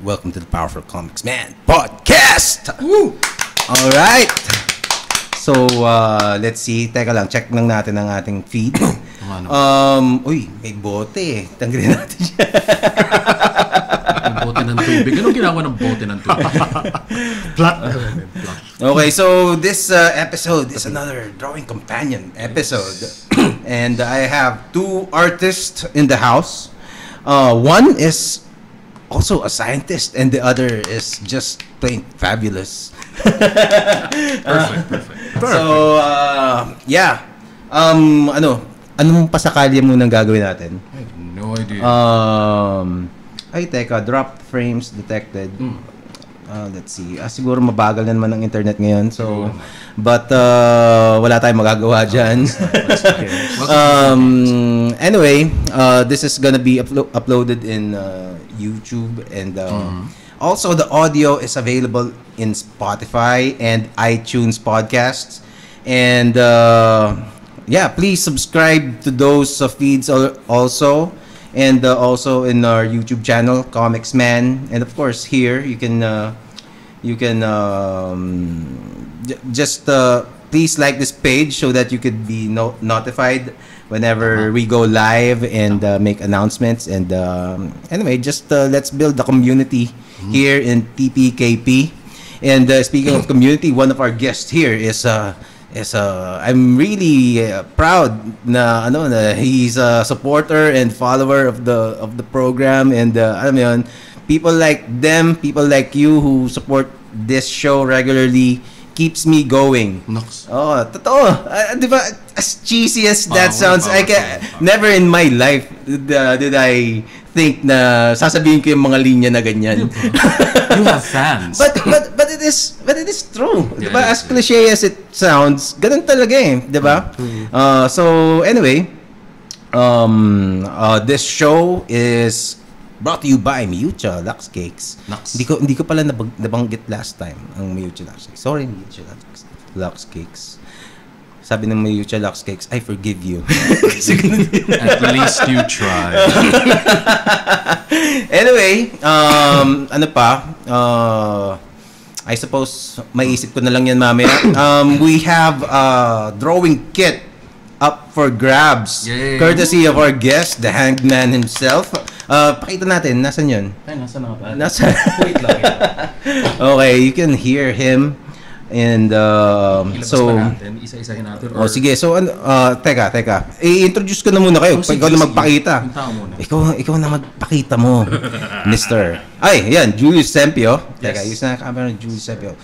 Welcome to the Powerful Komiksman podcast! Woo! Alright! So, let's see. Teka lang, check lang natin ang ating feed. Uy, may bote eh. Tanggalin natin siya. Bote ng tubig. Anong ginawa ng bote ng tubig? Plot. Okay, so this episode is another drawing companion episode. And I have two artists in the house. One is also a scientist and the other is just plain fabulous. Perfect. So, yeah. Anong pasakalya munang gagawin natin? I have no idea. Ay, teka, drop frames detected. Let's see. Siguro mabagal na naman ang internet ngayon. So, but wala tayong magagawa dyan. Anyway, this is gonna be uploaded in YouTube and also the audio is available in Spotify and iTunes podcasts. And yeah, please subscribe to those feeds also. And also in our YouTube channel, Komiksman, and of course here you can just please like this page so that you could be notified whenever we go live and make announcements. And anyway, just let's build the community here in TPKP. And speaking of community, one of our guests here is I'm really proud na he's a supporter and follower of the program, and alam mo yun, people like you who support this show regularly keeps me going. Nox. Oh, totoo. Di ba? As cheesy as that sounds, never in my life did I think na sasabihin ko yung mga linya na ganyan. You have fans. But it is true. Yeah, diba? As cliche as it sounds, ganun talaga eh, diba? So anyway, this show is brought to you by Miyucha Lux Cakes. Hindi ko pala nabanggit last time ang Miyucha Lux Cakes. Sorry, Miyucha Lux Cakes. Sabi ng Miyucha Lux Cakes, I forgive you. At least you tried. Anyway, I suppose maisip ko na lang yan mamaya. We have a drawing kit up for grabs. Yay. Courtesy of our guest, the hangman himself. Pakita natin, nasan yun? Ay, nasa na ba? Nasa. Wait lang. Okay, you can hear him. And so natin, isa-isahin natin. Oh, sige. So teka. I-introduce ko na muna kayo. Ikaw na magpakita. Ikaw na magpakita mo. Mr. Ay, yan, Julius Sempio. Teka, use na camera ng Julius Sempio.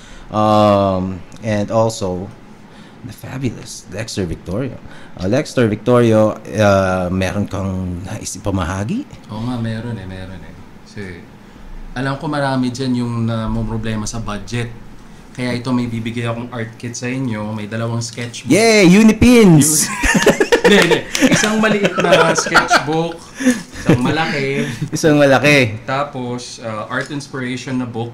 And also the fabulous Lexter Victorio. Lexter Victorio, meron kang nais ipamahagi? Oo nga, meron eh. Kasi alam ko marami dyan yung problema sa budget. Kaya ito, may bibigay akong art kit sa inyo. May 2 sketchbook. Yeah, Unipins! Hindi. Isang maliit na sketchbook. Isang malaki. Tapos, art inspiration na book.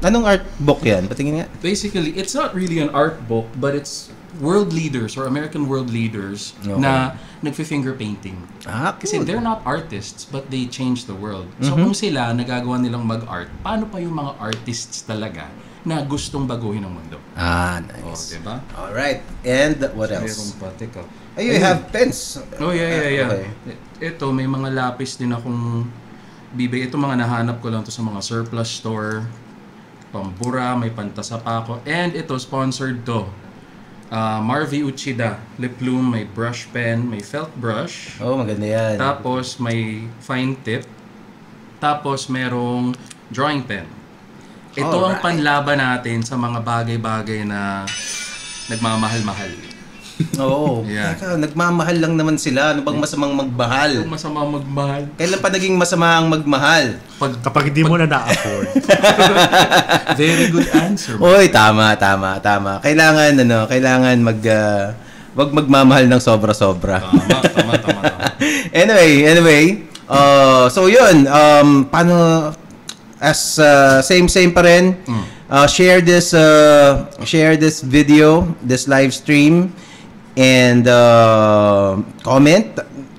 Anong art book yan? Patingin nga. Basically, it's not really an art book, but it's world leaders or American world leaders na nagfi-finger painting. Cool. Kasi they're not artists, but they change the world. So kung sila nagagawa nilang mag-art, paano pa yung mga artists talaga na gustong baguhin ang mundo? Nice. Diba? Alright. And what else? Meron pa, teka. You have pens. Oh, yeah. Okay. Ito, may mga lapis din akong bibigay. Ito mga nahanap ko lang to sa mga surplus store. Pambura, may pantasa pa ako. And ito, sponsored to. Marvi Uchida, lip plume, may brush pen, may felt brush. Oh, maganda yan. Tapos may fine tip. Tapos merong drawing pen. Ito ang panlaban natin sa mga bagay-bagay na nagmamahal-mahal. Oo. Yeah. Teka, nagmamahal lang naman sila. Ano bang masamang magmahal? Masamang magmahal. Kailan pa naging masama ang magmahal? Kapag hindi mo na na-afford. Very good answer. Oy, tama. Kailangan wag magmamahal ng sobra-sobra. Tama. Anyway, so yun, paano as same pa rin. Share this video, this live stream, and comment.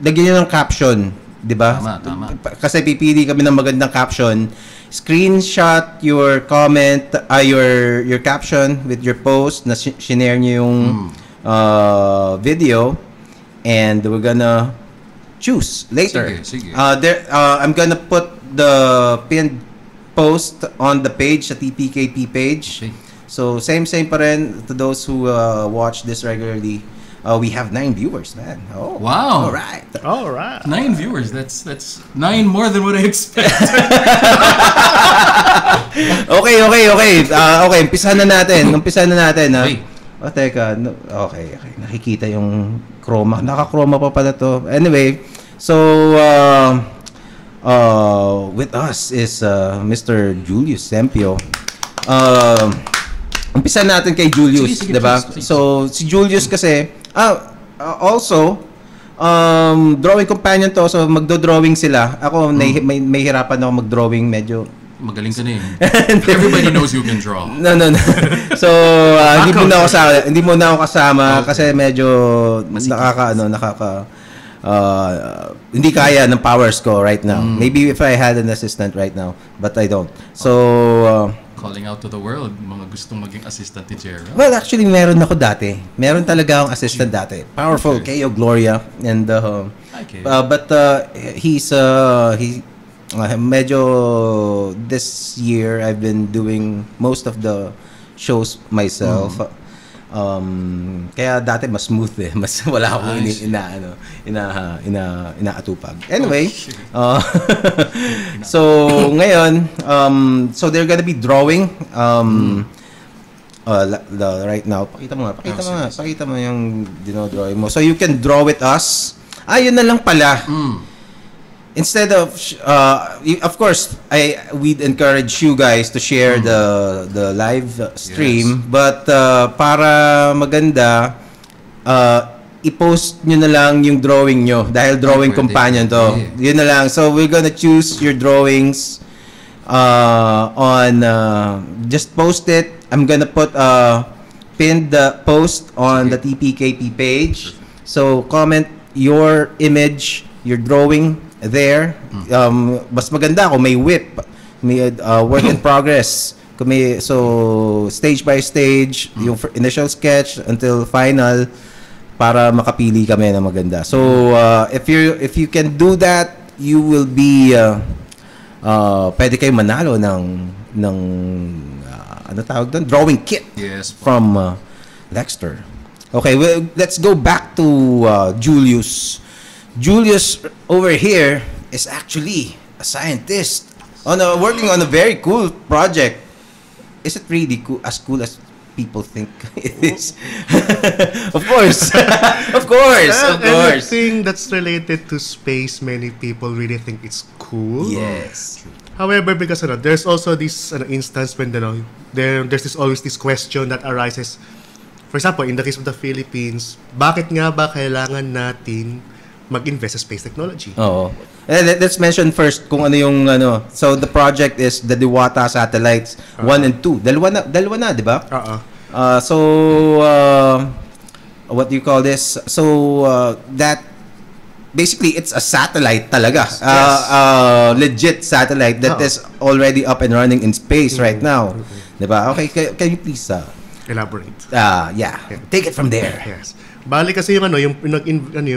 Lagyan nyo ng caption 'di ba? Tama. Kasi pipili kami ng magandang caption. Screenshot your comment, your caption with your post na shinare niyo yung video, and we're gonna choose later. Sige. I'm gonna put the pinned post on the page, sa TPKP page. Okay. So same pa rin to those who watch this regularly. We have 9 viewers, man. Oh, wow! All right. 9 viewers. That's 9 more than what I expected. Okay. Okay, umpisahan na natin. Okay. Oh, teka. Okay. Nakikita yung chroma. Naka-chroma pa pala to. Anyway, so with us is Mr. Julius Sempio. Umpisa natin kay Julius, sige, 'di ba? please. So si Julius kasi also drawing companion to, so magdo-drawing sila. Ako may hirapan ako mag-drawing, medyo Magaling ka na Everybody knows you can draw. No. So hindi mo na ako kasama kasi medyo hindi kaya ng powers ko right now. Maybe if I had an assistant right now, but I don't. So Calling out to the world, mga gustong maging assistant ni Jera. well, actually meron ako dati. Meron talaga akong assistant dati. Powerful, K.O. Gloria, and but he medyo this year I've been doing most of the shows myself. Kaya dati mas smooth mas wala akong inaatupag. Anyway, so ngayon, so they're gonna be drawing right now. Pakita mo yung drawing mo. So you can draw with us. Yun na lang pala. Instead of of course we'd encourage you guys to share the live stream, but para maganda i-post nyo na lang yung drawing nyo dahil drawing companion to. Yun na lang. So we're gonna choose your drawings on just post it. I'm gonna put pinned the post on the TPKP page. So comment your image, your drawing there. Mas maganda kung may whip, may work in progress, kung may, so stage by stage, yung initial sketch until final, para makapili kami na maganda. So if you can do that, you will be pwede kayo manalo ng ano tawag doon, drawing kit from Lexter. Okay, well, let's go back to Julius. Julius over here is actually a scientist working on a very cool project. Is it really cool as people think it is? Of course. Of course. Anything that's related to space, many people really think it's cool. Yes. However, because there's also this instance when there's always this question that arises. For example, in the case of the Philippines, bakit nga ba kailangan natin mag-invest sa space technology? Oo. Let's mention first kung ano yung So the project is the Diwata Satellites 1 and 2. Dalawa na, 'di ba? So what do you call this? So that basically it's a satellite talaga. Legit satellite that is already up and running in space right now. 'Di ba? Okay, can you please elaborate? Yeah. Take it from there. Yes. Bali kasi yung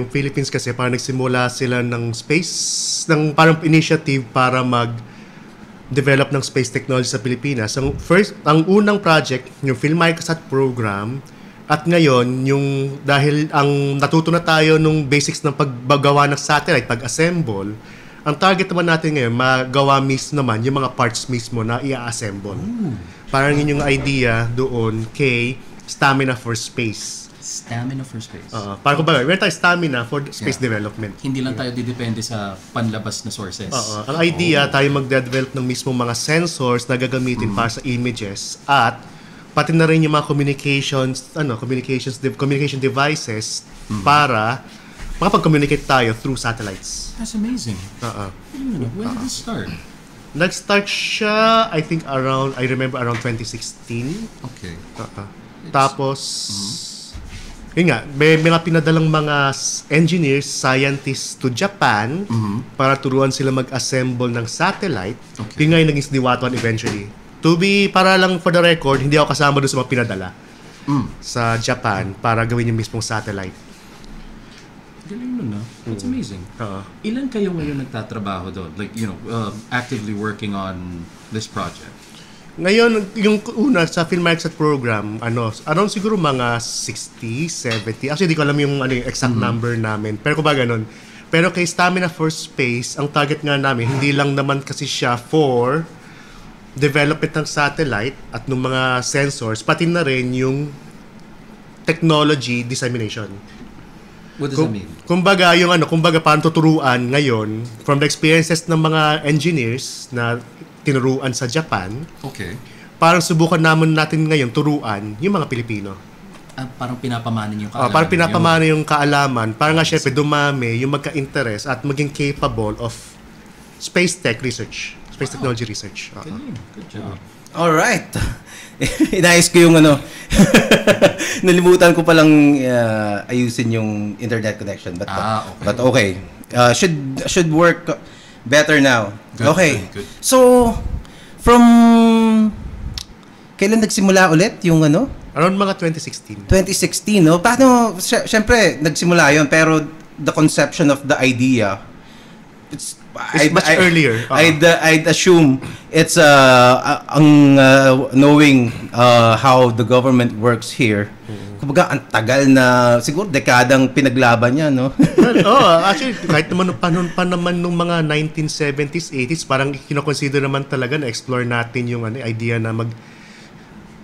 Philippines kasi parang nagsimula sila ng space, ng parang initiative para mag-develop ng space technology sa Pilipinas. Ang unang project, yung PhilMicrosat program, at ngayon, dahil ang natuto na tayo nung basics ng paggagawa ng satellite, pag-assemble, ang target naman natin ngayon, magawa mismo naman yung mga parts mismo na i-assemble. Parang yun yung idea doon kay Stamina for Space. Stamina for space. Para kumbaga, meron tayo stamina for space development. Hindi lang tayo didepende sa panlabas na sources. Ang idea, tayo magde-develop ng mismo mga sensors na gagamitin para sa images at pati na rin yung mga communication devices para makapag-communicate tayo through satellites. That's amazing. When did this start? Nag-start siya, I remember around 2016. Okay. Tapos, Yun nga, may mga pinadalang mga engineers, scientists to Japan para turuan sila mag-assemble ng satellite. Okay. Yun nga yung naging Diwata 1 eventually. Para lang for the record, hindi ako kasama doon sa mga pinadala sa Japan para gawin yung mismong satellite. Galing nun, That's amazing. Ilan kayo ngayon nagtatrabaho doon? Like, actively working on this project? Ngayon, yung una sa Film Microsoft program, around siguro mga 60, 70. Actually, di ko alam yung exact number namin. Pero kung ba ganun. Pero kay Stamina for Space, ang target nga namin, hindi lang naman kasi siya for development ng satellite at ng mga sensors, pati na rin yung technology dissemination. What does that mean? Kumbaga, paano tuturuan ngayon from the experiences ng mga engineers na tinuruan sa Japan. Okay. Parang subukan natin ngayon turuan yung mga Pilipino. Parang pinapamanin yung kaalaman. Parang pinapamanin yung kaalaman. Parang nga syempre dumami yung magka-interest at maging capable of space tech research. Space technology research. Good job. Alright. Inayos ko yung nalimutan ko palang ayusin yung internet connection. But okay. But okay. Should work better now. Good, okay. Good. So, from kailan nagsimula ulit yung Around mga 2016. 2016, no? Paano, syempre, nagsimula yon pero the conception of the idea, it's much earlier. I'd assume it's knowing how the government works here. Kumbaga, ang tagal na, siguro dekadang pinaglaban niya, no? Actually, kahit naman pa naman nung mga 1970s, 80s, parang kinoconsider naman talaga na explore natin yung idea na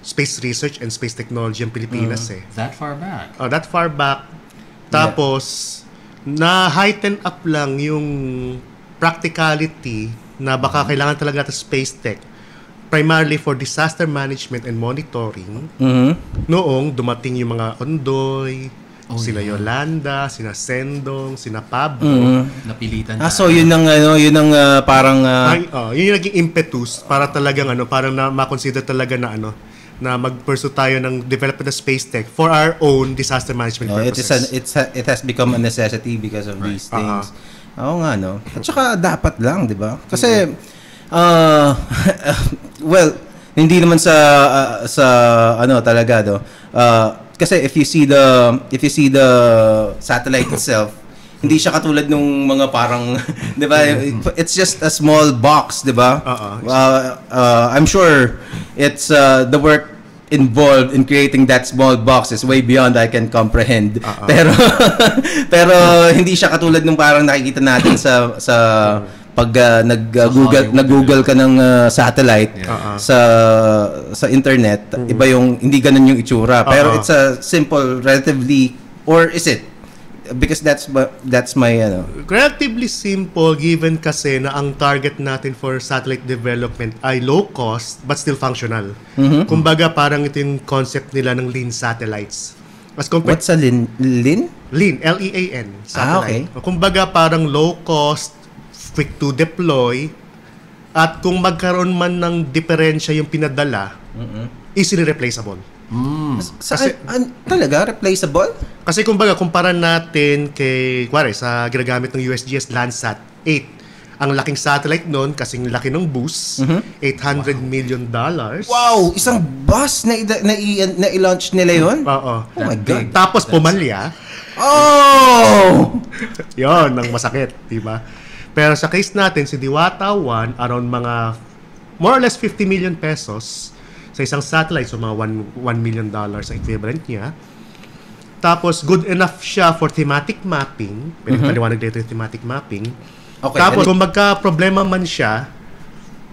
space research and space technology ang Pilipinas That far back? That far back. Tapos, na-heighten up lang yung practicality na baka kailangan talaga natin space tech primarily for disaster management and monitoring. Noong dumating yung mga Ondoy, sila Yolanda, sina Sendong, sina Pablo. Napilitan. So yun ang parang yun yung naging impetus para talagang para na ma-consider talaga na na mag-pursue tayo ng development of space tech for our own disaster management purposes. It has become a necessity because of these things. Oo nga, no? At saka dapat lang, di ba? Kasi well, hindi naman sa talaga kasi if you see the satellite itself, hindi siya katulad nung mga parang 'di ba, it's just a small box, 'di ba? I'm sure it's the work involved in creating that small box is way beyond I can comprehend. Pero hindi siya katulad nung parang nakikita natin sa pag nag-Google ka ng satellite sa internet, iba yung hindi ganun yung itsura. Pero it's a simple relatively, or is it? Because that's my relatively simple given kasi na ang target natin for satellite development ay low cost but still functional. Kumbaga parang ito yung concept nila ng lean satellites. What's a lean? Lean, L-E-A-N, satellite. Okay. Kumbaga parang low cost, quick to deploy, at kung magkaroon man ng diferensya yung pinadala, easily replaceable. Talaga? Replaceable? Kasi kumbaga, kumpara natin sa ginagamit ng USGS Landsat 8, ang laking satellite noon, kasing laki ng boost, $800 million. Wow! Isang bus na i-launch nila yun? Oo. Oh my God. Tapos pumalya. Oh! Yon ang masakit, diba? Pero sa case natin, si Diwata 1, around mga more or less 50 million pesos sa isang satellite, so mga $1 million ang equivalent niya. Tapos, good enough siya for thematic mapping. Pinagpaliwanag dito yung thematic mapping. Okay, tapos, kung magka-problema man siya,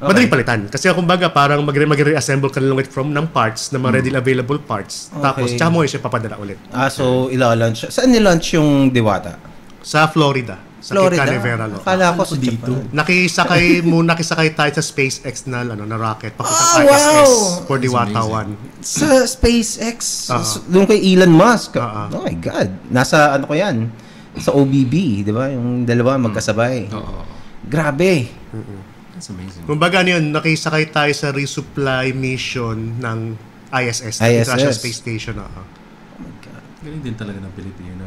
madaling palitan. Kasi kumbaga, parang mag-reassemble ka lang from ng parts, na mga readily available parts. Tapos, tsaka mo siya papadala ulit. So, ila-launch. Saan nilaunch yung Diwata? Sa Florida. Sa Cape Canaveral. Akala ko sa dito. Nakisakay tayo sa SpaceX na rocket papuntang ISS for Diwata 1. Sa SpaceX? Doon kay Elon Musk? Oh my God. Nasa ko yan? Sa OBB, di ba? Yung dalawa magkasabay. Grabe. That's amazing. Kumbaga yun, nakisakay tayo sa resupply mission ng ISS. International Space Station. Galing din talaga ng Pilipino,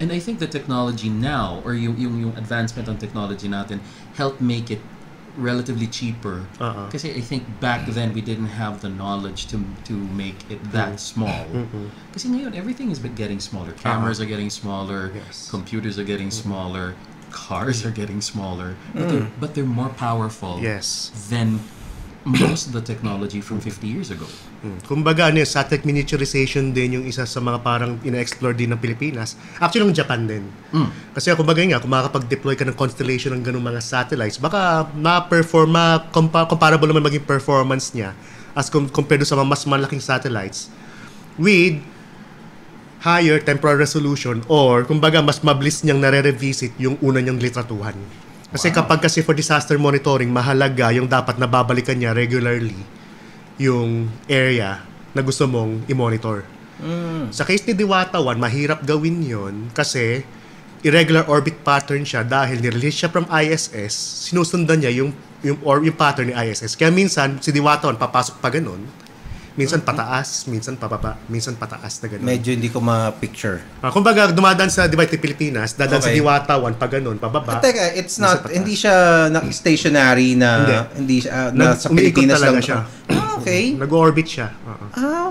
And I think the technology now, or yung advancement ng technology natin, helped make it relatively cheaper. Kasi I think back then we didn't have the knowledge to make it that small. Kasi ngayon everything is getting smaller. Cameras are getting smaller. Yes. Computers are getting smaller. Cars are getting smaller. But they're more powerful than most of the technology from 50 years ago. Kumbaga, satellite miniaturization din yung isa sa mga parang ina-explore din ng Pilipinas. Actually, ng Japan din. Kasi kumbaga nga, kung makakapag-deploy ka ng constellation ng ganung mga satellites, baka comparable naman maging performance niya as compared sa mga mas malaking satellites with higher temporal resolution or kumbaga mas mabilis niyang nare-revisit yung una niyang litratuhan. Kasi kapag for disaster monitoring, mahalaga yung dapat nababalikan niya regularly yung area na gusto mong i-monitor. Sa case ni Diwata 1, mahirap gawin yon kasi irregular orbit pattern siya dahil nirelease siya from ISS, sinusundan niya yung pattern ni ISS. Kaya minsan, si Diwata 1 papasok pa ganun, minsan pataas, minsan pababa, minsan pataas na gano'n. Medyo hindi ko ma-picture. Kumbaga, dumadaan sa Diwata Pilipinas, dadaan sa Diwata 1, pa gano'n, pababa. Teka, it's not, hindi siya stationary na, hindi siya, na sa Pilipinas lang siya. Okay. Nag-orbit siya.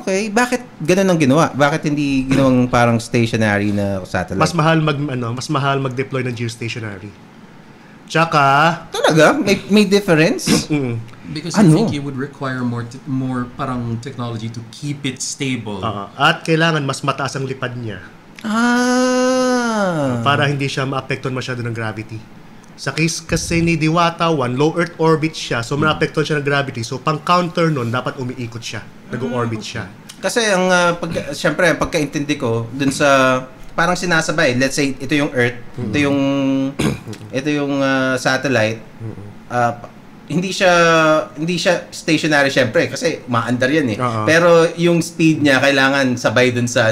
Okay. Bakit gano'n ang ginawa? Bakit hindi ginawang parang stationary na satellite? Mas mahal mag-deploy ng geostationary. Tsaka, talaga? May difference? Because I think you would require more parang technology to keep it stable. At kailangan mas mataas ang lipad niya. Para hindi siya maapektuhan masyado ng gravity. Sa case kasi ni Diwata 1, low Earth orbit siya, so maapektuhan siya ng gravity. So pang counter nun, dapat umiikot siya. Nag-orbit siya. Kasi ang syempre, ang pagkaintindi ko dun sa parang sinasabay, let's say ito yung Earth, ito yung satellite. Hindi siya stationary syempre kasi maandar yan eh. Pero yung speed niya kailangan sabay dun sa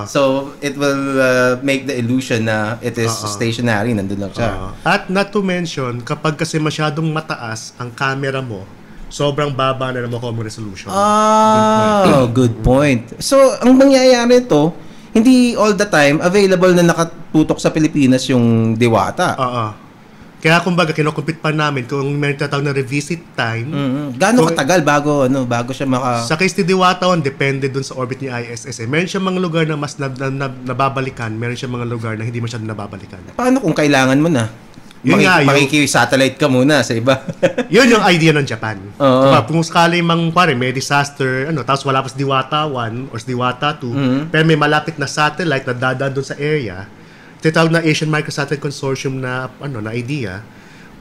So it will make the illusion na it is stationary, nandun lang siya. At not to mention, kapag kasi masyadong mataas ang camera mo, sobrang baba na ng common resolution. Good point. So ang mangyayari ito, hindi all the time available na nakatutok sa Pilipinas yung Diwata. Kaya kumbaga kinocompute pa namin kung may tatawag na revisit time. Gaano katagal bago siya Sa case ni Diwata 1, depende dun sa orbit ni ISS. Meron siyang mga lugar na mas nababalikan, meron siyang mga lugar na hindi masyadong nababalikan. Paano kung kailangan mo na? Makiki-satellite ka muna sa iba. Yun yung idea ng Japan. Diba, kung sakali may disaster, tapos wala pa si Diwata 1 or si Diwata 2, pero may malapit na satellite na dadaan dun sa area, tinatawag na Asian Microsatellite Consortium na idea,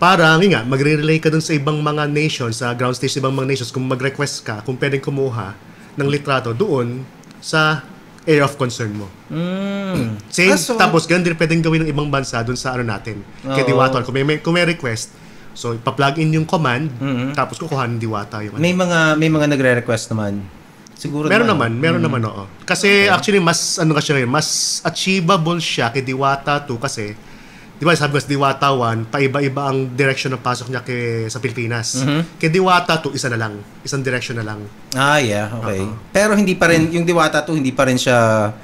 parang magre-relay ka dun sa ibang mga nations, sa ground station sa ibang mga nations, kung mag-request ka, kung pwedeng kumuha ng litrato doon sa area of concern mo. Tapos ganun din pwedeng gawin ng ibang bansa doon sa natin. Kaya Diwata, kung may request, so ipa-plug in yung command, tapos kukuha ng Diwata yung May mga nagre-request naman. Siguro meron naman, oo. Kasi actually mas mas achievable siya kay Diwata 2 kasi di ba sabi ko sa Diwata 1, paiba-iba ang direction ng pasok niya sa Pilipinas. Kay Diwata 2, isang direction na lang. Okay. Pero hindi pa rin yung Diwata 2, hindi pa rin siya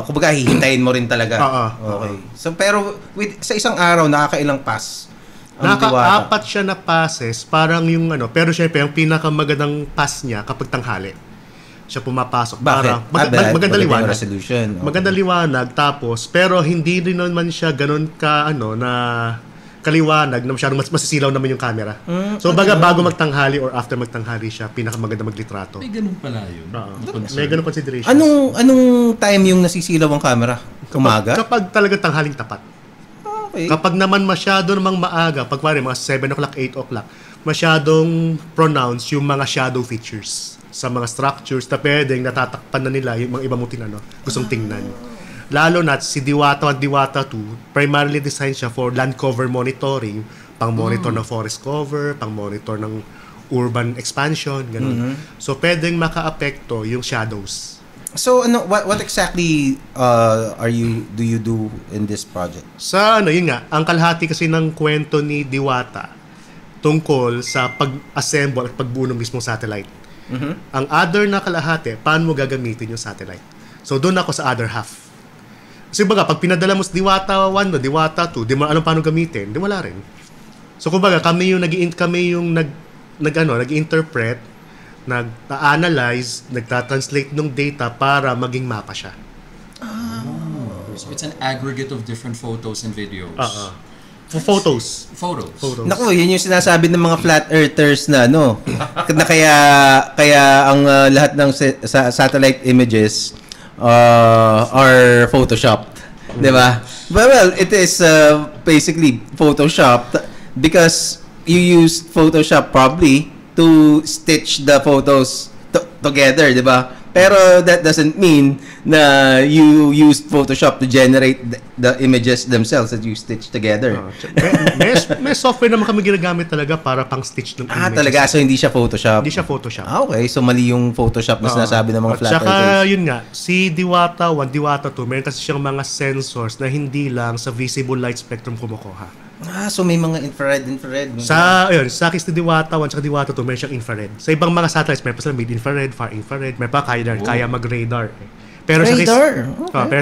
kumbaga hihintayin mo rin talaga. Okay. So pero sa isang araw nakakailang pass? Nakaka-4 siya na passes, parang yung pero syempre yung pinakamagandang pass niya kapag tanghali. Siya pumapasok. Bakit? Maganda liwanag. Resolution. Maganda liwanag, tapos, pero hindi rin naman siya ganun na kaliwanag na masyadong masisilaw naman yung camera. So, bago magtanghali or after magtanghali siya, pinakamaganda maglitrato. May ganun pala yun. May ganun considerations. Anong time yung nasisilaw ang camera? Umaga? Kapag talaga tanghaling tapat. Okay. Kapag naman masyado namang maaga, mga 7 o'clock, 8 o'clock, masyadong pronounced yung mga shadow features sa mga structures na pwedeng natatakpan na nila yung mga iba mong gustong tingnan. Lalo na si Diwata at Diwata 2, primarily designed siya for land cover monitoring, pang-monitor ng forest cover, pang-monitor ng urban expansion, ganun. So, pwedeng maka-apekto yung shadows. So, what exactly do you do in this project? Yun nga, ang kalahati kasi ng kwento ni Diwata tungkol sa pag-assemble at pagbuo ng mismong satellite. Ang other na kalahati, paano mo gagamitin yung satellite? So doon ako sa other half. Kasi baga, pag pinadala mo sa Diwata 1 o Diwata 2, di mo alam paano gamitin, di wala rin. So kumbaga, kami yung nag-interpret, nag-analyze, nagta-translate ng data para maging mapa siya. So it's an aggregate of different photos and videos. Photos. Naku, yun yung sinasabi ng mga flat earthers na na kaya ang lahat ng satellite images are photoshopped, 'di ba? Well, it is basically photoshopped because you used Photoshop probably to stitch the photos together, 'di ba? Pero that doesn't mean na you used Photoshop to generate the images themselves that you stitch together. May software naman kami ginagamit talaga para pang-stitch ng images. Talaga? So hindi siya Photoshop? Hindi siya Photoshop. Okay. So mali yung Photoshop na sinasabi ng mga flat earthers. Tsaka yun nga, si Diwata 1, Diwata 2, meron kasi siyang mga sensors na hindi lang sa visible light spectrum kumukuha. So may mga infrared. Sa case ni Diwata 1 at Diwata 2, meron siyang infrared. Sa ibang mga satellites, meron pa sila mid-infrared, far-infrared, may pa kaya mag-radar. Pero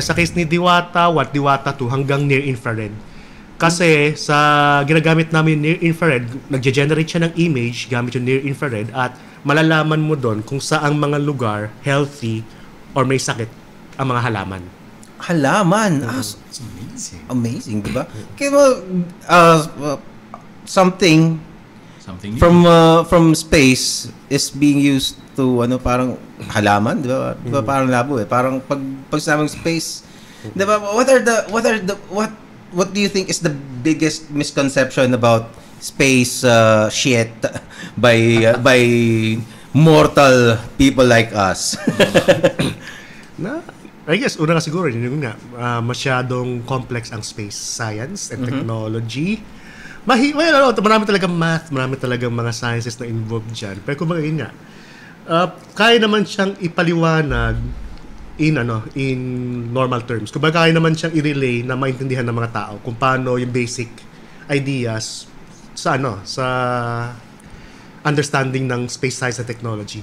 sa case ni Diwata 1, Diwata 2, hanggang near-infrared. Kasi sa ginagamit namin near-infrared, nagge-generate siya ng image gamit yung near-infrared at malalaman mo doon kung saang mga lugar healthy or may sakit ang mga halaman. It's Amazing, diba? Kaya something from space is being used to parang halaman, diba? Diba parang labo Parang pag sinabing space, diba? What do you think is the biggest misconception about space shit by mortal people like us? I guess, una nga siguro, yun nga, masyadong complex ang space science and technology. Marami talagang math, marami talagang mga sciences na involved dyan. Pero kung yun nga, kaya naman siyang ipaliwanag in normal terms. Kung kaya naman siyang i-relay na maintindihan ng mga tao kung paano yung basic ideas sa understanding ng space science and technology.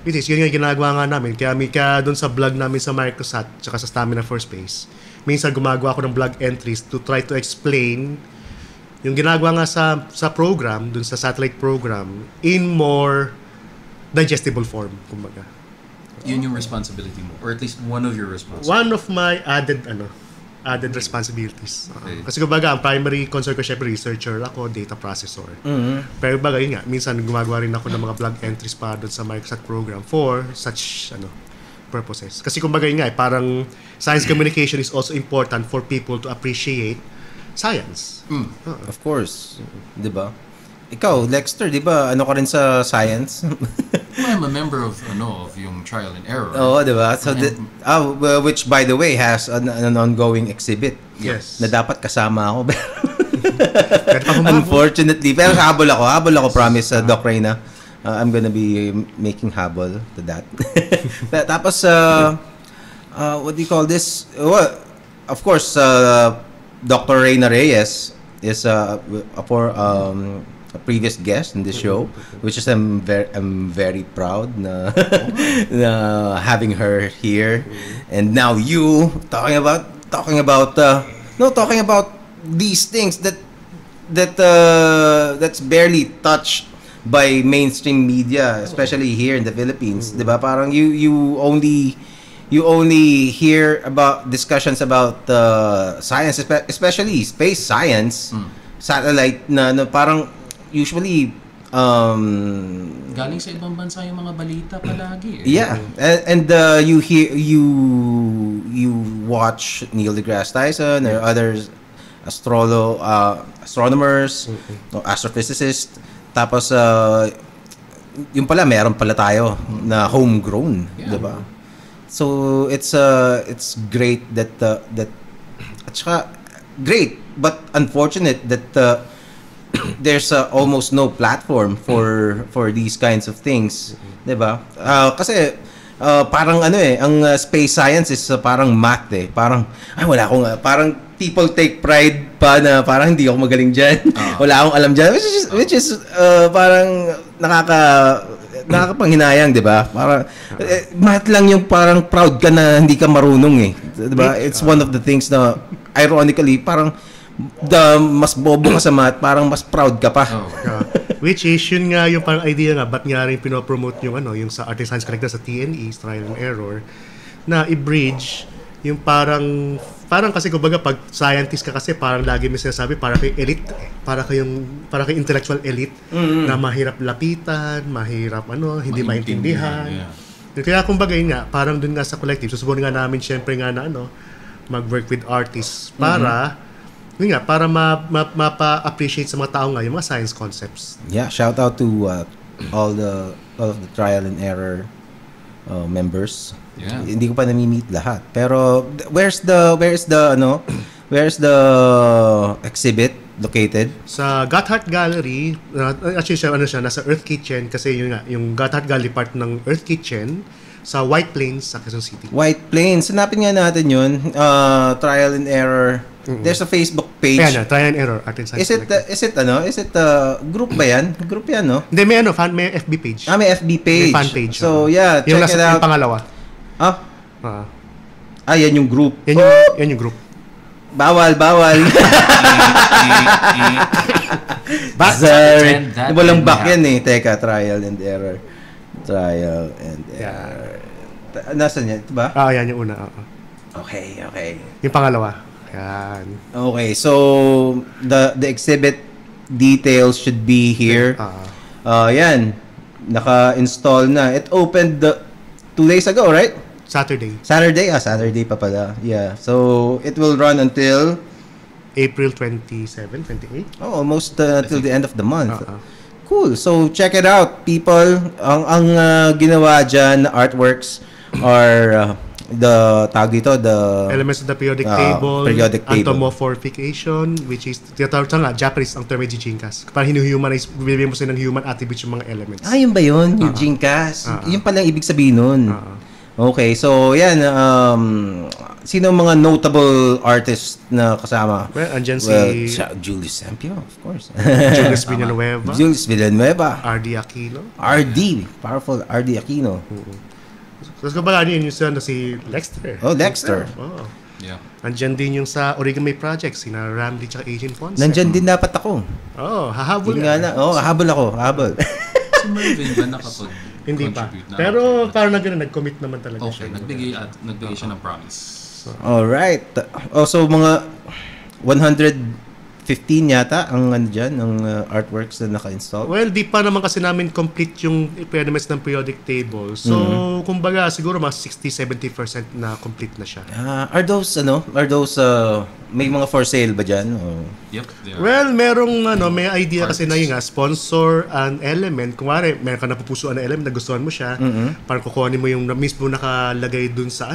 Which is, yun nga ginagawa nga namin. Kaya doon sa blog namin sa Microsat tsaka sa Stamina for Space, minsan gumagawa ako ng blog entries to try to explain yung ginagawa nga sa program, doon sa satellite program, in more digestible form, kumbaga. Yun yung responsibility mo, or at least one of your responsibilities. One of my added responsibilities. Okay. Kasi kumbaga, ang primary concern ko syempre researcher ako, data processor. Pero kumbaga, yun nga, minsan gumagawa rin ako ng mga blog entries pa doon sa Microsat program for such purposes. Kasi kumbaga yun nga, parang science communication is also important for people to appreciate science. Of course. Diba? Ikaw, Lexter, diba, ka rin sa science? I'm a member of yung trial and error. Oo, diba? So, which by the way has an ongoing exhibit. Yes. Na dapat kasama ako. Unfortunately. Pero habol ako, promise, Doc Reyna. I'm gonna be making habol to that. Tapos, what do you call this? Well, of course, Dr. Reyna Reyes is a previous guest in this show, which is I'm very proud na having her here, and now you talking about these things that's barely touched by mainstream media, especially here in the Philippines, diba? Parang you only hear about discussions about science, especially space science, satellite na parang usually galing sa ibang bansa yung mga balita palagi. Yeah. And you watch Neil deGrasse Tyson or others astronomers, astrophysicists. Tapos yung pala meron pala tayo na homegrown, 'di ba? So it's great that at saka great but unfortunate that there's almost no platform for these kinds of things, 'di ba? Kasi parang ang space science is parang math Parang parang people take pride pa na parang hindi ako magaling diyan. Wala akong alam diyan, which is parang nakakapanghinayang, 'di ba? Para math lang yung parang proud ka na hindi ka marunong eh. 'Di ba? It's one of the things na ironically parang mas bobo ka sa math, parang mas proud ka pa. Which is yun nga yung parang idea nga ba't nga rin pinopromote yung yung sa Art and Science Connected sa TNE, Trial and Error, na i-bridge yung parang kasi kumbaga pag scientist ka kasi parang lagi may sinasabi para kay elite, para kay intellectual elite na mahirap lapitan, mahirap hindi maintindihan. Kaya kumbaga yun nga, parang dun nga sa collective, susubukan nga namin syempre nga na mag-work with artists para yun nga, para mapa-appreciate sa mga tao nga yung mga science concepts. Yeah, shout out to all of the Trial and Error members. Yeah. Hindi ko pa nami-meet lahat. Pero where's the exhibit located? Sa Gotthard Gallery, actually siya nasa Earth Kitchen kasi yun nga, yung Gotthard Gallery part ng Earth Kitchen sa White Plains sa Quezon City. White Plains. Hanapin nga natin yun. Trial and Error. There's a Facebook page. Ayan, Trial and Error, Art and Science. Is it group ba yan? Group yan, no? Hindi, may FB page. May FB page. May fan page. So, yeah, check it out. Yung pangalawa. Yan yung group. Yan yung group. Bawal. Back Sorry. Walang back yan eh. Teka, Trial and Error. Trial and Error. Nasaan yan? Ito ba? Yan yung una. Okay. Yung pangalawa. Yan. Okay, so the exhibit details should be here. Yan. Naka-install na. It opened 2 days ago, right? Saturday pa pala. Yeah. So it will run until April 27, 28. Almost till the end of the month. Cool. So check it out, people. Ang ginawa diyan na artworks are the elements of the periodic table, anthropomorphification, which is tinatawag nga Japanese ang term ay Jijinkas. Para hinuhumanize, bibigyan mo sila ng human attributes yung mga elements. Yun ba yun? Yung Jinkas? Yun pala ang ibig sabihin nun. Okay, so yan. Sino ang mga notable artists na kasama? Well, andyan Julius Sempio, of course. Julius Villanueva. RD Powerful RD Aquino. Tapos kumbaga yun yung si Lexter. Lexter. Yeah. Andyan din yung sa Origami Project, sina Ramdi tsaka Agent Ponce. Nandyan din dapat ako. Hahabol hahabol. Si Mervin ba nakapag Hindi pa. Pero parang nag-commit naman talaga siya. Nagbigay siya ng promise. Alright. So mga 115 yata ang artworks na naka-install. Well, di pa naman kasi namin complete yung elements ng periodic table. So, kumbaga siguro mga 60-70% na complete na siya. Are those may mga for sale ba diyan? Yep. Well, may idea kasi na yung sponsor an element. Kunwari, meron ka napupusuan na element na gustuhan mo siya, parang kukuhanin mo yung mismo nakalagay dun sa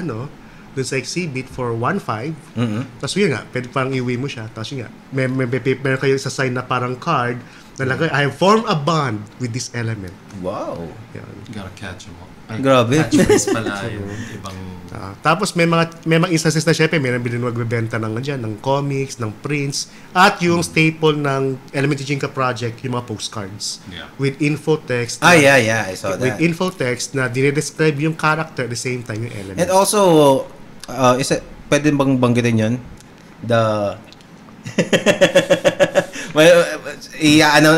dun sa exhibit for 1.5. Tapos yun nga, pwede parang iuwi mo siya. Tapos yun nga, meron kayo sa sign na parang card na lagay, I have formed a bond with this element. Wow. Yan. You gotta catch them all. Grabe. Catchphrase pala yung ibang... Tapos may mga instances na syempre, meron magbebenta ng comics, ng prints, at yung staple ng Elementary Jinka Project, yung mga postcards. Yeah. With info text. I saw that. With info text na dinedescribe yung character at the same time yung element. And also, pwede bang banggitin yun? Well,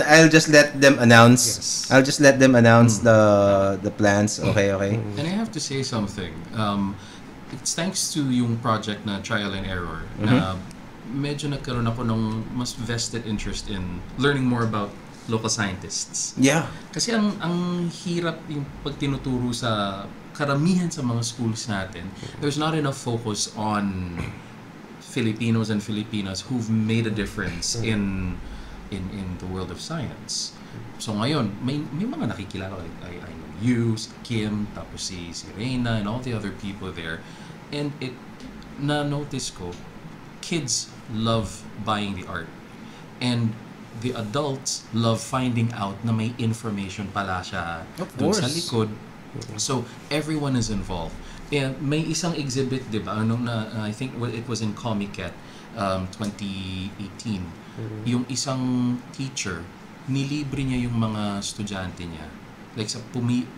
I'll just let them announce. Yes. I'll just let them announce the plans. Okay. And I have to say something. It's thanks to yung project na Trial and Error na medyo nagkaroon ako ng mas vested interest in learning more about local scientists. Yeah. Kasi ang hirap yung pag tinuturo sa karamihan sa mga schools natin, there's not enough focus on Filipinos and Filipinas who've made a difference in the world of science. So ngayon, may mga nakikilala ko. I know you, si Kim, tapos si Reina, and all the other people there. And na-notice ko, kids love buying the art. And the adults love finding out na may information pala siya dun sa likod. So everyone is involved. May isang exhibit, di ba? I think it was in Comiket 2018. Yung isang teacher, nilibre niya yung mga estudyante niya Like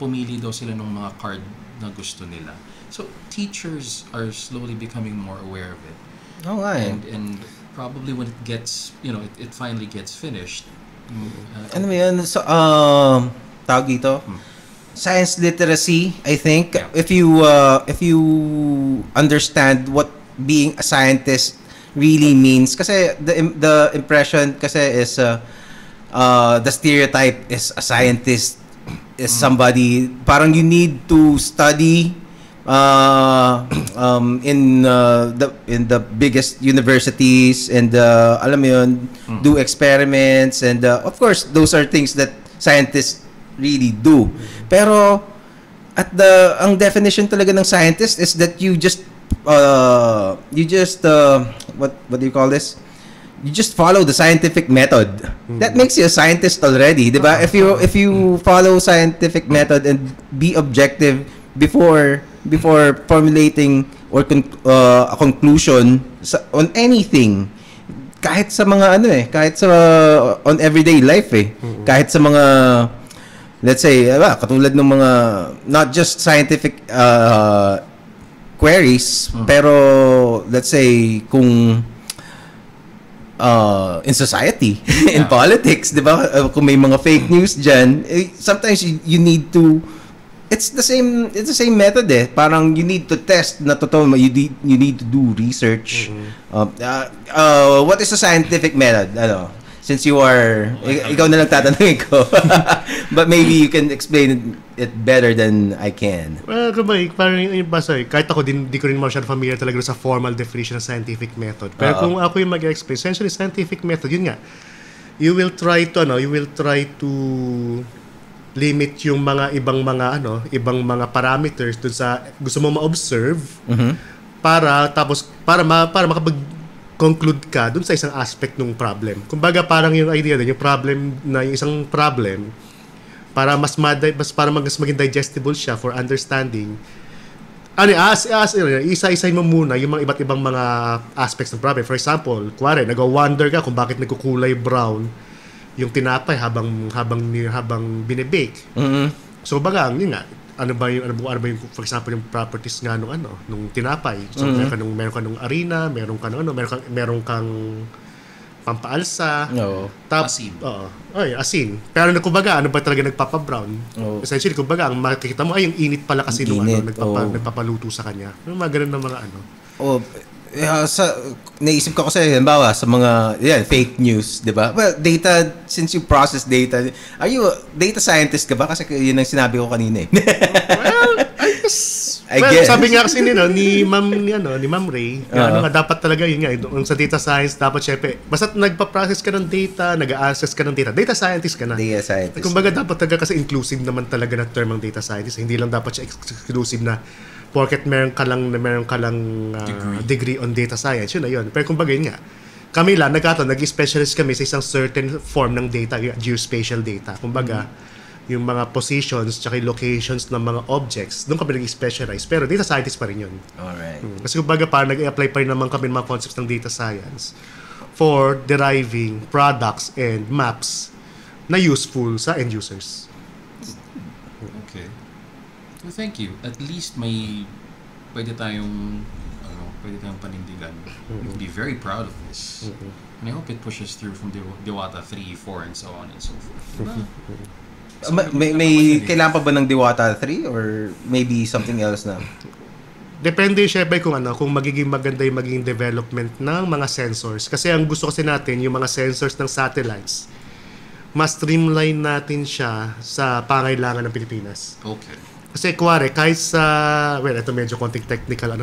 pumili daw sila ng mga card na gusto nila. So teachers are slowly becoming more aware of it. Oh, right. And probably when it gets, it finally gets finished. Ano mo yun? So, tawag dito? Science literacy, I think. Yeah. If you understand what being a scientist really means, kasi the impression kasi is the stereotype is a scientist is somebody parang you need to study in the biggest universities and alam mo yun, do experiments and of course those are things that scientists really do. Pero ang definition talaga ng scientist is that you just what do you call this? You just follow the scientific method. That makes you a scientist already, 'di ba? If you follow scientific method and be objective before formulating or a conclusion on anything, kahit sa mga kahit sa on everyday life kahit sa mga let's say katulad ng mga not just scientific queries, pero let's say kung in society, in politics, di ba? Kung may mga fake news dyan, sometimes you need to, it's the same method Parang you need to test na totoo, you need to do research. What is the scientific method? Since you are, ikaw na lang tatanungin ko. But maybe you can explain it better than I can. Well, parang yung basa kahit ako di ko rin masyadong familiar talaga sa formal definition ng scientific method. Pero kung ako yung mag-explain, essentially scientific method, yun nga, you will try to limit yung mga ibang mga parameters dun sa gusto mo ma-observe para makapag-conclude ka dun sa isang aspect ng problem. Kumbaga parang yung idea din, yung isang problem para mas maging digestible siya for understanding. Isa-isahin mo muna yung mga iba't ibang mga aspects ng problem. For example, kuwari, nag-wonder ka kung bakit nagkukulay brown yung tinapay habang binibake. So baga, yun nga, ano ba yung for example yung properties nga nung tinapay. So meron ka nung harina, meron kang pampaalsa. Asin. Asin. Pero kumbaga, ano ba talaga nagpapa-brown? Essentially, kumbaga, ang makikita mo ay yung init pala kasi nung nagpapaluto sa kanya. Yung mga ganun na mga naisip ko kasi halimbawa sa mga fake news, 'di ba? Well, data, since you process data, are you a data scientist ka ba? Kasi yun ang sinabi ko kanina Well, I guess. Sabi nga kasi ni Ma'am Ray, dapat talaga yun nga, sa data science dapat syempre basta nagpa-process ka ng data, nag-a-access ka ng data scientist ka na. Data scientist. Kumbaga dapat talaga kasi inclusive naman talaga na term ng data scientist. Hindi lang dapat siya exclusive na porket meron ka lang degree on data science, yun na yun. Pero kumbaga yun nga, kami lang, nag-specialist kami sa isang certain form ng data, geospatial data. Kumbaga, yung mga positions tsaka yung locations ng mga objects, doon kami nag-specialize. Pero data scientist pa rin yun. Alright. Kasi kumbaga parang nag-apply pa rin naman kami ng mga concepts ng data science for deriving products and maps na useful sa end users. Okay. Well, thank you. At least pwede tayong panindigan. We'll be very proud of this. And I hope it pushes through from Diwata 3, 4, and so on and so forth. Diba? May kailangan pa ba ng Diwata 3 or maybe something else na? Depende syempre kung magiging maganda yung magiging development ng mga sensors. Kasi ang gusto kasi natin, yung mga sensors ng satellites, mas streamline natin siya sa pangailangan ng Pilipinas. Okay. Kasi kuwari, kahit ito medyo konting technical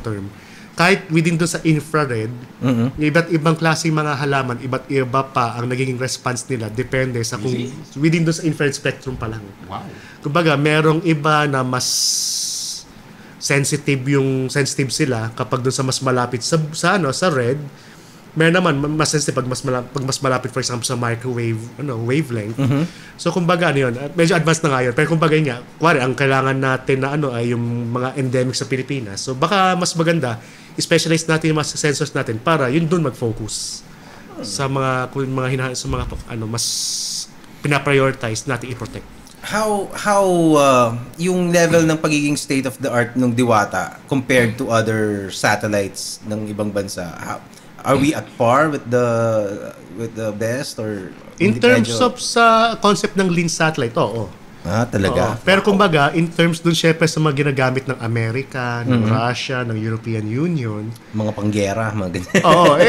term. Kahit within doon sa infrared, iba't ibang klaseng mga halaman, iba't iba pa ang nagiging response nila. Depende sa kung within doon sa infrared spectrum pa lang. Wow. Kumbaga, merong iba na mas sensitive sila kapag doon sa mas malapit sa red. Meron naman mas sensitive pag mas malapit, for example, sa microwave wavelength. So kumbaga yun, medyo advanced na nga yun. Pero kumbaga nga, kuwari, ang kailangan natin na ay yung mga endemic sa Pilipinas. So baka mas maganda specialize natin yung mga sensors natin para yun doon mag-focus sa mga mas pina-prioritize natin i-protect. yung level ng pagiging state of the art ng Diwata compared to other satellites ng ibang bansa? Are we at par with the best, or In terms of sa concept ng lean satellite, oo. talaga? Oo. Pero kumbaga, in terms dun syempre sa mga ginagamit ng Amerika, ng Russia, ng European Union. Mga panggera, mga ganyan. Oo.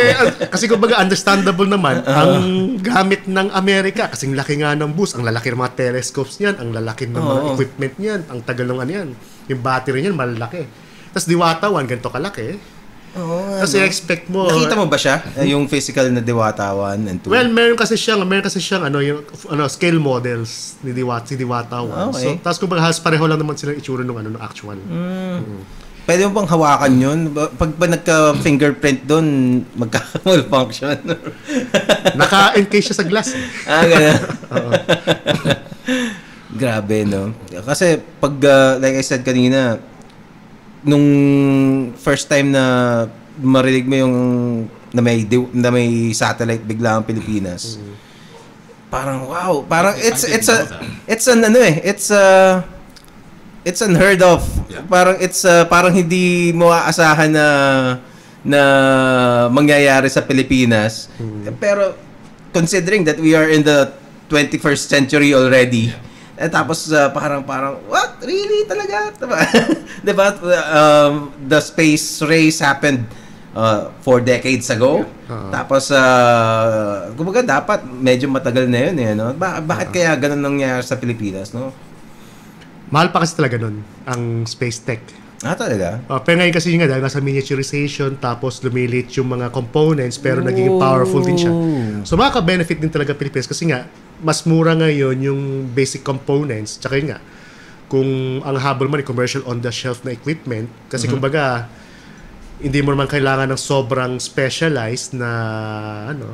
Kasi kumbaga, understandable naman, ang gamit ng Amerika, kasing laki nga ng boost, ang lalaki ng mga telescopes niyan, ang lalaki ng mga equipment niyan, ang tagal ng ano yan. Yung battery niyan, malaki. Tapos Diwata 1, ganito kalaki. Kasi expect mo. Nakita mo ba siya? Yung physical na Diwata 1 and 2? Well, meron kasi siyang yung scale models ni si Diwata 1. Okay. So, tapos kumbaga halos pareho lang naman sila itsura ng actual. Pwede mo bang hawakan yun? Pag nagka-fingerprint doon, magkaka-malfunction. Naka-encase siya sa glass. Ganun. Grabe, no? Kasi pag, like I said kanina, nung first time na marinig mo yung na may satellite bigla ang Pilipinas. Parang wow, parang it's unheard of. Yeah. Parang hindi mo aasahan na mangyayari sa Pilipinas. Pero considering that we are in the 21st century already. Tapos parang what? Really talaga? Diba? The space race happened 4 decades ago. Tapos kumbaga dapat medyo matagal na yun no? Bakit kaya ganun nangyayari sa Pilipinas, no? Mahal pa kasi talaga nun ang space tech. Talaga? Pero ngayon kasi nga dahil nasa miniaturization, tapos lumilit yung mga components, pero naging powerful din siya. So makaka-benefit din talaga Pilipinas kasi nga mas mura ngayon yung basic components. Tsaka yun nga, kung ang habol man commercial on-the-shelf na equipment, kasi kumbaga, hindi mo naman kailangan ng sobrang specialized na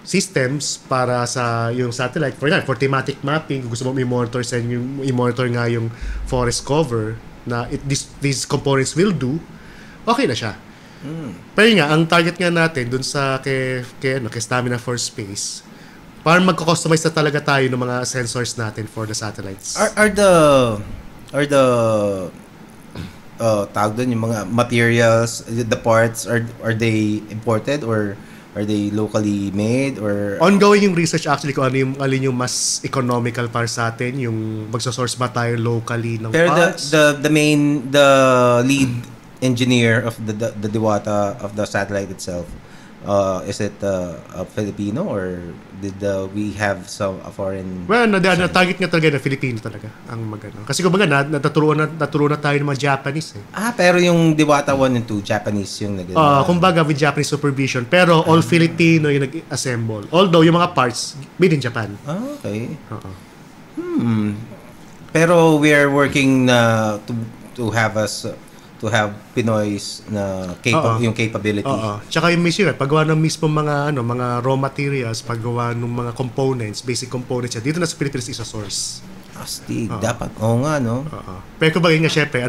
systems para sa yung satellite. For thematic mapping, gusto mo i-monitor nga yung forest cover na these components will do, okay na siya. Pero nga, ang target nga natin dun sa kay Stamina for Space, para magko-customize na talaga tayo ng mga sensors natin for the satellites. Are the tawag doon yung mga materials, the parts, are they imported or are they locally made, or ongoing yung research actually kung alin yung mas economical para sa atin, yung magso-source ba tayo locally ng parts. Pero the lead engineer of the Diwata of the satellite itself, is it a Filipino, or did we have some foreign? Well, target nga talaga na Filipino talaga ang magano. Kasi kumbaga naturuan na tayo ng mga Japanese eh. Pero yung Diwata 1 and 2 Japanese yung kumbaga with Japanese supervision, pero all Filipino yung nag-assemble. Although yung mga parts made in Japan. Okay. Pero we are working to have Pinoy's na yung capability. Tsaka yung paggawa ng mismo mga raw materials, paggawa ng mga components, basic components dito na sa Pilipinas isa source. Astig, dapat. Oo nga, no? Pero kumbaga nga syempre,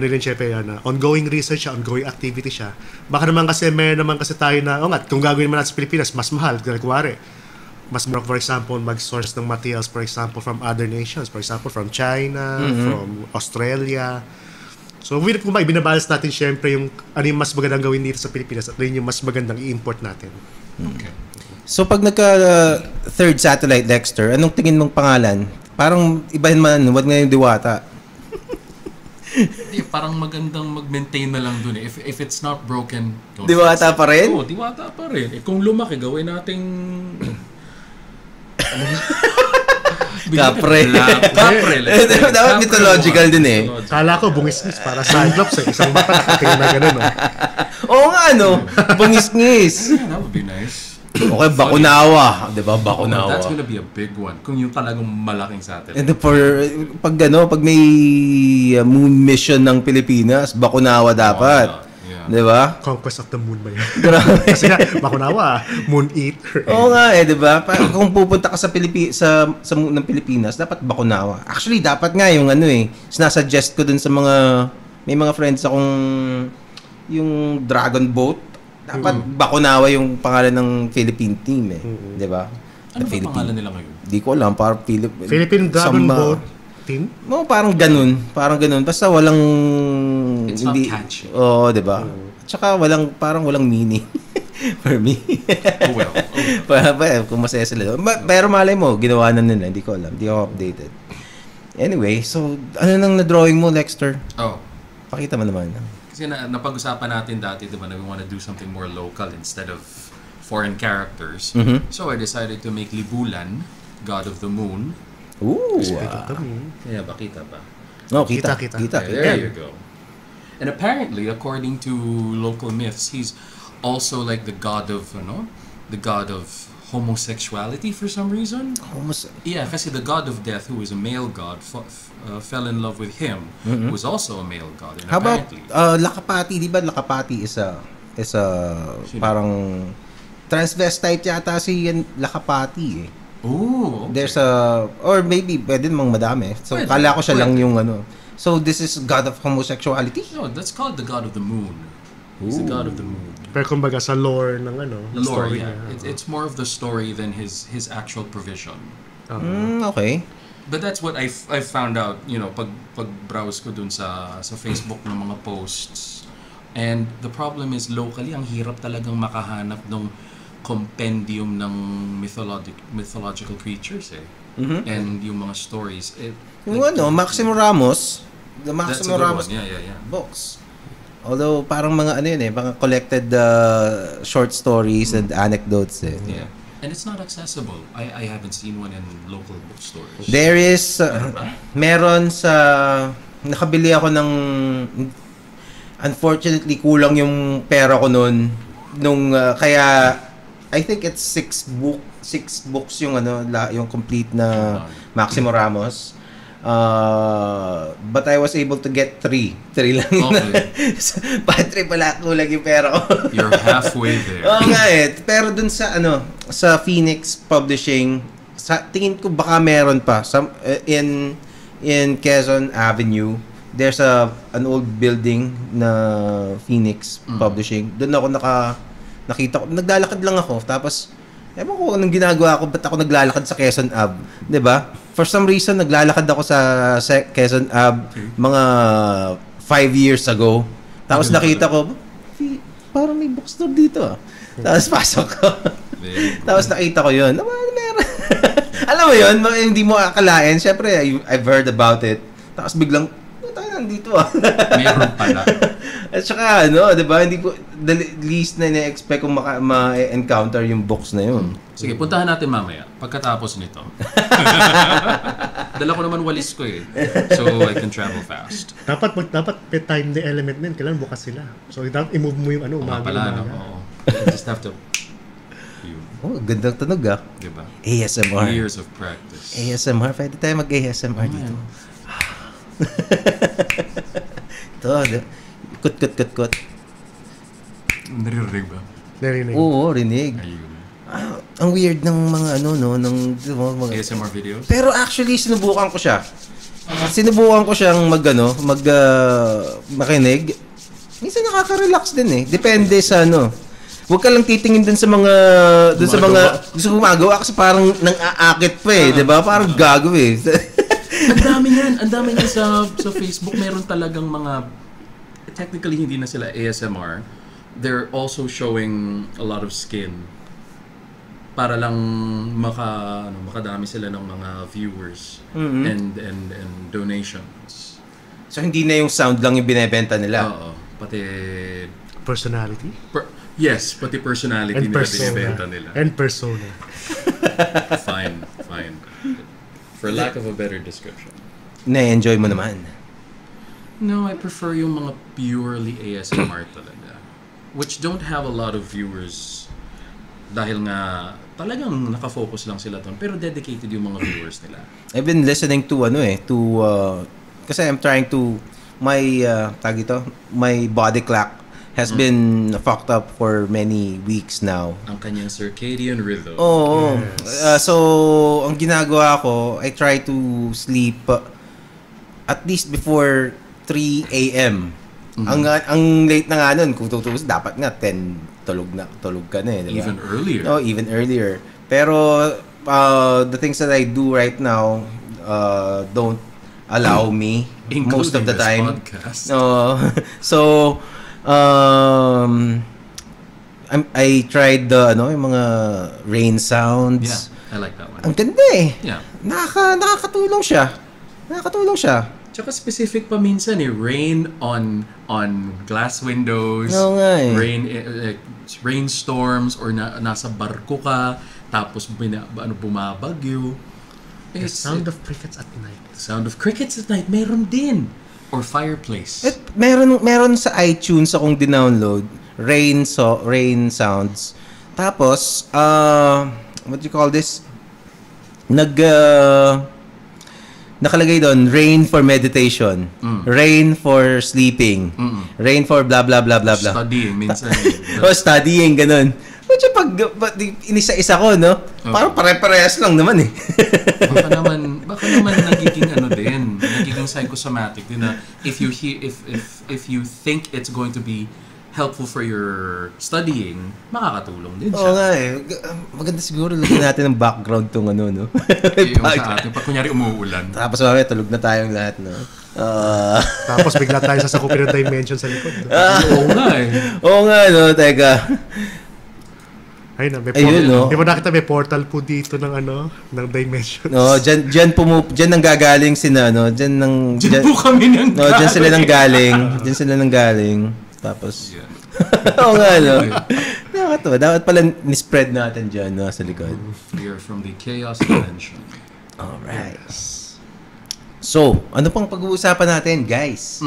ongoing research siya, ongoing activity siya. Baka naman kasi meron naman kasi tayo na, kung gagawin naman natin sa Pilipinas, mas mahal. Kuwari, mas mura, for example, mag-source ng materials, for example, from other nations. For example, from China, from Australia. So, kung binabalance natin syempre yung ano yung mas magandang gawin dito sa Pilipinas at yung mas magandang i-import natin. Okay. So, pag third satellite, Lexter, anong tingin mong pangalan? Parang ibahin man, wag nga yung Diwata. Parang magandang mag-maintain na lang dun eh. If it's not broken, Diwata pa rin? Oo, Diwata pa rin. Kung lumaki, gawin nating Kapre. Dapat mythological din eh. Kala ko bungis-ngis para Cyclops eh. Isang mata nakatingin na gano'n. Oo nga Bungis-ngis. That would be nice. Okay, Bakunawa. Diba? Bakunawa. That's gonna be a big one. Kung yung talagang malaking satellite. And pag may moon mission ng Pilipinas, Bakunawa dapat. Diba? Conquest of the Moon ba yan? Kasi nga, Bakunawa, Moon Eater. Oo nga diba? Kung pupunta ka sa moon ng Pilipinas, dapat Bakunawa. Actually, dapat nga yung sinasuggest ko dun sa may mga friends akong yung Dragon Boat. Dapat Bakunawa yung pangalan ng Philippine team diba? Ano ba pangalan nila ngayon? Di ko alam, parang Philippine Dragon Boat Team? Parang ganun. Basta walang... It's not catchy. Oo, diba? Tsaka parang walang meaning. For me. Oh well. Kung masaya sila doon. Pero malay mo, ginawa na nila. Hindi ko alam. Hindi ako updated. Anyway, so, ano nang na-drawing mo, Lexter? Pakita mo naman. Kasi napag-usapan natin dati, diba, na we want to do something more local instead of foreign characters. Mm-hmm. So I decided to make Libulan, God of the Moon. Ooh. Kaya ba, kita ba? No, kita. There you go. And apparently, according to local myths, he's also like the god of homosexuality for some reason. Yeah, kasi the god of death, who is a male god, fell in love with him, who was also a male god. And how about Lakapati? Di ba Lakapati is a parang transvestite yata si Lakapati eh. Oh, okay. There's or maybe pwede namang madami. So kala ko siya lang yung ano. So this is god of homosexuality? No, that's called the god of the moon. He's the god of the moon. Pero kumbaga sa lore ng The lore, yeah. It's more of the story than his actual provision. Okay. But that's what I found out, pag browse ko dun sa Facebook ng mga posts. And the problem is locally ang hirap talagang makahanap ng compendium ng mythological creatures eh. Mm-hmm. And yung mga stories. Maximo Ramos. The That's Maximo a good Ramos one. Yeah. books. Although parang mga mga collected short stories and anecdotes eh. Yeah. And it's not accessible. I haven't seen one in local bookstores. There is meron sa nakabili ako ng unfortunately kulang yung pera ko nung kaya I think it's 6 books yung yung complete na Maximo Ramos. But I was able to get 3 lang. Okay. Patre pala kulang yung pera ko. You're halfway there. Oo nga eh. Pero dun sa sa Phoenix Publishing, tingin ko baka meron pa in Quezon Avenue. There's an old building na Phoenix Publishing. Doon ako nakita ko, naglalakad lang ako, tapos ewan ko anong ginagawa ko, ba't ako naglalakad sa Quezon Ave, 'di ba? For some reason naglalakad ako sa Quezon Ave mga 5 years ago. Tapos nakita ko, parang may bookstore dito. Tapos pasok ko. Tapos nakita ko 'yun. Meron. Alam mo 'yun, hindi mo akalain. Syempre, I've heard about it. Tapos biglang nandito Meron pala. At saka di ba, hindi ko the least na na-expect kong ma-encounter yung books na yun. Sige, puntahan natin mamaya pagkatapos nito. Dala ko naman walis ko eh. So I can travel fast. Dapat may time the element din, kailan bukas sila. So dapat i-move mo yung umaga. Oo. You just have to gandang tunog diba? ASMR. Years of practice. ASMR, pwede tayo mag-ASMR dito. Ito, kut. Naririnig ba? Narinig. Oo, rinig. Ayun. Ang weird ng mga ng mga ASMR videos? Pero actually sinubukan ko siya. Sinubukan ko siyang makinig. Minsan nakaka-relax din eh. Depende sa Huwag ka lang titingin dun sa mga gusto gumagawa kasi parang nang-aakit pa eh, 'di ba? Parang gago eh. Ang dami niyan sa Facebook. Meron talagang mga, technically hindi na sila ASMR. They're also showing a lot of skin para lang makadami sila ng mga viewers and donations. So hindi na yung sound lang yung binebenta nila. Oo, pati personality? Yes, pati personality and nila persona. binebenta nila. And persona. Fine. For lack of a better description. Na-enjoy mo naman. No, I prefer yung mga purely ASMR talaga. Which don't have a lot of viewers dahil nga talagang nakafocus lang sila doon. Pero dedicated yung mga viewers nila. I've been listening to kasi I'm trying to my body clock has been fucked up for many weeks now. Ang kanyang circadian rhythm. Oo. Yes. So, ang ginagawa ko, I try to sleep at least before 3 a.m. Ang late na nga nun, kung tutulog, dapat nga 10 tulog ka na eh, diba? Even earlier. No, even earlier. Pero the things that I do right now don't allow me most of the Including this time. podcast. So I tried yung mga rain sounds. Yeah, I like that one. Ang ganda eh. Yeah. Nakakatulong siya. Tsaka specific pa minsan rain on glass windows, Oo nga eh. rainstorms, or nasa barko ka, tapos bumabagyo. The sound of crickets at night. Sound of crickets at night, meron din. Or fireplace. At meron sa iTunes akong dinownload, rain sounds. Tapos, what do you call this? Nakalagay doon, rain for meditation, rain for sleeping, rain for blah blah blah blah blah. Studying minsan. Studying, ganun. Medyo pag inisa-isa ko, no? Parang pare-parehas lang naman eh. baka naman nagiging nagiging psychosomatic din na if you think it's going to be helpful for your studying, makakatulong din siya. Oo nga eh. Maganda siguro lagyan natin ng background tong no? Yung sa atin, pag kunyari umuulan. Tapos mamaya tulog na tayong lahat, no? Tapos bigla tayo sasakupin ng dimension sa likod. Oo nga eh. Oo nga, no? Teka. Ayun na, no? Di ba nakita may portal po dito ng ng dimensions? No, diyan nang gagaling sina, no? Diyan po kami nang no, diyan sila nang galing. Tapos oo nga, no? Nakakatawa. Dapat pala ni-spread natin dyan, no? Sa likod. We are from the chaos dimension. Alright. So, ano pang pag-uusapan natin, guys?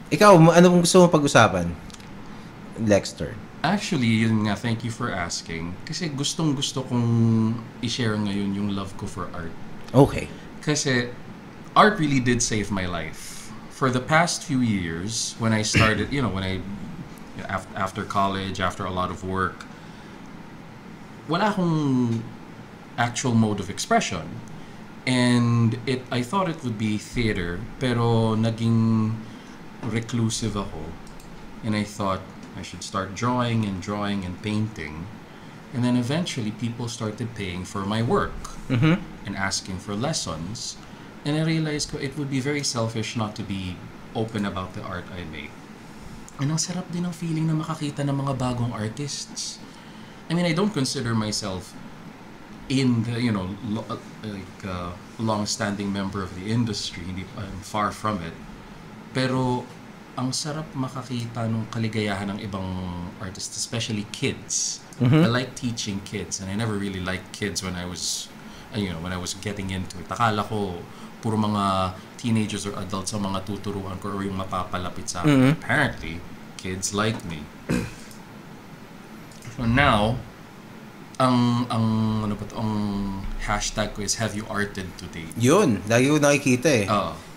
Ikaw, ano pang gusto mo pag-usapan? Lexter. Actually, yun nga, thank you for asking. Kasi gustong-gusto kong i-share ngayon yung love ko for art. Okay. Kasi art really did save my life. For the past few years, when I started, after college, after a lot of work, wala akong actual mode of expression. And I thought it would be theater, pero naging reclusive ako. And I thought I should start drawing and painting. And then eventually, people started paying for my work and asking for lessons. And I realized it would be very selfish not to be open about the art I make. And ang sarap din ng feeling na makakita ng mga bagong artists. I mean, I don't consider myself in the, long-standing member of the industry. I'm far from it. Pero ang sarap makakita ng kaligayahan ng ibang artists, especially kids. I like teaching kids, and I never really liked kids when I was getting into it. Akala ko puro mga teenagers or adults ang mga tuturuan ko or yung mapapalapit sa akin. Apparently, kids like me. So now, ang hashtag ko is have you arted today? Yun, lagi ko nakikita eh.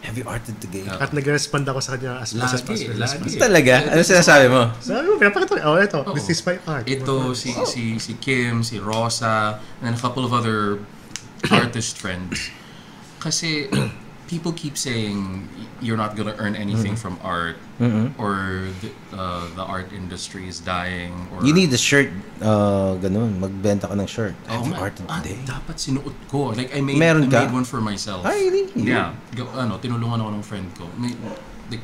Have you arted today? At nag-respond ako sa kanya as much as possible. Talaga? Ano sinasabi mo? Sabi mo, pinapakita ko. Ito, this is my art. Ito, si Kim, si Rosa, and a couple of other artist friends. Kasi people keep saying you're not gonna earn anything from art, or the art industry is dying. Or you need a shirt, ganun. Magbenta ka ng shirt. Have you arted today? Dapat sinuot ko. Like I made one for myself. Ay, really? Yeah. Tinulungan ako ng friend ko.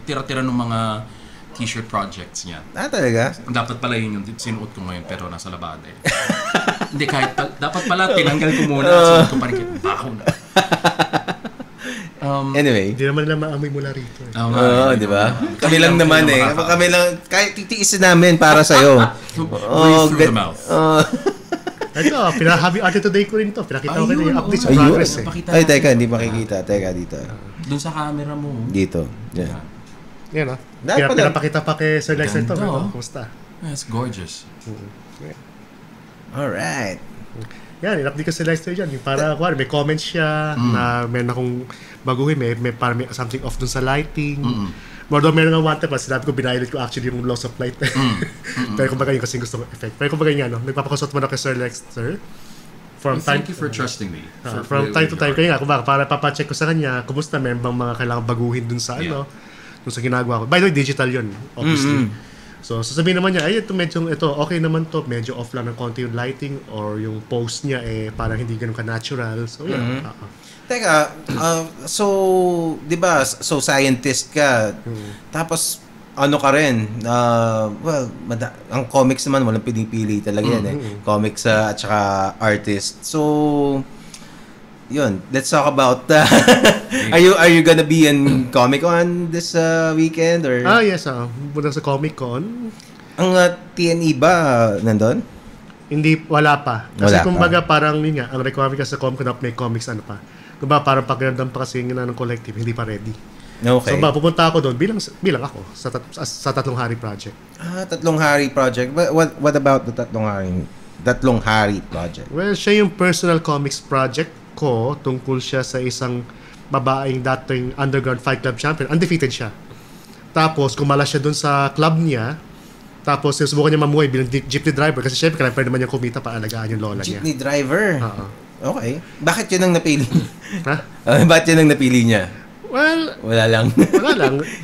Tira-tira ng mga t-shirt projects niya. Talaga? Dapat pala yun yung sinuot ko ngayon pero nasa labada eh. Hindi, dapat pala tinanggal ko muna. Sinuot ko pa rin baho na. Anyway. Hindi naman nila maamoy mula rito. Di ba? Kami lang naman eh. Kami lang, kahit titiisin namin para sa'yo. Breathe through the mouth. Ito, have you arted today ko rin ito. Pinakita ko kayo yung updates sa progress eh. Ay, teka, hindi makikita. Teka, dito. Doon sa camera mo. Dito. Yan. Yan o. Pinapakita pa kay Sir Lexter ito. Kumusta? It's gorgeous. Alright. Yan, in-update ko si Lexter dyan. Yung para, may comments siya na meron akong baguhin. May something off dun sa lighting. Although meron nga one time, sinabi ko, binaylit ko actually yung loss of light. Pero kumbaga yun kasi gusto ko effect. Pero kumbaga yun, nagpapakasot mo na kay Sir Lexter. Thank you for trusting me. From time to time, kaya nga, kumbaga, para papacheck ko sa kanya, kumusta, meron bang mga kailangan baguhin dun sa dun sa ginagawa ko. By the way, digital yun, obviously. So, sasabihin naman niya, ay, ito, okay naman to, medyo off lang ng konti yung lighting or yung pose niya, parang hindi ganun ka-natural. So, yeah. Teka, so, di ba, so scientist ka, tapos, ano ka rin, well, ang comics naman, walang pinipili talaga yan Comics at saka artist. So, yun, let's talk about, are you gonna be in Comic-Con this weekend? Or? Yes, muna sa Comic-Con. Ang TNE ba nandun? Hindi, wala pa. Kasi Wala kumbaga parang yun nga, ang requirement kasi sa Comic-Con may comics ano pa. Kumbaga parang pagkandam pa kasi ng collective, hindi pa ready. Okay. So pupunta ako doon bilang ako sa Tatlong Hari Project. Tatlong Hari Project. What about the Tatlong Hari Project? Well, siya yung personal comics project ko tungkol siya sa isang babaeng dating underground fight club champion. Undefeated siya. Tapos kumala siya doon sa club niya. Tapos sinusubukan niya mamuhay bilang jeepney driver kasi syempre kailangan pa naman niya kumita para alagaan yung lola niya. Jeepney driver? Okay. Bakit yun ang napili? Ha? Bakit yun ang napili niya? Well, wala lang.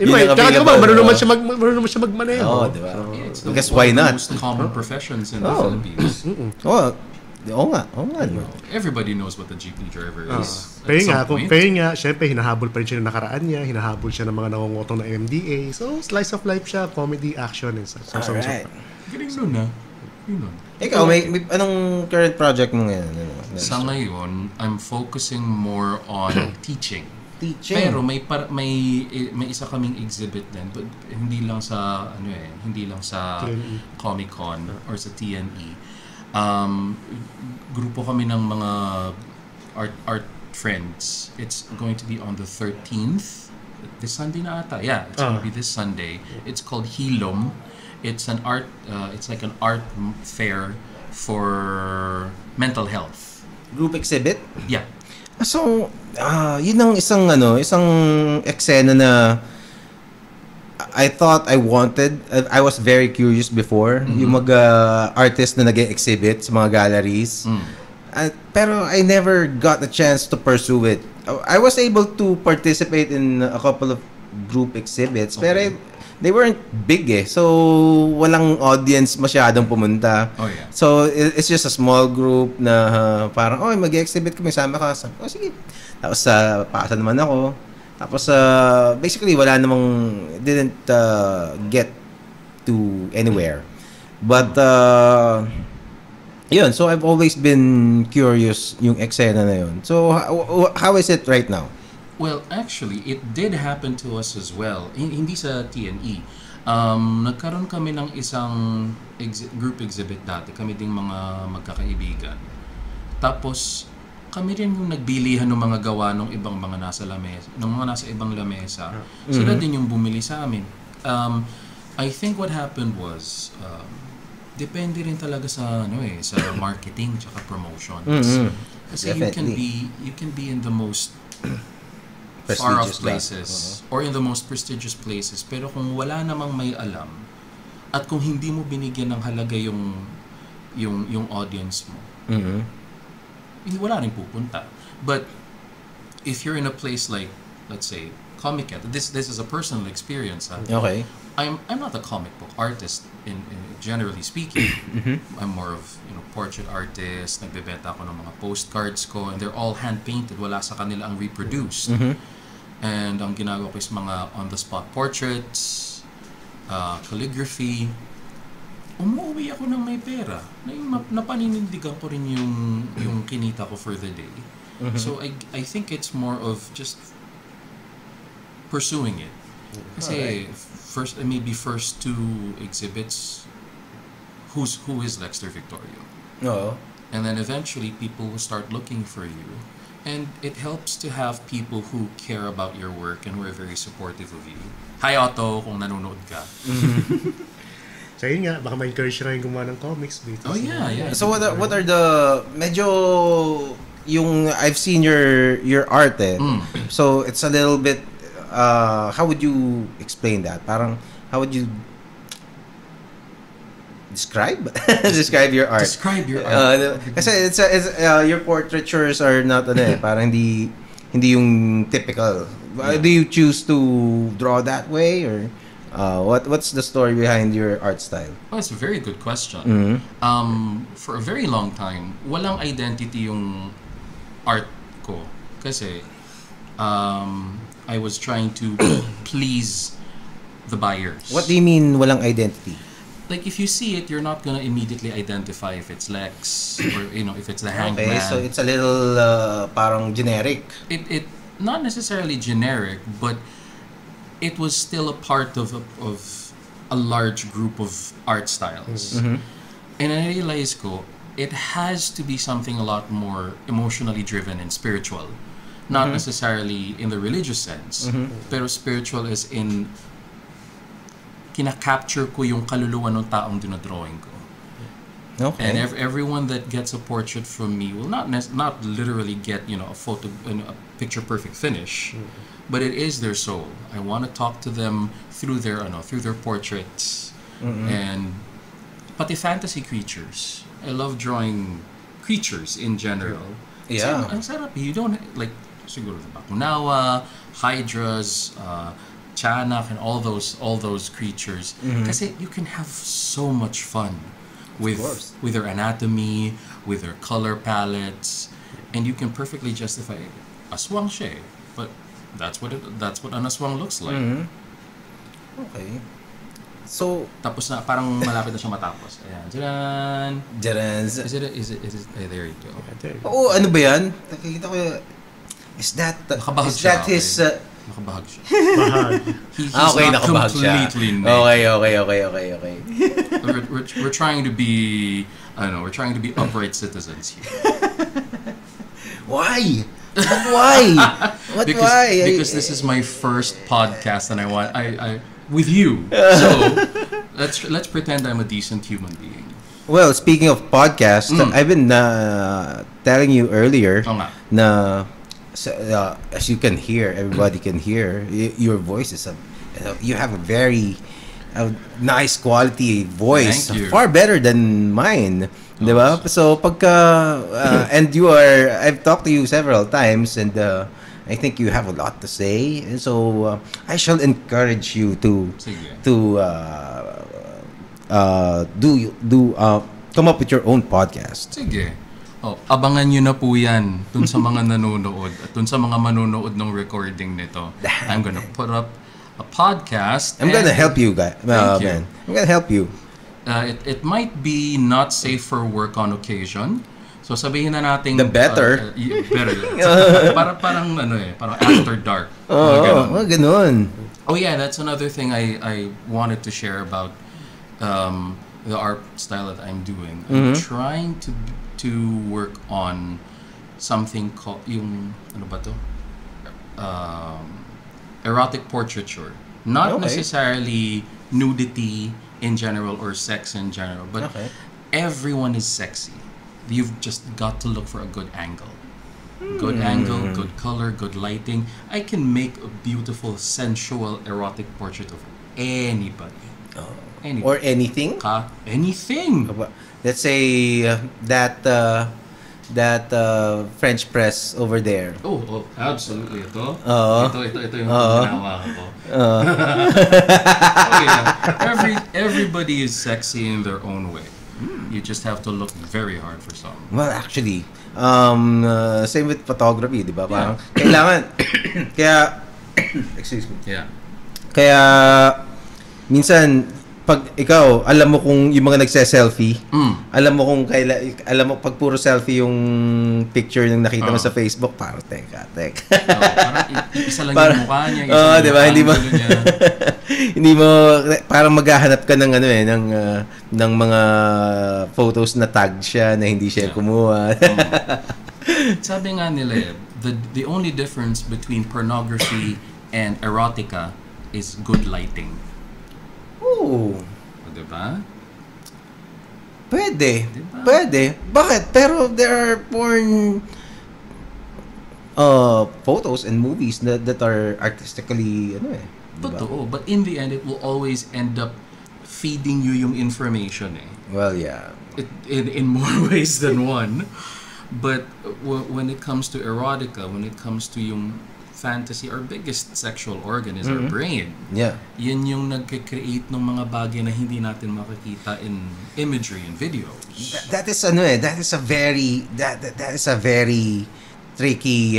Anyway, tsaka diba, marunong naman siya magmaneho. Oo, diba? It's Because why not? One of the most common professions in the Philippines. Oo nga. Everybody knows what the jeepney driver is. Pero nga, syempre, hinahabol pa rin siya ng nakaraan niya, hinahabol siya ng mga nangungutong na MMDA. So, slice of life siya, comedy, action, and such. Alright. Galing nun Yun. Ikaw, may anong current project mo ngayon? Sa ngayon, I'm focusing more on teaching. Teaching? Pero may isa kaming exhibit din, but hindi lang sa TNE. Comic-Con or sa TNE. Grupo kami ng mga art friends. It's going to be on the 13th. This Sunday na ata. Yeah, it's going to be this Sunday. It's called Hilom. It's an art. It's like an art fair for mental health. Group exhibit? Yeah. So, yun ang isang eksena na I thought I wanted. I was very curious before. Yung artist na nag-exhibit sa mga galleries. Pero I never got the chance to pursue it. I was able to participate in a couple of group exhibits, pero they weren't big So, walang audience masyadong pumunta. Oh, yeah. So, it's just a small group na parang, mag-exhibit kami, sama ka. Sige. Tapos, pasa naman ako. Tapos, basically, wala namang, didn't get to anywhere. But, yun, so I've always been curious yung eksena na yun. So, how is it right now? Well, actually, it did happen to us as well. Hindi sa TNE. Nagkaroon kami ng isang group exhibit dati. Kami ding mga magkakaibigan. Tapos, kami rin yung nagbilihan ng mga gawa ng ibang mga nasa lamesa, ng mga nasa ibang lamesa. Sila din yung bumili sa amin. I think what happened was, depende rin talaga sa sa marketing tsaka promotions. Kasi you can be in the most far off places or in the most prestigious places, pero kung wala namang may alam at kung hindi mo binigyan ng halaga yung audience mo, wala rin pupunta. But if you're in a place like, let's say, Comic-Con, this is a personal experience. Okay. I'm not a comic book artist in generally speaking. I'm more of portrait artist. Nagbebenta ako ng mga postcards ko, and they're all hand painted. Wala sa kanila ang reproduced. And ang ginagawa ko is mga on the spot portraits, calligraphy. Umuwi ako ng may pera. Napaninindigan ko rin yung kinita ko for the day. So I think it's more of just pursuing it. Kasi first two exhibits, who is Lexter Victorio? No. And then eventually people will start looking for you. And it helps to have people who care about your work and who are very supportive of you. Hi Otto, kung nanonood ka. So yun nga, baka ma-encourage na yung gumawa ng comics. Oh yeah. So what are the medyo yung I've seen your art So it's a little bit how would you explain that? Parang how would you describe your art? Describe your art. Kasi it's your portraitures are not parang hindi yung typical. Do you choose to draw that way or What's the story behind your art style? Oh, it's a very good question. For a very long time, walang identity yung art ko. Kasi, I was trying to please the buyers. What do you mean walang identity? Like, if you see it, you're not gonna immediately identify if it's Lex or, if it's the Hangman. Okay, so it's a little parang generic. It not necessarily generic, but it was still a part of a large group of art styles. And I realized it has to be something a lot more emotionally driven and spiritual. Not necessarily in the religious sense, pero spiritual is in kina-capture ko yung kaluluwa ng taong dinodrawing ko. Okay. And everyone that gets a portrait from me will not literally get a photo, a picture perfect finish, but it is their soul. I want to talk to them through their portraits, and pati fantasy creatures. I love drawing creatures in general. Yeah. Ang sarap. You don't like siguro the Bakunawa, Hydras, Chanak, and all those creatures. Kasi you can have so much fun with their anatomy, with their color palettes, and you can perfectly justify aswang siya. But that's what an aswang looks like. Okay. So Tapos na parang malapit na siya matapos. Ayan. Jaran. Is it there you go. oh, ano ba yan? Nakikita ko is that Nakabahag is siya, that his Nakabahag siya. He's okay, not nakabahag siya. completely naked. Okay. We're trying to be we're trying to be upright citizens here. Why? Why? Why? Because this is my first podcast and I with you. So let's pretend I'm a decent human being. Well, speaking of podcasts, I've been telling you earlier Oo nga. na as you can hear, everybody can hear, your voice is you have a very nice quality voice, Thank you. far better than mine, di ba? So pagka and I've talked to you several times, and I think you have a lot to say, and so I shall encourage you to Sige. come up with your own podcast. Sige. Abangan nyo na po yan dun sa mga nanonood at dun sa mga manonood ng recording nito. I'm gonna put up a podcast. I'm gonna help you, guys. Thank you. Man. I'm gonna help you. It might be not safe for work on occasion. So sabihin na natin The better. Better. parang after dark. Mga ganun. Oh yeah, that's another thing I wanted to share about the art style that I'm doing. I'm trying to work on something called yung ano ba to? Erotic portraiture. Not necessarily nudity in general or sex in general, but everyone is sexy. You've just got to look for a good angle. Good angle, good color, good lighting. I can make a beautiful, sensual, erotic portrait of anybody. Anybody. Or anything. Anything. Let's say that French press over there. Oh, absolutely. Ito yung Oo. ginawa ko. Everybody is sexy in their own way. You just have to look very hard for some. Well, actually, same with photography, di ba? Parang kailangan, kaya, excuse me. Yeah. Kaya, minsan, pag ikaw, alam mo kung yung mga nagse-selfie, alam mo pag puro selfie yung picture ng nakita mo sa Facebook, parang teka. Parang isa lang yung mukha niya, isa lang di ba? yung angulo niya. Hindi mo, parang maghahanap ka ng ng mga photos na tag siya na hindi siya kumuha. Sabi nga nila, the only difference between pornography and erotica is good lighting. Oh. Diba? Pwede. Diba? Pwede. Bakit? Pero there are porn photos and movies that are artistically diba? Totoo. But in the end, it will always end up feeding you yung information Well, yeah. In more ways than one. But when it comes to erotica, when it comes to yung fantasy, our biggest sexual organ is our brain. Yeah. Yun yung nagke-create ng mga bagay na hindi natin makikita in imagery and videos. That is a very tricky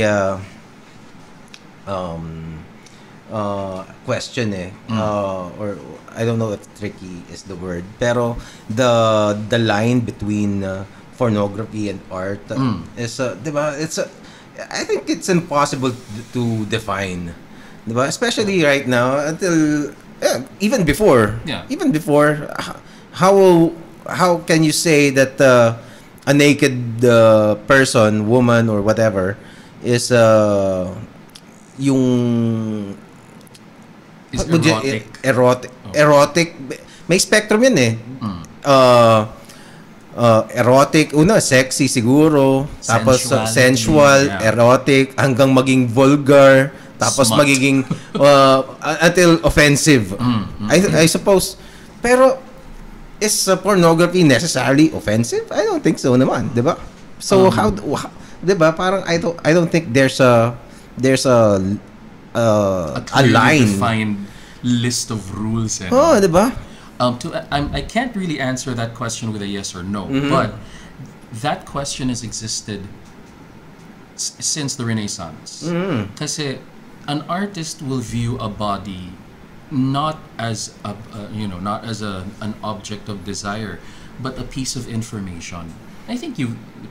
question or I don't know if tricky is the word, pero the line between pornography and art is diba, I think it's impossible to define, diba? Especially right now until even before how can you say that a naked person, woman or whatever is yung Is erotic. May spectrum yun eh. Erotic, sexy siguro, tapos sensual, erotic, hanggang maging vulgar, tapos Smut. magiging until offensive. I suppose. Pero is pornography necessarily offensive? I don't think so naman, 'di ba? So how 'di ba? Parang I don't think there's a line, defined list of rules. Oh, 'di ba? I can't really answer that question with a yes or no, but that question has existed since the Renaissance. Kasi an artist will view a body not as an object of desire, but a piece of information. I think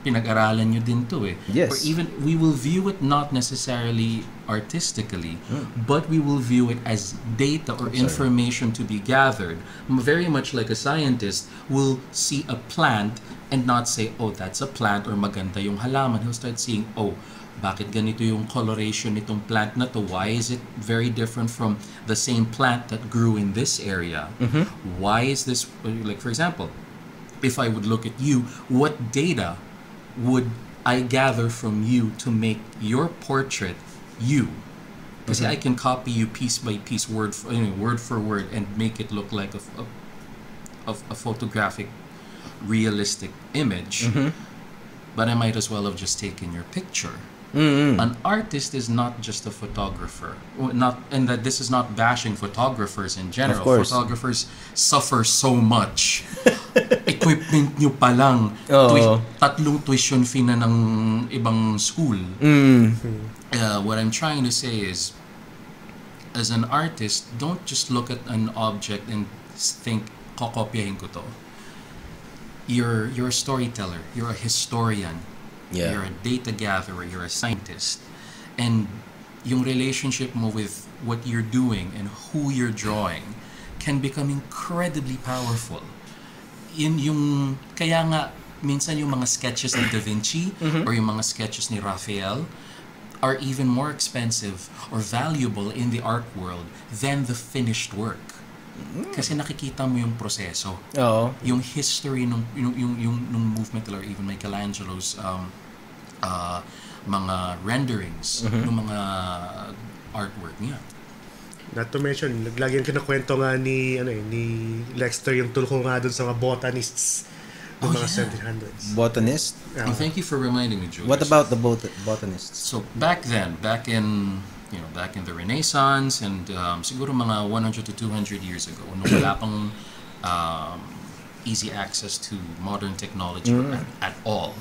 pinag-aralan nyo din to eh. Yes. Or even we will view it not necessarily artistically, but we will view it as data or information to be gathered. Very much like a scientist will see a plant and not say, oh, that's a plant or maganda yung halaman. He'll start seeing, oh, bakit ganito yung coloration nitong plant na to? Why is it very different from the same plant that grew in this area? Why is this, like for example, if I would look at you, what data would I gather from you to make your portrait you? Kasi I can copy you piece by piece, word for word, and make it look like a photographic, realistic image. But I might as well have just taken your picture. An artist is not just a photographer. And that this is not bashing photographers in general. Of course. Photographers suffer so much. Equipment nyo pa lang. Tatlong tuition fee na ng ibang school. What I'm trying to say is, as an artist, don't just look at an object and think, kokopyahin ko to. You're a storyteller. You're a historian. Yeah. You're a data gatherer, you're a scientist. And yung relationship mo with what you're doing and who you're drawing can become incredibly powerful. Kaya nga, minsan yung mga sketches ni Da Vinci or yung mga sketches ni Raphael are even more expensive or valuable in the art world than the finished work. Kasi nakikita mo yung proseso. Yung history nung movement, or even Michelangelo's mga renderings ng mga artwork niya. Not to mention, lagi yung kinakwento nga ni Lexter yung tulko nga dun sa mga botanists ng mga 1700s. Botanist? Well, thank you for reminding me, Julius. What about the botanists? So back in the Renaissance and siguro mga 100 to 200 years ago, nung wala pang easy access to modern technology at all,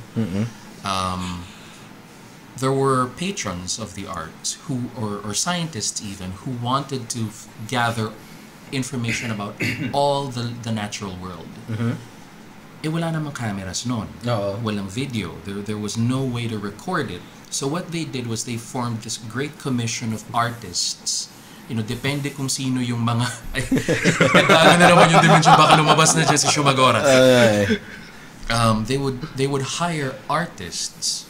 there were patrons of the arts or scientists even who wanted to gather information about all the natural world. Wala namang cameras noon. Walang video. There was no way to record it. So what they did was they formed this great commission of artists. Depende kung sino yung mga... Nagdagan na naman yung dimension. Baka lumabas na dyan si Shumagora. They would hire artists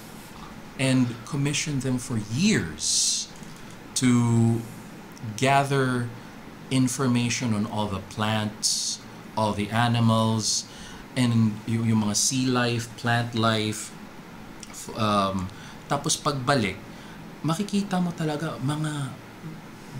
and commission them for years to gather information on all the plants, all the animals, and yung mga sea life, plant life. Tapos pagbalik, makikita mo talaga mga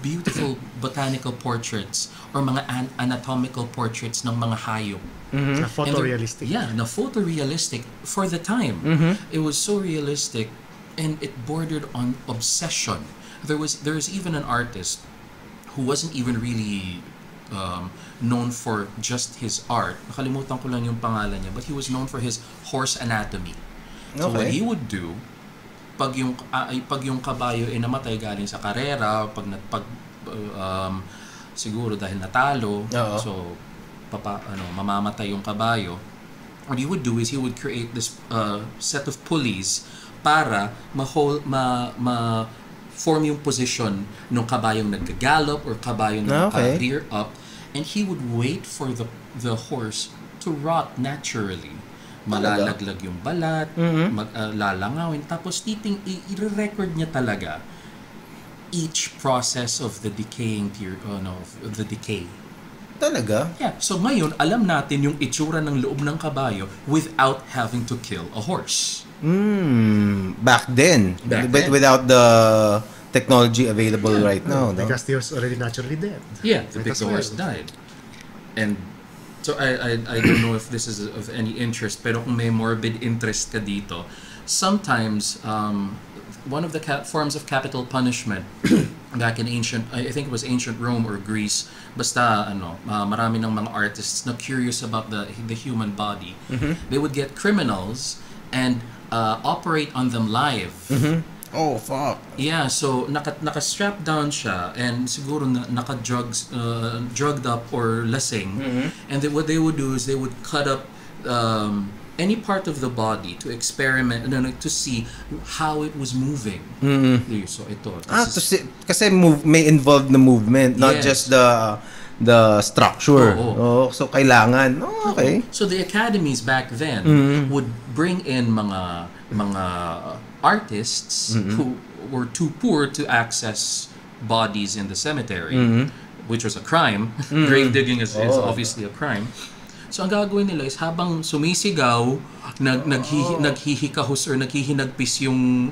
beautiful botanical portraits or mga anatomical portraits ng mga hayop. Na photorealistic. Na photorealistic for the time. It was so realistic and it bordered on obsession. There's even an artist who wasn't even really known for just his art. Nakalimutan ko lang yung pangalan niya, but he was known for his horse anatomy. So what he would do, pag yung kabayo ay namatay galing sa karera, siguro dahil natalo, so mamamatay yung kabayo. What he would do is he would create this set of pulleys para form yung position ng kabayong naggagalop or kabayong nag-rear up, and he would wait for the horse to rot naturally. Malalaglag yung balat, lalangawin, tapos i-record niya talaga each process of the decaying of the decay. Talaga? Yeah. So ngayon, alam natin yung itsura ng loob ng kabayo without having to kill a horse. Back then. Without the technology available right now. No? Because the horse already naturally dead. Yeah, the horse died. And so I don't know if this is of any interest, pero kung may morbid interest ka dito, sometimes one of the forms of capital punishment back in I think it was ancient Rome or Greece, basta marami ng mga artists na curious about the human body. They would get criminals and operate on them live. Oh, fuck. Yeah, so naka-strap down siya and siguro drugged up or lasing. And what they would do is they would cut up any part of the body to experiment to see how it was moving. So ito. Kasi may involved na movement, not just the structure. So kailangan. Okay. So the academies back then would bring in mga artists who were too poor to access bodies in the cemetery, which was a crime. Grave digging is obviously a crime. So ang gagawin nila is habang sumisigaw, naghihikahos or naghihinagpis yung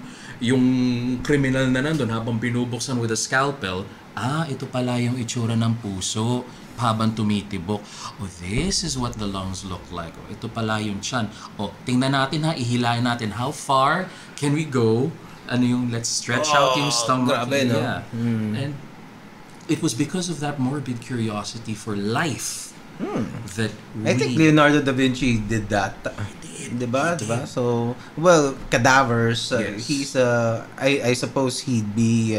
criminal na nandun habang binubuksan with a scalpel, ito pala yung itsura ng puso habang tumitibok. This is what the lungs look like. Ito pala yung tiyan. Tingnan natin ihilahin natin. How far can we go? Let's stretch out yung stomach. Grabe, no? Yeah. And it was because of that morbid curiosity for life that I think Leonardo da Vinci did that. Diba? So, cadavers, he's I suppose he'd be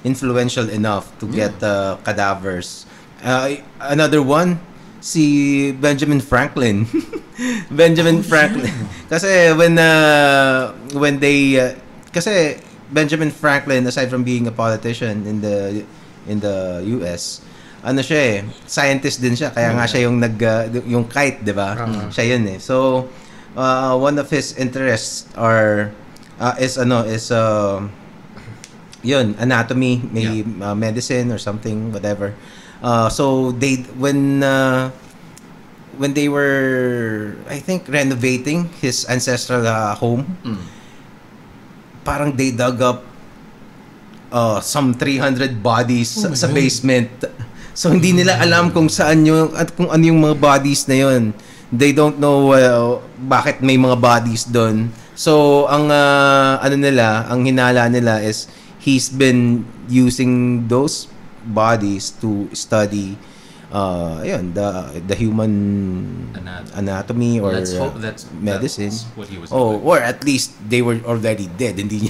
influential enough to get cadavers. Another one, si Benjamin Franklin. Franklin. Kasi kasi Benjamin Franklin, aside from being a politician in the US, scientist din siya, kaya nga siya yung yung kite, 'di ba? Siya yun eh. So one of his interests is anatomy, may medicine or something, whatever. So when they were, I think, renovating his ancestral home, parang they dug up some 300 bodies sa basement. So hindi nila alam kung saan kung ano yung mga bodies na yun. They don't know bakit may mga bodies doon. So ang ang hinala nila is he's been using those bodies to study the human anatomy or medicine. That's what he was doing. Or at least they were already dead. Hindi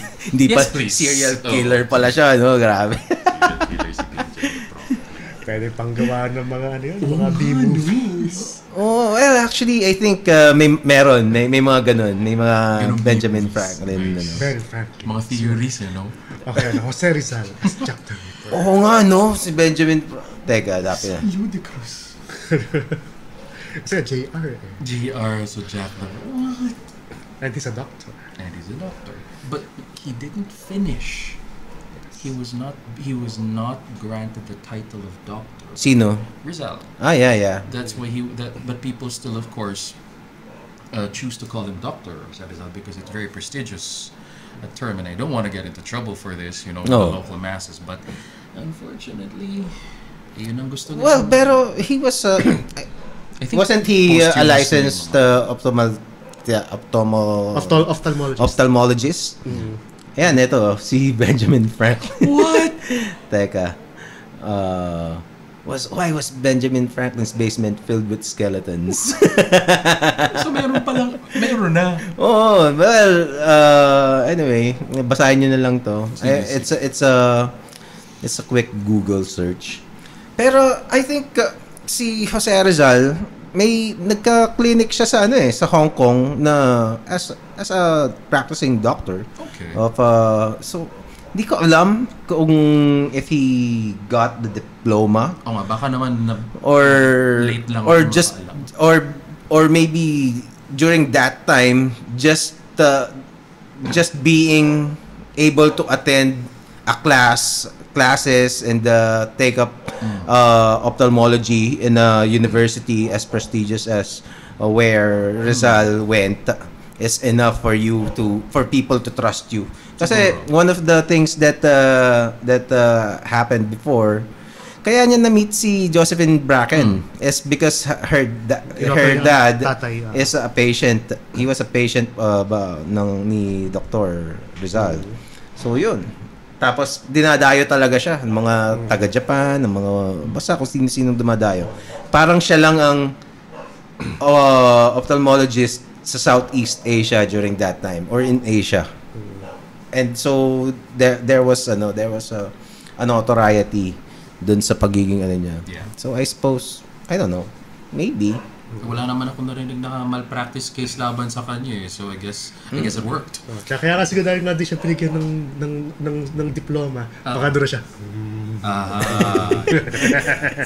Please. Serial killer pala siya, no? Grabe. Pwede pang gawa ng mga mga B-movies. Actually, I think may mga ganun. May mga Benjamin Franklin. Very Franklin. Mga theories, Okay, Jose Rizal as Jack the Ripper. Oo nga, no? Si Benjamin... Teka, dapat na. Ludicrous. Kasi JR eh. JR, so Jack the Ripper. What? And he's a doctor. But he didn't finish. He was not granted the title of doctor. Sino? Rizal. Yeah. That's why but people still, of course, choose to call him Dr. Rizal because it's very prestigious a term, and I don't want to get into trouble for this, with the local masses, but unfortunately, yun ang gusto nila. Pero he was I think wasn't he a licensed ophthalmologist? Ayan, ito, si Benjamin Franklin. What? Teka. Why was Benjamin Franklin's basement filled with skeletons? So meron na. Oh, well, anyway, basahin nyo na lang to. It's a quick Google search. Pero I think si Jose Rizal may nagka-clinic siya sa sa Hong Kong na as a practicing doctor. Okay. So hindi ko alam kung if he got the diploma Oo nga, baka naman or late lang or ako just makaalam. or maybe during that time just being able to attend a classes and take up ophthalmology in a university as prestigious as where Rizal went is enough for people to trust you. Kasi one of the things that happened before, kaya niya na-meet si Josephine Bracken is because her dad is a patient. He was a patient ni Dr. Rizal. So yun. Tapos dinadayo talaga siya ng mga taga-Japan, ng mga basta kung sino-sino dumadayo. Parang siya lang ang ophthalmologist sa Southeast Asia during that time or in Asia. And so there was a notoriety dun sa pagiging niya. Yeah. So I suppose, I don't know, maybe. Wala naman ako narinig na malpractice case laban sa kanya eh. So I guess it worked. Kaya kasi dahil nga di siya pinigyan ng diploma, baka doon siya.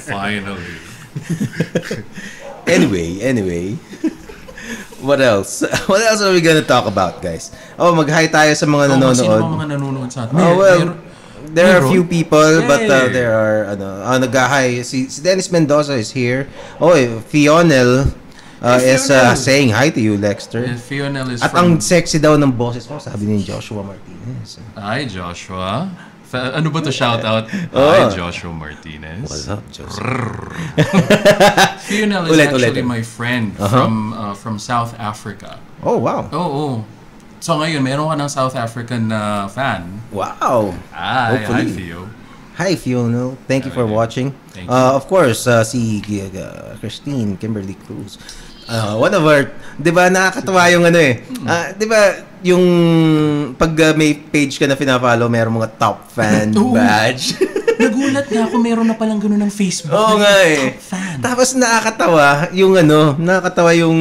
Finally. Anyway. What else? What else are we gonna talk about, guys? Oh, mag-hi tayo sa mga nanonood. Sino mga nanonood sa atin? Oh, well, there are a few people, but Yay! there are, nag-hi. Si Dennis Mendoza is here. Oh, Fionel is saying hi to you, Lexter. Fionel is At ang sexy daw ng boses mo, sabi ni Joshua Martinez. Hi, Joshua. Ano ba to shoutout? Hi, Joshua Martinez. What's up, Joshua? Fionel is actually my friend from South Africa. Oh, wow. Oo. So ngayon, meron ka ng South African fan. Wow. Hi, Fio. Hi, Fionel. Thank you for watching. Thank you. Of course, si Christine Kimberly Cruz. One of our, 'di ba nakakatawa yung 'di ba yung pag may page ka na fina-follow, meron mga top fan badge. Nagulat nga ako meron na palang gano'n ng Facebook. Oo nga eh. Top fan. Tapos nakakatawa yung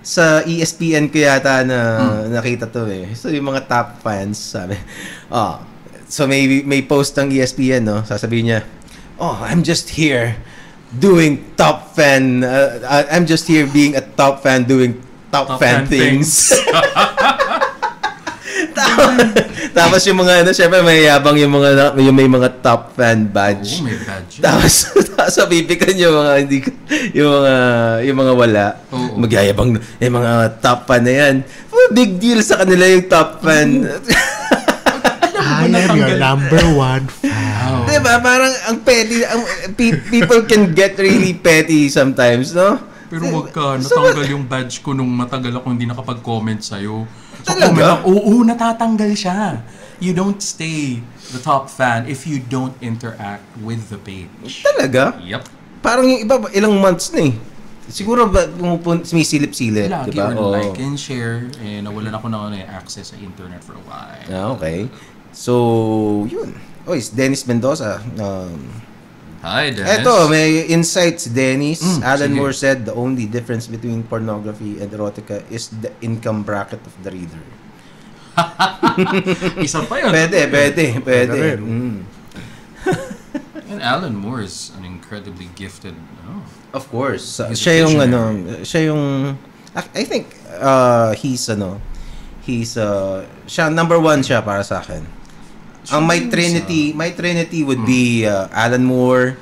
sa ESPN ko yata na nakita to eh. So yung mga top fans sabi, so may post ng ESPN sasabihin niya, I'm just here doing top fan I'm just here being a top fan doing top fan things. Tapos yung mga syempre may yabang yung may mga top fan badge. May badge. Tapos bibigan yung mga yung mga wala. Magyayabang yung mga top fan na yan. Big deal sa kanila yung top fan. I am your number one fan. Diba? Parang ang petty. People can get really petty sometimes, no? Pero wag ka, natanggal yung badge ko nung matagal ako hindi nakapag-comment sa'yo. So, talaga? Oo, natatanggal siya. You don't stay the top fan if you don't interact with the page. Talaga? Yep. Parang yung iba, ilang months na eh. Siguro ba sumisilip-silip, Lagi diba? or like and share. Nawalan ako ng access sa internet for a while. Okay. So, yun. Is Dennis Mendoza. Hi, Dennis. Eto, may insights, Dennis. Alan sige. Moore said the only difference between pornography and erotica is the income bracket of the reader. Isa pa yun. Pwede. And Alan Moore is an incredibly gifted. Of course. He's Siya yung a I think siya number one siya para sa akin. Ang my trinity would be Alan Moore,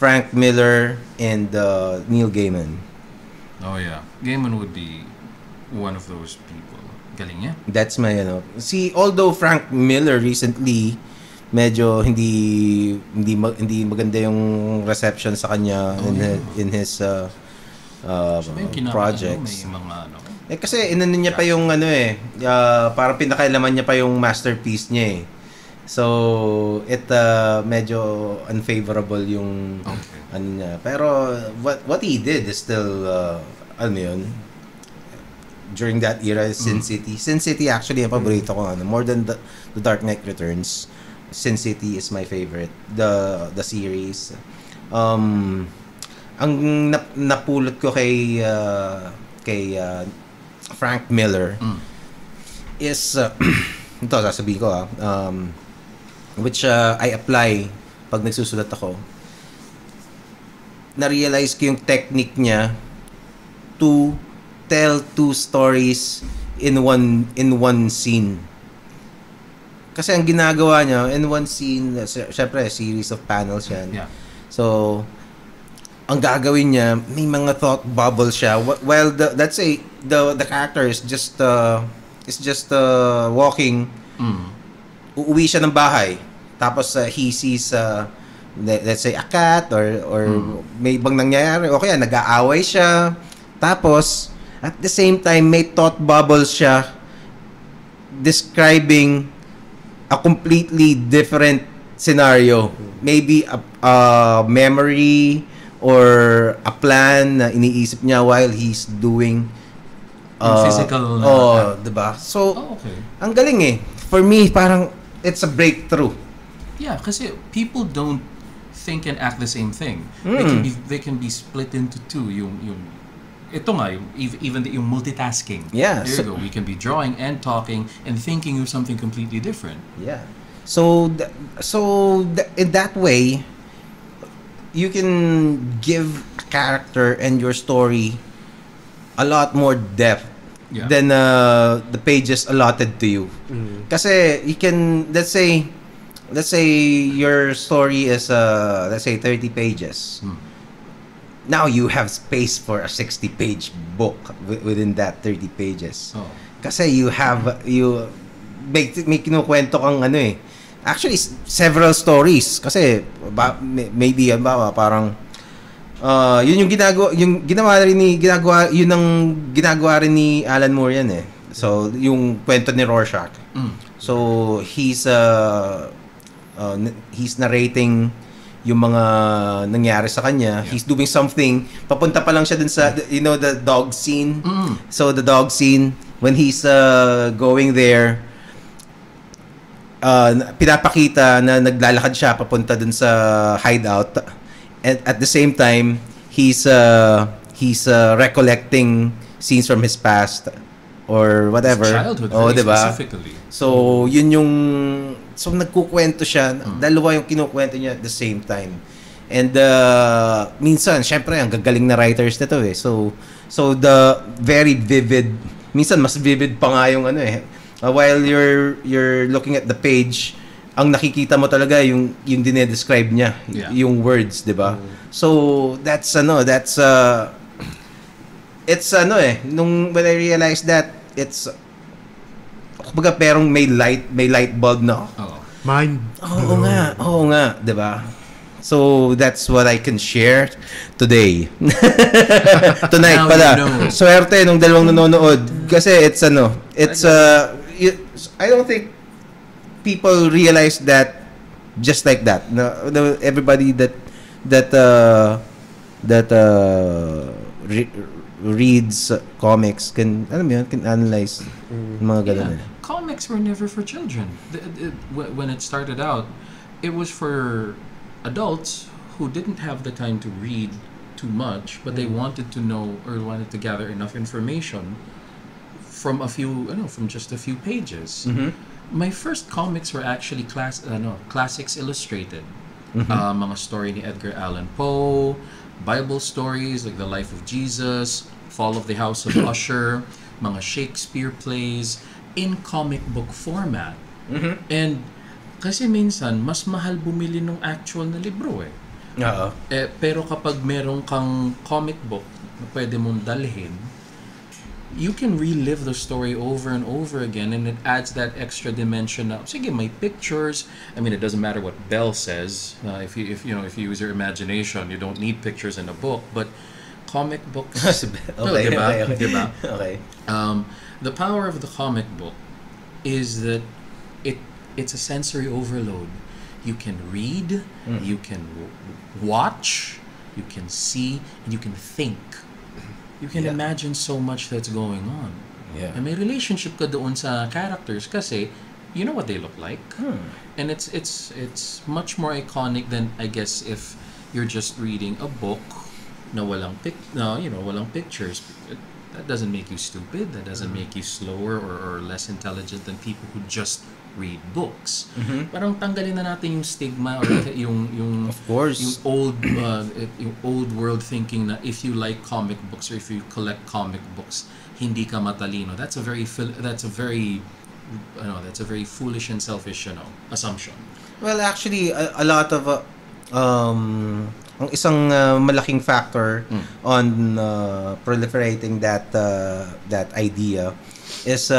Frank Miller, and Neil Gaiman. Oh yeah, Gaiman would be one of those people. Galing niya. That's my although Frank Miller recently medyo hindi maganda yung reception sa kanya in his projects. May mga Kasi inano niya pa yung ano parang pinakailaman niya pa yung masterpiece niya eh. So, medyo unfavorable yung ano niya. Pero what he did is still ano yun, during that era, Sin City. Sin City actually ang paborito ko, more than the Dark Knight Returns. Sin City is my favorite, the series. Ang napulot ko kay Frank Miller is ito sasabihin ko which I apply pag nagsusulat ako. Na-realize ko yung technique niya to tell two stories in one scene. Kasi ang ginagawa niya in one scene, syempre series of panels yan. Yeah. So ang gagawin niya, may mga thought bubble siya. While let's say the character is just walking. Uuwi siya ng bahay. Tapos he sees let's say a cat or may ibang nangyayari o kaya nag-aaway siya. Tapos at the same time may thought bubble siya describing a completely different scenario. Maybe a memory or a plan na iniisip niya while he's doing physical diba? So okay. Ang galing eh. For me parang it's a breakthrough. Yeah, kasi people don't think and act the same thing. They can be split into two. Yung ito nga even yung multitasking. Yeah. There you go. We can be drawing and talking and thinking of something completely different. Yeah. So in that way you can give a character and your story a lot more depth than the pages allotted to you. Kasi you can let's say your story is let's say 30 pages. Now you have space for a 60-page book within that 30 pages. Kasi may kinukwento kang ano eh. Actually several stories kasi maybe parang yun yung ginagawa rin ni Alan Moore yan eh. So yung kwento ni Rorschach. So he's narrating yung mga nangyari sa kanya. He's doing something. Papunta pa lang siya dun sa the dog scene. So the dog scene when he's going there, pinapakita na naglalakad siya papunta dun sa hideout. And at the same time, he's recollecting scenes from his past or whatever. His childhood, diba? specifically. So, yun yung nagkukwento siya, dalawa yung kinukwento niya at the same time. And minsan, syempre, ang gagaling na writers nito eh. So the very vivid, minsan mas vivid pa nga yung ano eh. While you're looking at the page, ang nakikita mo talaga yung dinedescribe niya, yung words, 'di ba? So it's nung when I realized that it's kumbaga perong may light bulb na. Oo nga, 'di ba? So that's what I can share today. Tonight pala. Swerte nung dalawang nanonood kasi I don't think people realize that just like that. No, everybody that reads comics can analyze mga ganun. Comics were never for children. When it started out, it was for adults who didn't have the time to read too much, but they wanted to know or wanted to gather enough information from just a few pages. My first comics were actually classics illustrated. Mga story ni Edgar Allan Poe, Bible stories like The Life of Jesus, Fall of the House of Usher, mga Shakespeare plays in comic book format. And kasi minsan mas mahal bumili ng actual na libro eh. Pero kapag meron kang comic book na pwede mong dalhin, you can relive the story over and over again, and it adds that extra dimension. Sige, may pictures. I mean, it doesn't matter what Bell says. If you use your imagination, you don't need pictures in a book. But comic books. Okay, diba? okay. Diba? Okay. The power of the comic book is that it's a sensory overload. You can read, you can watch, you can see, and you can think. You can imagine so much that's going on. Yeah. And may relationship ka doon sa characters kasi you know what they look like. And it's much more iconic than, I guess, if you're just reading a book na walang walang pictures. That doesn't make you stupid. That doesn't make you slower or less intelligent than people who just read books. Parang tanggalin na natin yung stigma or yung Of course. yung old world thinking na if you like comic books or if you collect comic books, hindi ka matalino. That's a very foolish and selfish assumption. Well, actually, a lot of ang isang malaking factor on proliferating that idea is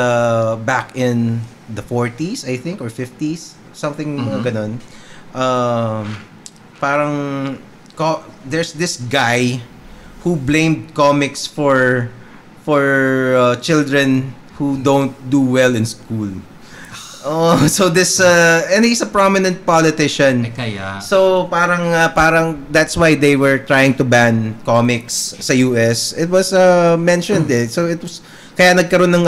back in the 40s, I think, or 50s, something ganon. Parang there's this guy who blamed comics for children who don't do well in school. So this and he's a prominent politician. Kaya So parang that's why they were trying to ban comics sa US. It was mentioned So it was kaya nagkaroon ng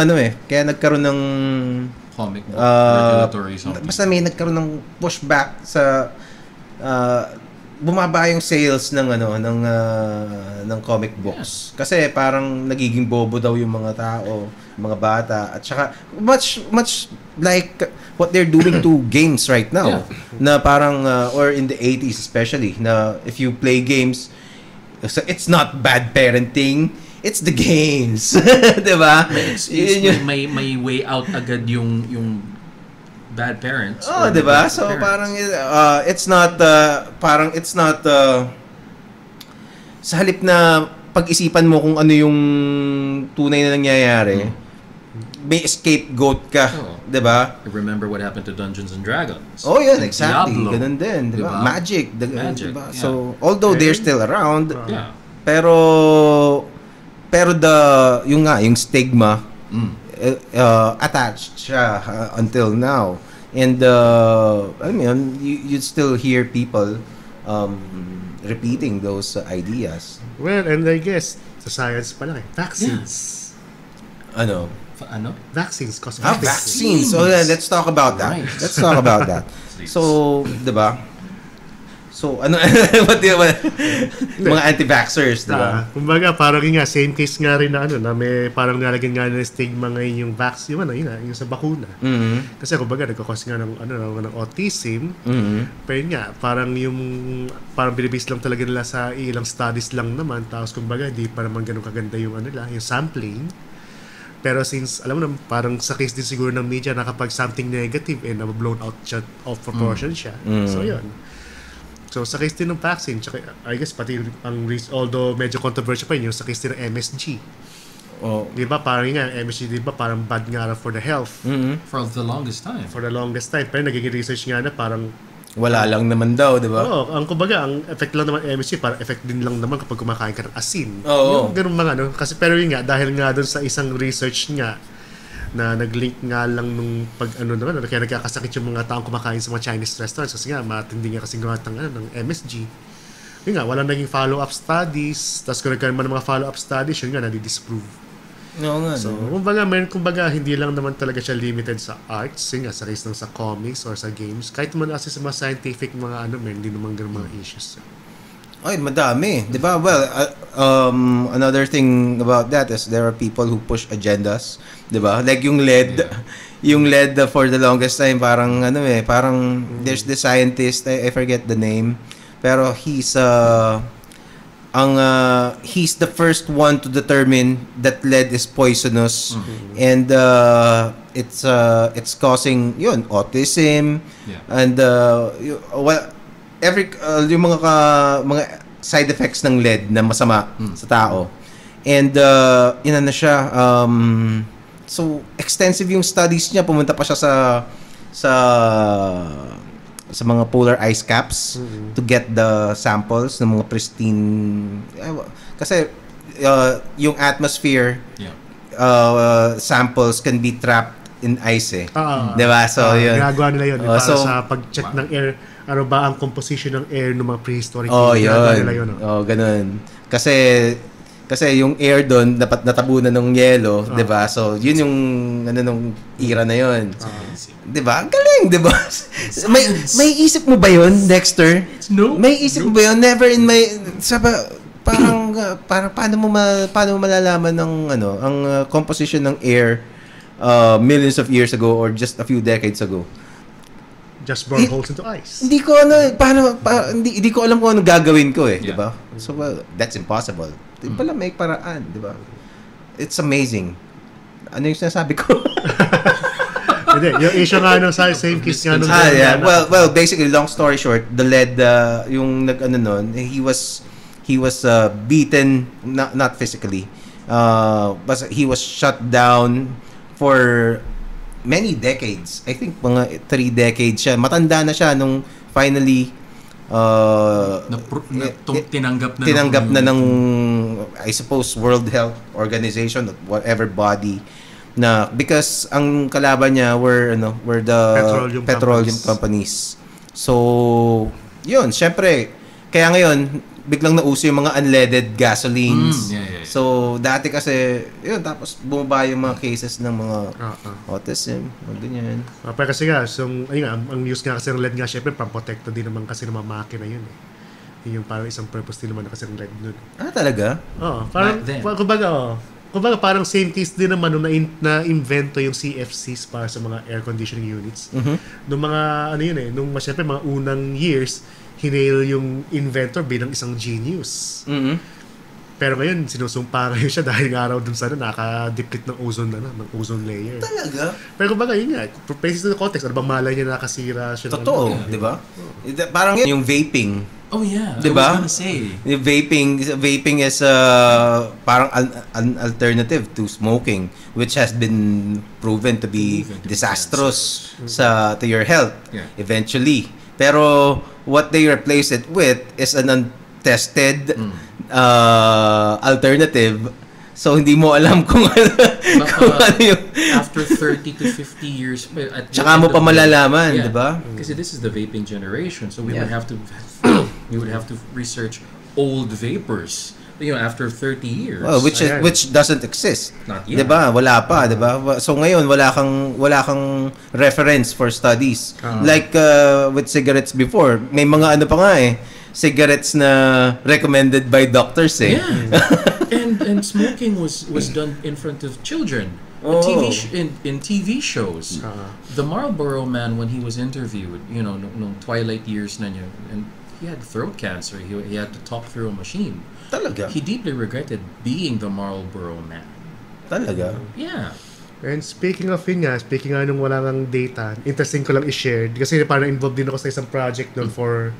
comic book regulatory something. basta may nagkaroon ng pushback sa bumaba yung sales ng ng comic books. Kasi parang nagiging bobo daw yung mga tao, mga bata, at saka much like what they're doing to games right now. Na parang or in the 80s especially, na if you play games, so it's not bad parenting, it's the games. 'Di ba? May way out agad yung bad parents. Oh, 'di ba? So parang it's not sa halip na pag-isipan mo kung ano yung tunay na nangyayari, may scapegoat ka, 'di ba? Remember what happened to Dungeons and Dragons? Oh, yeah, exactly. Diablo. Ganun din, 'di ba? Diba? Magic, Magic, diba? yeah. So, although they're still around, Yeah. pero yung stigma attached siya until now. And I mean, you'd still hear people repeating those ideas. Well, and I guess sa science pa lang vaccines. Ano? Vaccines cause Vaccines. So let's talk about that. Right. Let's talk about that. So, 'di ba? So, mga anti-vaxxers, di ba? Kumbaga, parang yun nga, same case nga rin na na may parang nalagyan nga ng stigma ngayon yung vaccine, yung sa bakuna. Kasi kumbaga, nagkakos nga ng autism. Pero yun nga, parang binibase lang talaga nila sa ilang studies lang naman. Tapos kumbaga, hindi pa naman ganun kaganda yung yung sampling. Pero since, alam mo na, parang sa case din siguro ng media na kapag something negative na-blown out siya, of proportion siya. So, yun. So, sa case din ng vaccine, tsaka, I guess, pati although medyo controversial pa yun, yung sa case din ng MSG. Oh. Di ba, parang nga, MSG, di ba, parang bad nga for the health. For the longest time. Pero nagiging research nga na parang wala lang naman daw, di ba? Oo, kumbaga, ang effect lang naman MSG, parang effect din lang naman kapag kumakain ka ng asin. Oo. Yung ganun mga kasi pero yun nga, dahil nga doon sa isang research nga, na nag-link nga lang nung kaya nagkakasakit yung mga taong kumakain sa mga Chinese restaurants kasi nga matindi nga kasi gawa ng MSG. Yun nga, walang naging follow-up studies, tapos kung nagkaroon man ng mga follow-up studies, yun nga, nadi-disprove. Oo nga. So, kumbaga, hindi lang naman talaga siya limited sa arts, yun nga, sa case ng sa comics or sa games, kahit man kasi sa mga scientific mga hindi naman ganun mga issues. Ay, madami. Di ba? Well, another thing about that is there are people who push agendas. Di ba? Like yung LED. Yung LED for the longest time, parang there's the scientist, I forget the name. Pero he's the first one to determine that lead is poisonous. And it's causing autism. And yung mga side effects ng lead na masama sa tao. And siya so extensive yung studies niya, pumunta pa siya sa mga polar ice caps to get the samples ng mga pristine kasi yung atmosphere samples can be trapped in ice eh. Diba? So, yun. Ginagawa nila yun. Para so, sa pag-check ng air, ano ba ang composition ng air ng mga prehistoric. Yun. Nila yun. Ganun. Kasi yung air doon dapat natabunan ng yelo, 'di ba? So, yun yung nung era na yun. 'Di ba? Ang galing, 'di ba? may isip mo ba yun, Dexter? No. May isip mo ba yun? Never in my parang paano mo malalaman ng ang composition ng air millions of years ago or just a few decades ago? Just burn holes into ice. Hindi ko hindi ko alam kung ano gagawin ko eh, 'di ba? So that's impossible. Di pala may paraan, 'di ba? It's amazing. Ano yung sinasabi ko? Hindi, yung issue nga sa same case nga nung Well, basically long story short, the lead yung noon, he was beaten not physically. But he was shut down for many decades. I think mga 3 decades siya. Matanda na siya nung finally tinanggap na ng I suppose World Health Organization or whatever body na because ang kalaban niya were the petroleum companies. So, yun, syempre kaya ngayon biglang nauso yung mga unleaded gasolines. So, dati kasi, yun, tapos bumaba yung mga cases ng mga autism, ganyan. Pero kasi nga, ang use nga kasi ng lead nga, syempre, pang-protecto din naman kasi ng mga makina yun eh. Yun yung parang isang purpose din naman na kasi ng lead nun. Talaga? Oo, parang, kumbaga parang same case din naman nung na-invento yung CFCs para sa mga air conditioning units. Nung mga, nung syempre, mga unang years, hinail yung inventor bilang isang genius. Pero ngayon, sinusumpa ngayon siya dahil ng araw dun sana naka-deplete ng ozone layer. Talaga? Pero kumbaga, yun nga, based on the context, ano bang malay niya nakasira siya? Totoo, di ba? Parang yung vaping. Oh yeah, di ba? I was gonna say. Yung vaping is parang an alternative to smoking, which has been proven to be disastrous to your health eventually. Pero what they replace it with is an untested alternative. So hindi mo alam kung ano yung after 30 to 50 years tsaka mo pa malalaman, di ba? Kasi this is the vaping generation, so we would have to research old vapors after 30 years. Well, which doesn't exist. Not yet. 'Di ba? Wala pa, 'di ba? So ngayon wala kang reference for studies. Like with cigarettes before, may mga pa nga cigarettes na recommended by doctors eh. Yeah. and smoking was done in front of children. In TV shows. The Marlboro Man, when he was interviewed, nung twilight years na niya, and he had throat cancer. He had to talk through a machine. Talaga? He deeply regretted being the Marlboro Man. Talaga? Yeah. And speaking nga nung wala nang data, interesting ko lang i-share kasi parang involved din ako sa isang project doon for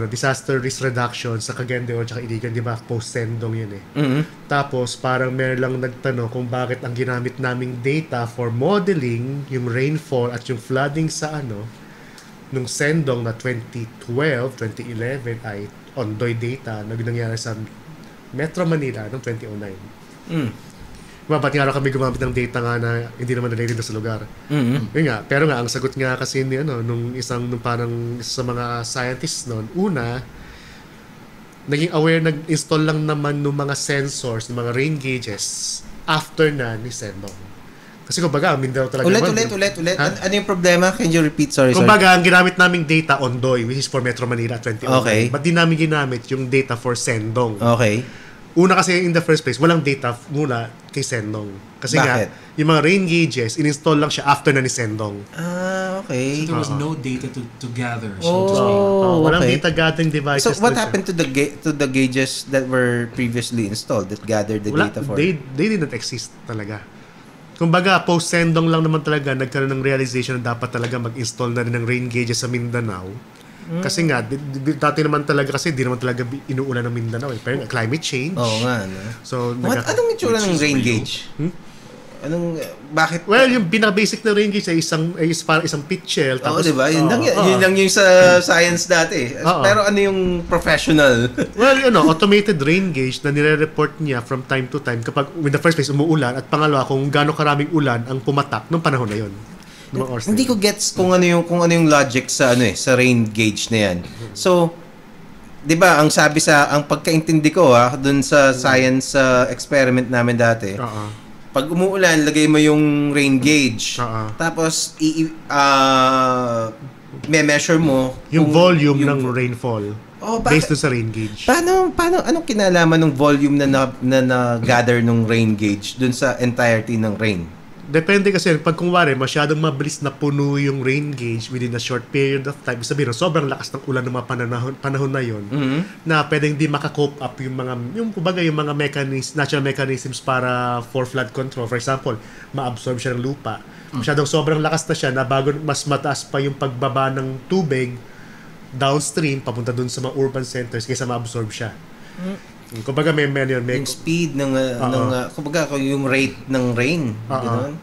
disaster risk reduction sa Cagayan de Oro at Iligan, di ba? Post-sendong yun eh. Tapos parang meron lang nagtanong kung bakit ang ginamit naming data for modeling yung rainfall at yung flooding sa nung sendong na 2012, 2011 ay Ondoy data na nangyari sa Metro Manila noong 2009. Ba't nga kami gumamit ng data nga na hindi naman related sa lugar. Yun nga, pero nga ang sagot nga kasi nung parang sa mga scientists noon, una, naging aware, nag-install lang naman ng mga sensors, ng mga rain gauges after na ni sendong. Kasi kumbaga, Mindanao talaga Ulit. Ano yung problema? Can you repeat? Sorry. Kumbaga, ang ginamit naming data Ondoy, which is for Metro Manila 2009. Okay. Ba't di namin ginamit yung data for Sendong? Okay. Una kasi in the first place, walang data mula kay Sendong. Kasi Bakit? nga, yung mga rain gauges, in-install lang siya after na ni Sendong. Okay. So there was no data to gather, so to speak. Walang data gathering devices. So what happened to the gauges that were previously installed that gathered the data for? They didn't exist talaga. Kumbaga, post-sendong lang naman talaga nagkaroon ng realization na dapat talaga mag-install na rin ng rain gauges sa Mindanao. Kasi nga, dati naman talaga kasi di naman talaga inuulan ng Mindanao eh. Pero climate change. Oo nga. No? So, Anong itsura ng rain gauge? Bakit? Well, yung pinaka-basic na rain gauge ay parang isang pitch shell. Oo, diba? Yun lang yung sa science dati. Pero ano yung professional? Well, automated rain gauge na nire-report niya from time to time kapag in the first place umuulan at pangalawa kung gaano karaming ulan ang pumatak nung panahon na yun. Hindi ko gets kung ano yung logic sa sa rain gauge na yan. So, 'di ba, ang pagkaintindi ko doon sa science experiment namin dati. Pag umuulan, lagay mo yung rain gauge. Tapos me-measure mo yung volume ng rainfall. Based sa rain gauge. Anong kinalaman ng volume na gather ng rain gauge dun sa entirety ng rain? Depende kasi pag kunwari masyadong mabilis na puno yung rain gauge within a short period of time, sabihin sobrang lakas ng ulan ng mga panahon na yon, na pwedeng di maka-cope up yung mga natural mechanisms para for flood control. For example, ma-absorb siya ng lupa. Masyadong sobrang lakas na siya na bago mas mataas pa yung pagbaba ng tubig downstream papunta dun sa mga urban centers kaysa ma-absorb siya. Kumbaga may yung speed kumbaga yung rate ng rain, gano'n.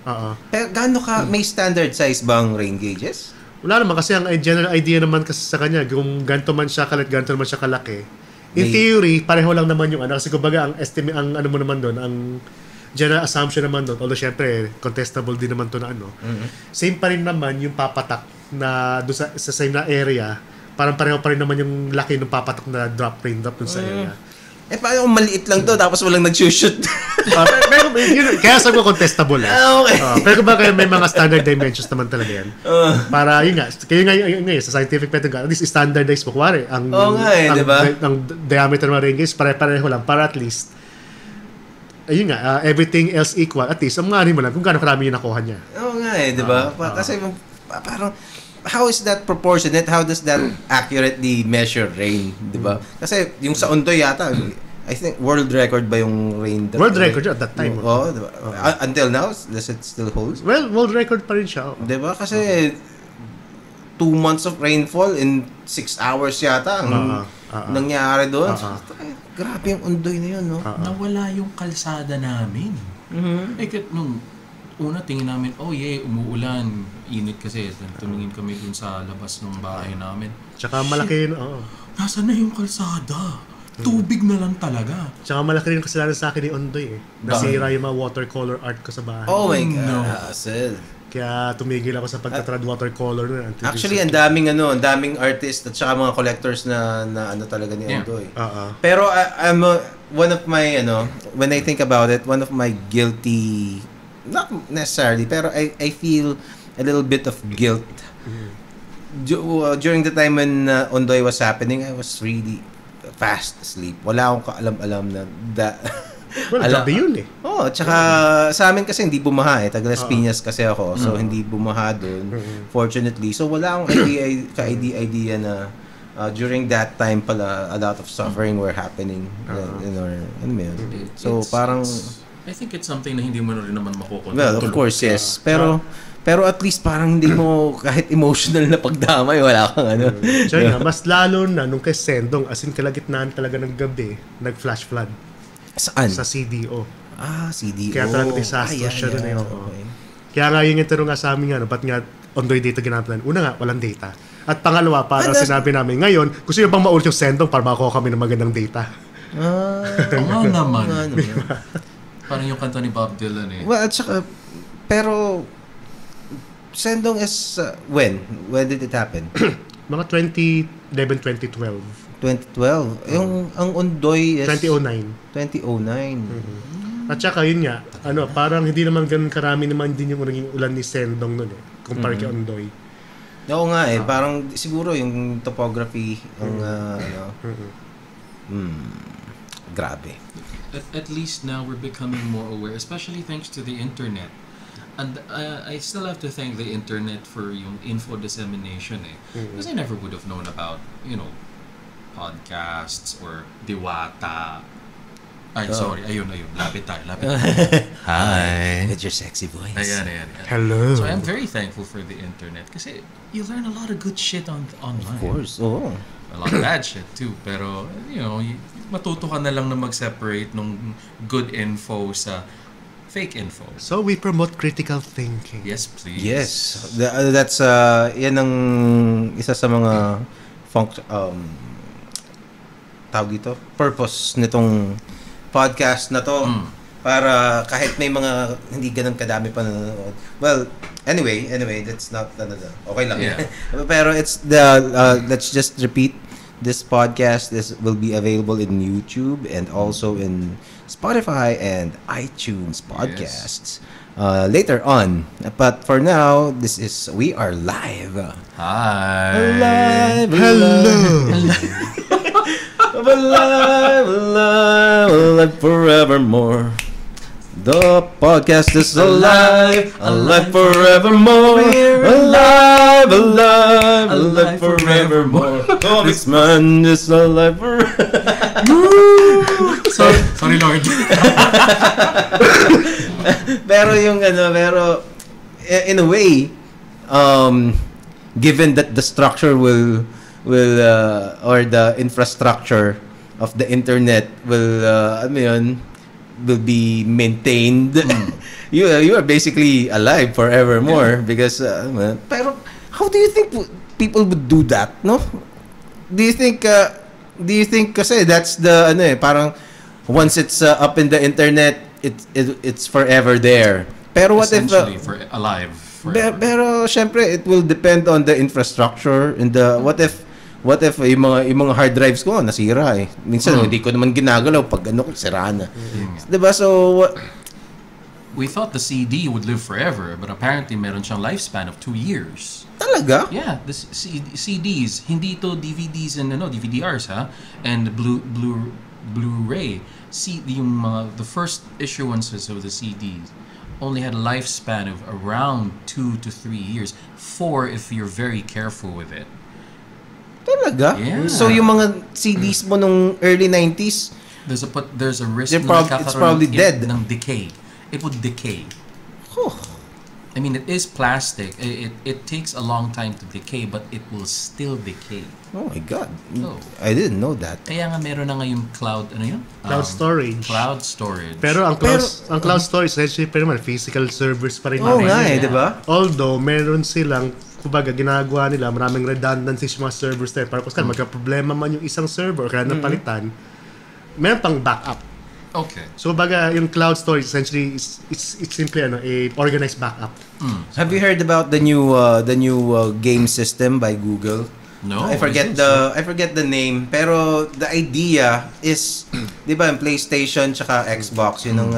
Pero gaano may standard size bang rain gauges? Wala naman kasi ang general idea naman kasi sa kanya kung ganito man siya kalit, ganito naman siya kalaki. In theory, pareho lang naman yung kasi kumbaga ang estimate ang mo naman doon, ang general assumption naman doon, although syempre contestable din naman to na same pa rin naman yung papatak na doon sa same na area, parang pareho pa rin naman yung laki ng papatak na raindrop doon sa area. Paano kung maliit lang to tapos walang nag-shoot? Kaya sabi ko contestable. Okay. Pero kumbaga may mga standard dimensions naman talaga yan. Para yun nga, sa scientific method at least standardized mo. Kuwari, diba? ang diameter ng rain gauge, pare-pareho lang para at least everything else equal. At least, ang mga mo lang kung gaano karami yung nakuha niya. Diba? Kasi parang how is that proportionate? How does that accurately measure rain, 'di ba? Kasi yung sa Ondoy yata, I think world record ba yung rain? World record at that time. Diba? Until now, does it still hold? Well, world record pa rin siya. 'Di ba? Kasi 2 months of rainfall in 6 hours yata ang nangyari doon. Grabe yung Ondoy na yun, no? Nawala yung kalsada namin. Nung una tingin namin, umuulan, init kasi. Tumingin kami dun sa labas ng bahay namin. Tsaka malaki yun, Nasaan na yung kalsada? Tubig na lang talaga. Tsaka malaki rin kasalanan sa akin ni Ondoy Nasira yung mga watercolor art ko sa bahay. Oh my God. Kaya tumigil ako sa pagtatrad watercolor na. Actually, ang daming artists at saka mga collectors na talaga ni Ondoy. Pero I'm one of my when I think about it, one of my guilty, not necessarily, pero I feel a little bit of guilt. During the time when Ondoy was happening, I was really fast asleep. Wala akong kaalam-alam na gabi yun tsaka sa amin kasi hindi bumaha taga Las Piñas kasi ako. So hindi bumaha doon, fortunately. So wala akong idea na during that time pala a lot of suffering were happening in our So parang I think it's something na hindi mo rin naman makukontrol. Well, of course, yes. Pero at least parang hindi mo kahit emotional na pagdamay, wala kang mas lalo na nung kay Sendong, as in kalagitnaan talaga ng gabi, nag-flash flood. Saan? Sa CDO. CDO. Kaya talagang disaster siya rin okay. Kaya nga yung intero nga sa amin ba't nga Ondoy data ginagawa? Una nga, walang data. At pangalawa, para sinabi namin, ngayon, gusto nyo bang maulit yung Sendong para makuha kami ng magandang data? Oo naman. Parang yung kanta ni Bob Dylan Well, at saka, pero Sendong is when did it happen? Mga 2011, 2012. 2012. Yung ang Ondoy is 2009. 2009. At saka yun nga, parang hindi naman ganun karami naman din yung naging ulan ni Sendong noon kumpara kay Ondoy. Oo nga parang siguro yung topography ang grabe. At least now we're becoming more aware, especially thanks to the internet. And I still have to thank the internet for yung info dissemination because I never would have known about, podcasts or Diwata. Sorry. Ayun. Lapit tayo. Hi. With your sexy voice. Ayan. Hello. So I'm very thankful for the internet kasi you learn a lot of good shit online. Of course. A lot of bad shit too. Pero, matuto ka na lang na mag-separate nung good info sa Fake info. So we promote critical thinking. Yes, please. Yes. That's yan ang isa sa mga tawag dito, purpose nitong podcast na to. Para kahit may mga hindi ganun kadami pa nanonood. Well, anyway, that's not okay lang. Yeah. Pero it's let's just repeat, this podcast will be available in YouTube and also in Spotify and iTunes podcasts later on. But for now, we are live. Hi. Alive. Alive forevermore. The podcast is alive forevermore. Alive forevermore. Komiksman is alive forevermore. Sorry, Lord. Pero in a way, given that the structure will or the infrastructure of the internet will be maintained. You are basically alive forevermore because pero how do you think people would do that, no? Do you think kasi that's the parang once it's up in the internet it's forever there. Pero what if alive forever. Pero syempre it will depend on the infrastructure and the what if yung mga hard drives ko nasira eh. Minsan hindi ko naman ginagalaw pag sira na. Diba? So we thought the CD would live forever, but apparently meron siyang lifespan of 2 years. Talaga? Yeah, the CDs, hindi to DVDs and DVDRs and Blu-ray. The first issuances of the CDs only had a lifespan of around 2 to 3 years. 4 if you're very careful with it. Talaga? Yeah. So yung mga CDs mo nung early 90s, there's a risk it's probably dead. Ng decay. It would decay. Oh. I mean, it is plastic. It takes a long time to decay, but it will still decay. Oh my God. Oh. I didn't know that. Kaya nga meron na ngayong cloud, Cloud storage. Cloud storage. Pero ang cloud storage, actually, pero naman, physical servers pa rin. Oh nga naman. di ba? Although, meron silang, kumbaga, ginagawa nila, maraming redundancies yung mga servers na para kung magka-problema man yung isang server, kaya napalitan, meron pang backup. Okay. So, baga, yung cloud storage, essentially, it's simply a organized backup. Have you heard about the new game system by Google? No. I forget the name, pero the idea is 'di ba, yung PlayStation tsaka Xbox yun ang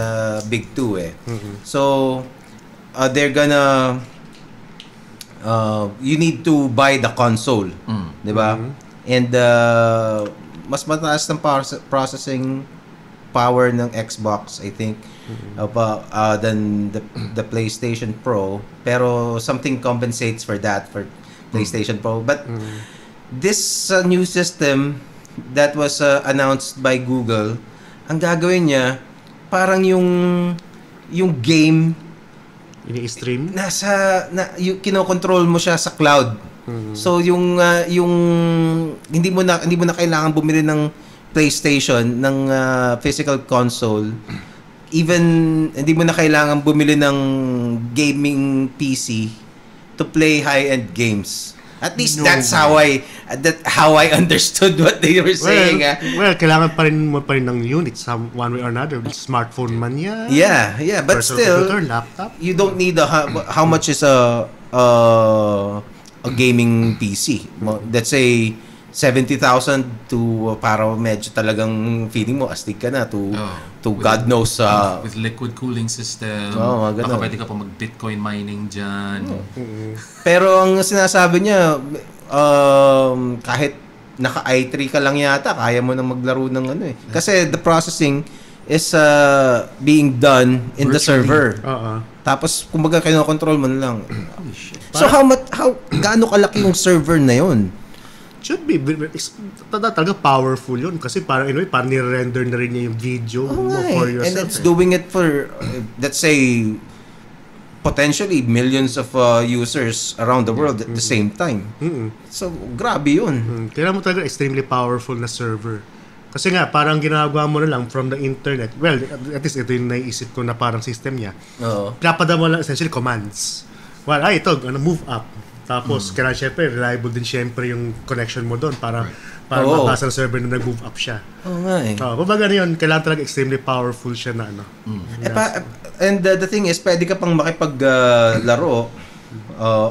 big two eh. So they're gonna you need to buy the console, 'di ba? And mas mataas ng processing power ng Xbox, I think, than the PlayStation Pro, pero something compensates for that for PlayStation Pro. But this new system that was announced by Google, ang gagawin niya parang yung game ini-stream yung kinokontrol mo siya sa cloud. So yung hindi mo na kailangan bumili ng PlayStation, ng physical console. Even hindi mo na kailangan bumili ng gaming PC to play high-end games. At least that's how I understood what they were saying. Well, kailangan pa rin ng unit one way or another. Smartphone man yan. Yeah, but still, computer, laptop. You don't need how much is a gaming PC? Let's say 70,000 to para medyo talagang feeling mo astig ka na to God knows with liquid cooling system. Baka pwede ka pa mag-Bitcoin mining dyan. Pero ang sinasabi niya kahit naka i3 ka lang yata kaya mo nang maglaro ng kasi the processing is being done in the server. Tapos kumbaga kinokontrol mo na lang. So how gaano kalaki yung server na yon? Should be talaga powerful yun kasi parang parang ni-render na rin niya yung video mo for yourself. And it's doing it for let's say potentially millions of users around the world at the same time. So grabe yun. Kailangan mo talaga extremely powerful na server. Kasi nga, parang ginagawa mo na lang from the internet. Well, at least ito yung naiisip ko na parang system niya. Oo. Pinapada mo lang essentially commands. Well, ito, move up. Tapos, kailangan syempre, reliable din syempre yung connection mo doon para Oo. mabasa ng server na nag-move up siya. Oo nga eh. Kumbaga na yun, kailangan talaga extremely powerful siya na ano. And the thing is, pwede ka pang makipaglaro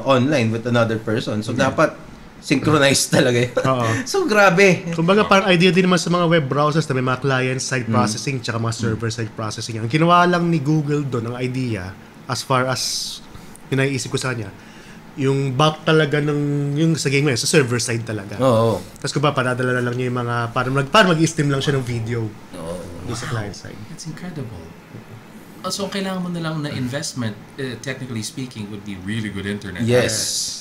online with another person. So, dapat synchronized talaga yun. Oo. So, grabe. Kumbaga parang idea din naman sa mga web browsers na may mga client-side processing tsaka mga server-side processing. Ang ginawa lang ni Google doon, ang idea, as far as yung naiisip ko sa kanya, yung back talaga ng yung sa game ngayon, sa server-side talaga. Oo. Tapos kung ba, padadala na lang niya yung mga, parang mag-stream lang siya ng video. Doon sa client-side. It's incredible. So, kailangan mo na lang na investment, technically speaking, would be really good internet. Yes.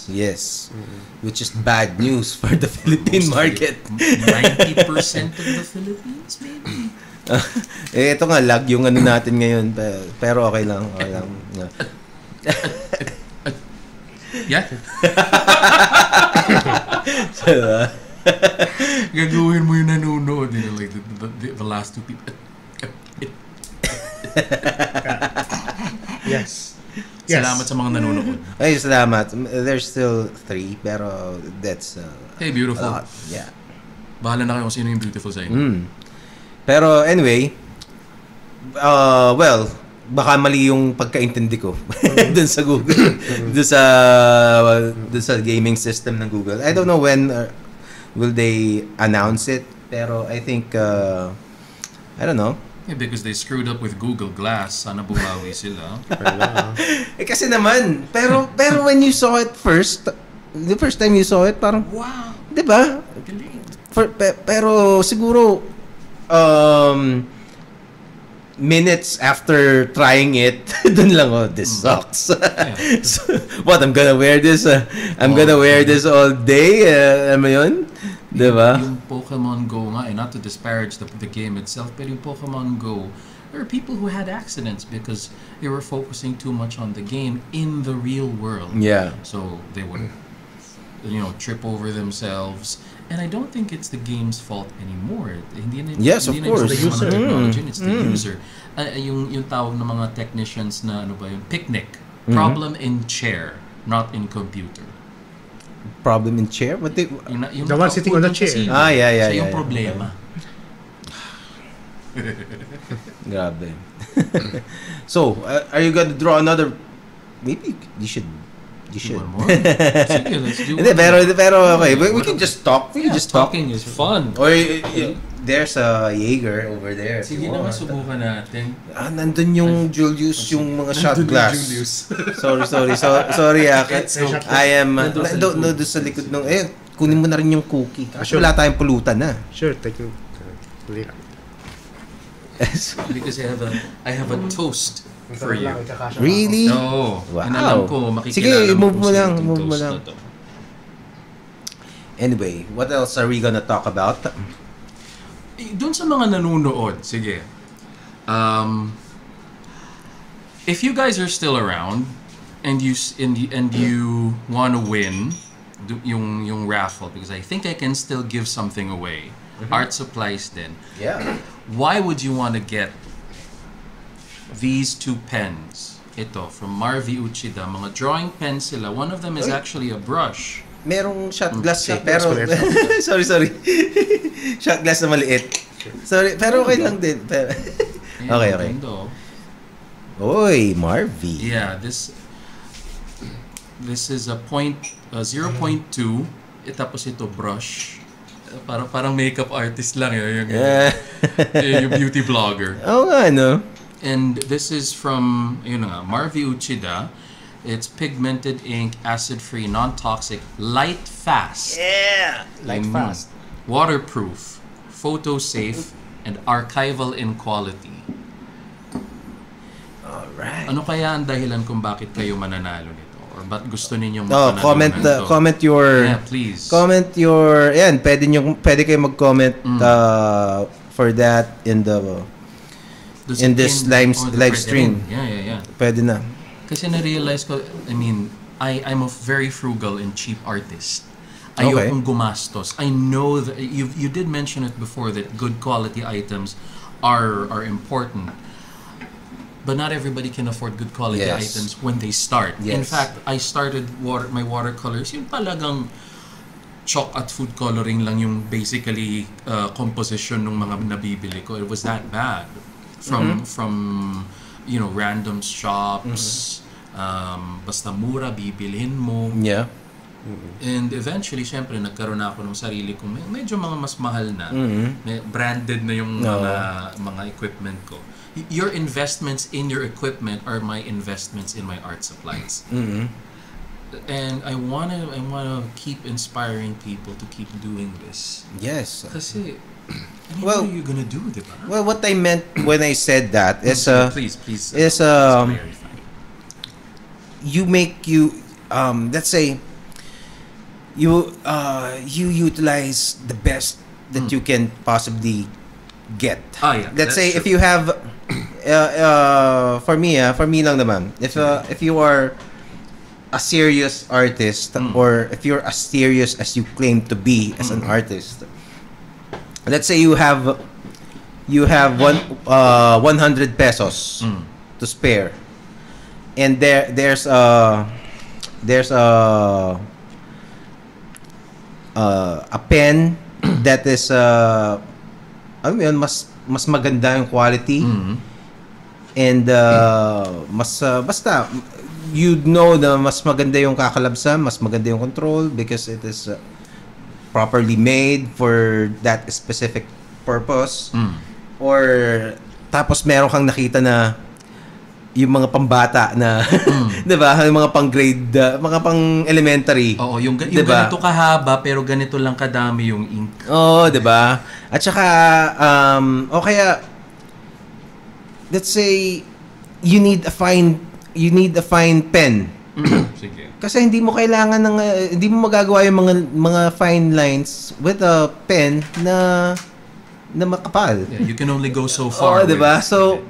Which is bad news for the Philippine market. 90% of the Philippines, maybe. Ito nga, lag yung ano natin ngayon. Pero okay lang. Yeah? So, Gagawin mo yung nanonood, you know, like the last two people. Yes. Salamat sa mga nanonood. ay, salamat. There's still 3, pero that's Hey, beautiful. a lot. Yeah. Bahala na kayo kung sino yung beautiful sa inyo. Pero anyway, well, baka mali yung pagkaintindi ko dun sa Google, dun sa gaming system ng Google. I don't know when will they announce it, pero I think I don't know. Yeah, because they screwed up with Google Glass. Sana bumawi sila. Kasi naman, pero when you saw it first, the first time you saw it, parang Wow! 'di ba? Galing. Pero siguro minutes after trying it, dun lang, this sucks. So, what, I'm gonna wear this all day, ano yun? Diba? Yung Pokemon Go nga, not to disparage the game itself, but yung Pokemon Go, there are people who had accidents because they were focusing too much on the game in the real world. Yeah. So they would, trip over themselves. And I don't think it's the game's fault anymore. Yes, of course. The user. Technology, it's the user. Yung tawag ng mga technicians na picnic. Problem in chair, not in computer. Problem in chair? What they... Yung The one sitting on the chair. Yeah. Siya yung problema. Grabe. So, are you gonna draw another... Maybe you should... One more? Sige, let's do Hindi, one. pero okay. We can just talk. We can just talk. Talking is fun. Or there's a Jaeger over there. Sige naman, subukan natin. Nandun yung Julius, yung mga shot glass. Sorry. Sorry. It's okay. I am... doon sa likod ng... kunin mo na rin yung cookie. Kasi wala tayong pulutan na. Sure, take you. Because I have a toast for you. Really? No. Wow. And alam ko, makikilala Sige, move mo kung lang. sino Move mo itong lang. toast na to. Anyway, what else are we gonna talk about? Doon sa mga nanonood, sige. If you guys are still around and you want to win yung raffle, because I think I can still give something away. Art supplies din. Yeah. Why would you want to get these 2 pens? Ito, from Marvi Uchida. Mga drawing pens sila. One of them is actually a brush. Merong shot glass Shot pero... glass sorry. Shot glass na maliit. Sorry, pero okay lang din. Pero... okay. Ganda. Oy, Marvy. Yeah, this is a 0.2. Tapos ito brush. Parang makeup artist lang yun. Yung beauty blogger. Oo nga, no? And this is from, Marvi Uchida. It's pigmented ink, acid-free, non-toxic, light fast. Yeah! Light fast. Waterproof, photo-safe, and archival in quality. Alright. Ano kaya ang dahilan kung bakit kayo mananalo nito? Or ba't gusto ninyong mapanalunan to? Comment your... Yeah, please. Comment your... Ayan, pwede kayo mag-comment for that in this live stream. Yeah. Pwede na. Kasi na-realize ko, I'm a very frugal and cheap artist. Ayokong gumastos. I know that you did mention it before that good quality items are important. But not everybody can afford good quality items when they start. Yes. In fact, I started my watercolors, yung talagang chalk at food coloring lang yung basically composition ng mga nabibili ko. It was that bad. From random shops, basta mura bibilhin mo. Yeah. And eventually, syempre, nagkaroon na ako ng sarili kong medyo mga mas mahal na. Branded na yung mga equipment ko. Your investments in your equipment are my investments in my art supplies. And I wanna keep inspiring people to keep doing this. Yes. Kasi, what are you gonna do, diba? Well, what I meant when I said that is please, let's say you utilize the best that you can possibly get. Let's say if you have for me lang naman, if you are a serious artist or if you're as serious as you claim to be as an artist, let's say you have 100 pesos to spare, and there's a pen that is alam mo yun, mas maganda yung quality, and basta na mas maganda yung kakalabsan, mas maganda yung control because it is properly made for that specific purpose. Or tapos meron kang nakita na yung mga pambata na 'di ba, yung mga pang grade, mga pang elementary. Oo, yung diba? ganito kahaba pero ganito lang kadami yung ink. Oo, 'di ba? At saka o kaya let's say you need a fine pen. Sige. Kasi hindi mo kailangan hindi mo magagawa yung mga fine lines with a pen na makapal. Yeah, you can only go so far. Oh, 'di ba? So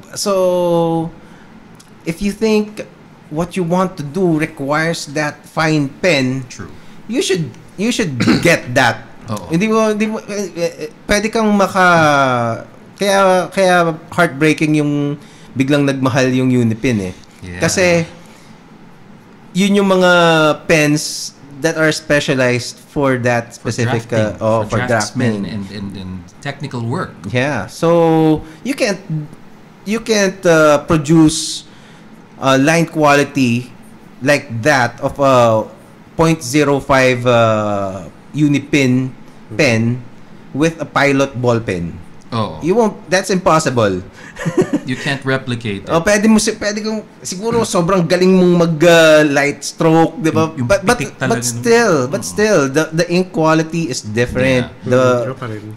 if you think what you want to do requires that fine pen, true. You should get that. Hindi mo pwede kang kaya heartbreaking yung biglang nagmahal yung Unipin eh. Yeah. Kasi yun yung mga pens that are specialized for that specific for drafting and technical work. Yeah. So you can't produce line quality like that of a 0.05 Unipin pen with a pilot ball pen. You won't. That's impossible. You can't replicate it. Pwede kung siguro sobrang galing mong mag light stroke, 'di ba? But still the ink quality is different.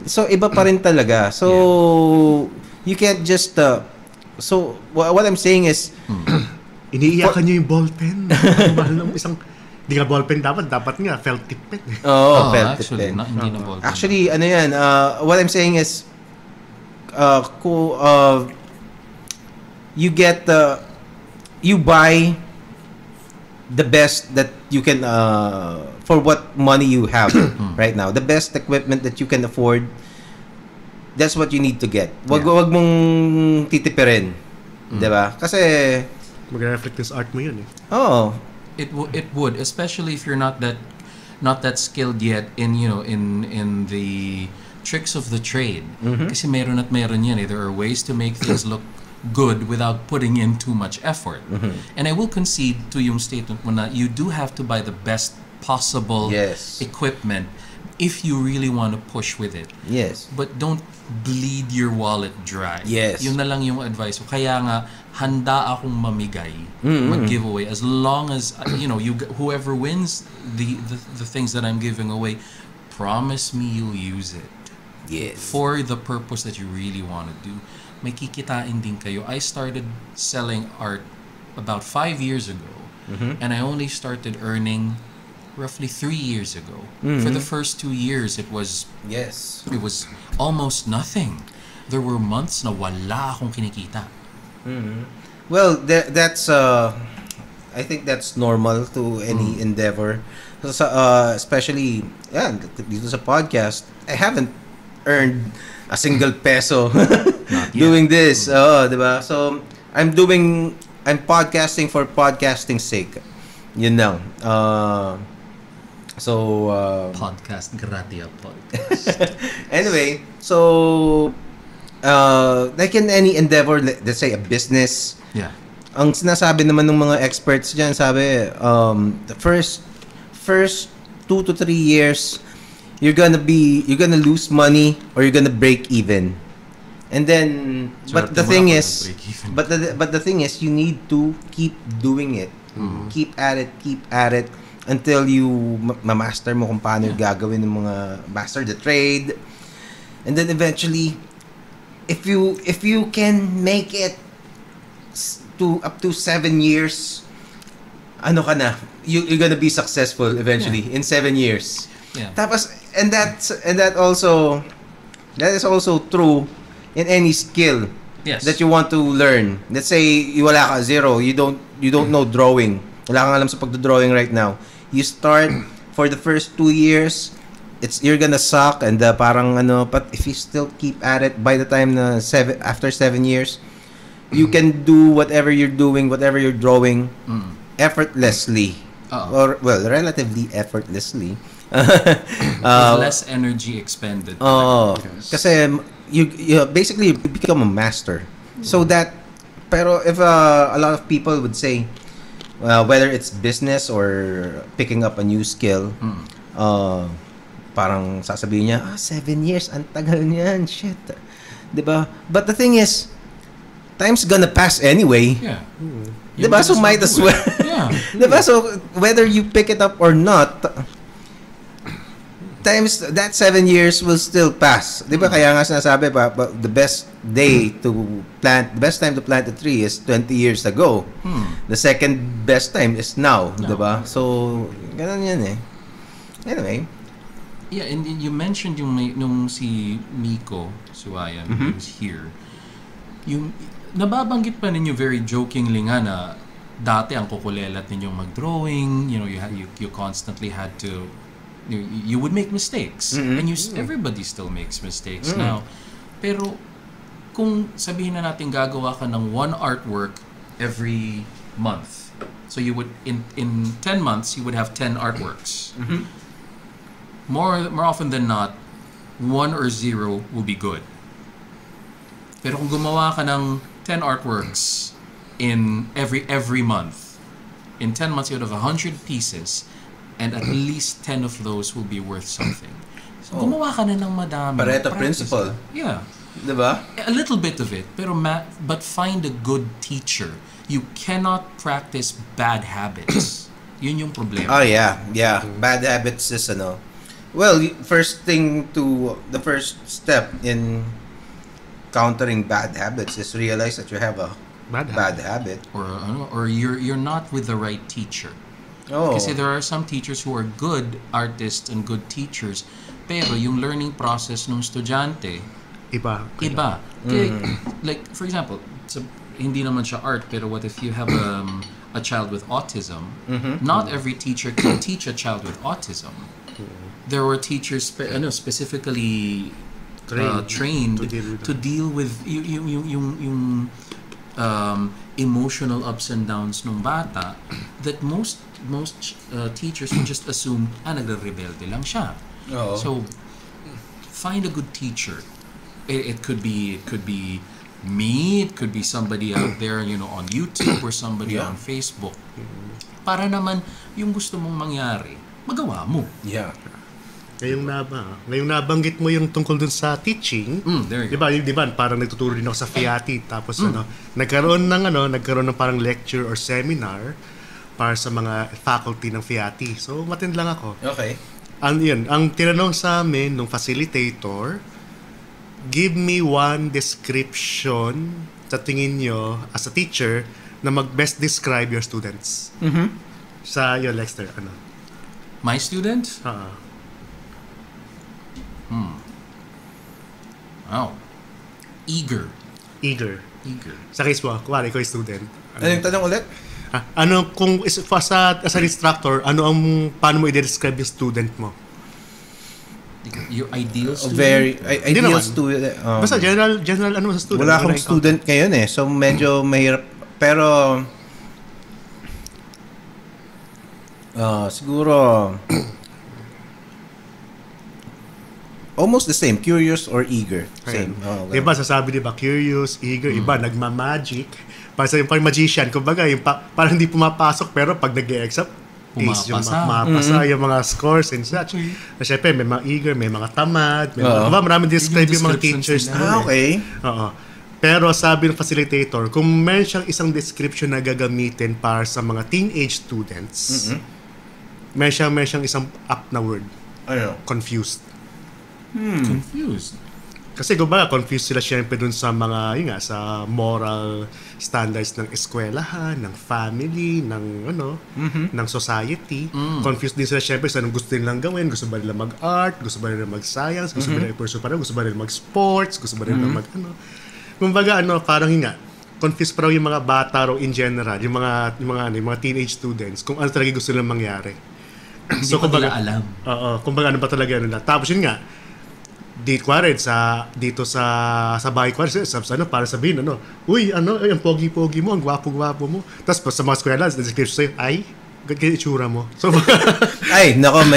So iba pa rin talaga. So you can't just so what I'm saying is iniiyakan niyo yung ball pen. Mahal ng isang hindi nga ball pen dapat nga felt tip pen. Felt tip pen. Hindi na ball pen. Actually, ano yan, what I'm saying is you buy the best that you can for what money you have right now. The best equipment that you can afford. That's what you need to get. Wag mong titipirin. 'Di ba? Kasi mag-reflect sa art mo 'yun eh. It would, especially if you're not that skilled yet in the tricks of the trade. Kasi meron yan eh. There are ways to make things look good without putting in too much effort. And I will concede to yung statement mo na you do have to buy the best possible equipment if you really want to push with it. Yes. But don't bleed your wallet dry. Yes. Yun na lang yung advice ko. Kaya nga, handa akong mamigay, mag-giveaway. As long as, whoever wins the things that I'm giving away, promise me you'll use it. Yes. For the purpose that you really want to do. May kikitain din kayo. I started selling art about 5 years ago. And I only started earning roughly 3 years ago. For the first 2 years, it was almost nothing. There were months na wala akong kinikita. Well, that's I think that's normal to any endeavor. Especially dito sa podcast, I haven't earned a single peso doing this. Diba? So I'm podcasting for podcasting sake. Yun lang. Podcast, Gratia Podcast. Anyway, so like in any endeavor, let's say a business, Yeah. ang sinasabi naman ng mga experts dyan, sabi, the first 2 to 3 years, you're gonna lose money or you're gonna break even. And then, but the thing is, you need to keep doing it. Keep at it until you ma-master mo kung paano yung gagawin ng mga master the trade. And then eventually, if you can make it to up to 7 years, ano ka na, you're gonna be successful eventually in 7 years. Yeah. Tapos, and that is also true in any skill that you want to learn. Let's say wala ka, zero, you don't know drawing. Wala kang alam sa pagdo-drawing right now. You start for the first 2 years, you're gonna suck and parang but if you still keep at it, by the time after 7 years, you can do whatever you're doing, whatever you're drawing effortlessly. Or relatively effortlessly. With less energy expended. Kasi you basically become a master. So that, pero if a lot of people would say, whether it's business or picking up a new skill, parang sasabihin niya, 7 years, ang tagal niyan, shit. Diba? But the thing is, time's gonna pass anyway. Yeah. Diba? So might as well. Yeah. Diba? So whether you pick it up or not, that 7 years will still pass. Diba? Kaya nga sinasabi pa, the best time to plant a tree is 20 years ago. The second best time is now. Diba? So, ganun yan eh. Anyway. Yeah, and you mentioned nung si Miko Suwayan who's here. Yung nababanggit pa ninyo very jokingly nga na dati ang kukulelat ninyong mag-drawing, you constantly had to you would make mistakes and everybody still makes mistakes now. Pero kung sabihin na natin gagawa ka ng one artwork every month, so you would in 10 months you would have 10 artworks. More often than not, 1 or 0 will be good. Pero kung gumawa ka ng 10 artworks in every month, in 10 months you would have 100 pieces, and at least 10 of those will be worth something. So gumawa ka na ng madami. Pareto principle. Yeah. Diba? A little bit of it, pero but find a good teacher. You cannot practice bad habits. Yun yung problema. Oh yeah. Bad habits is well, the first step in countering bad habits is realize that you have a bad habit. Or you're not with the right teacher. Kasi there are some teachers who are good artists and good teachers, pero yung learning process ng estudyante iba. Like for example, hindi naman siya art, pero what if you have a child with autism? Not every teacher can teach a child with autism. There were teachers specifically trained to deal with yung emotional ups and downs ng bata that most teachers would just assume nagre-rebelde lang siya. So find a good teacher. It could be me, it could be somebody out there on YouTube or somebody on Facebook, para naman yung gusto mong mangyari magawa mo. Ngayong nabanggit mo yung tungkol dun sa teaching, there you go. Diba, parang nagtuturo din ako sa FIAT, tapos nagkaroon ng parang lecture or seminar para sa mga faculty ng FIAT. So, matindi lang ako. Okay. Ang tinanong sa amin ng facilitator, give me one description sa tingin nyo as a teacher na mag-best describe your students. Sa yun, Lexter, My students? Wow. Eager. Eager. Sa case mo, kuwari ko yung student. Ano yung tanong ulit? Ano kung as an instructor, paano mo i-describe yung student mo? Your ideal student? Very ideal naman. student. Basta general ano sa student? Wala akong student ngayon eh. So medyo mahirap. Pero siguro almost the same. Curious or eager. Same. Diba, sasabi diba, curious, eager, iba, nagma-magic. Parang magician. Kumbaga, parang hindi pumapasok, pero pag nag-e-exam, pumapasa yung mga scores and such. Siyempre, may mga eager, may mga tamad, may mga, maraming describe yung mga teachers. Okay. Oo. Pero sabi ng facilitator, kung meron siyang isang description na gagamitin para sa mga teenage students, meron siyang isang up na word. Ano? Confused. Confused. Kasi kumbaga, confused sila syempre dun sa mga, yun nga, sa moral standards ng eskwelahan, ng family, ng ng society. Confused din sila syempre sa anong gusto nilang gawin. Gusto ba nila mag-art? Gusto ba nila mag-science? Gusto ba nila i-pursue pa rin? Gusto ba nila mag-sports? Gusto ba nila Kumbaga, parang yun nga, confused pa raw yung mga bata raw in general, yung mga teenage students, kung ano talaga gusto nilang mangyari. Hindi so, kumbaga, alam. Oo, kumbaga ano ba talaga nila. Tapos yun nga, dito sa bahay ko para sabihin uy ang pogi-pogi mo, ang gwapo-gwapo mo, tapos sa mga eskwela description sa'yo ay ganyan itsura mo, so ay nako,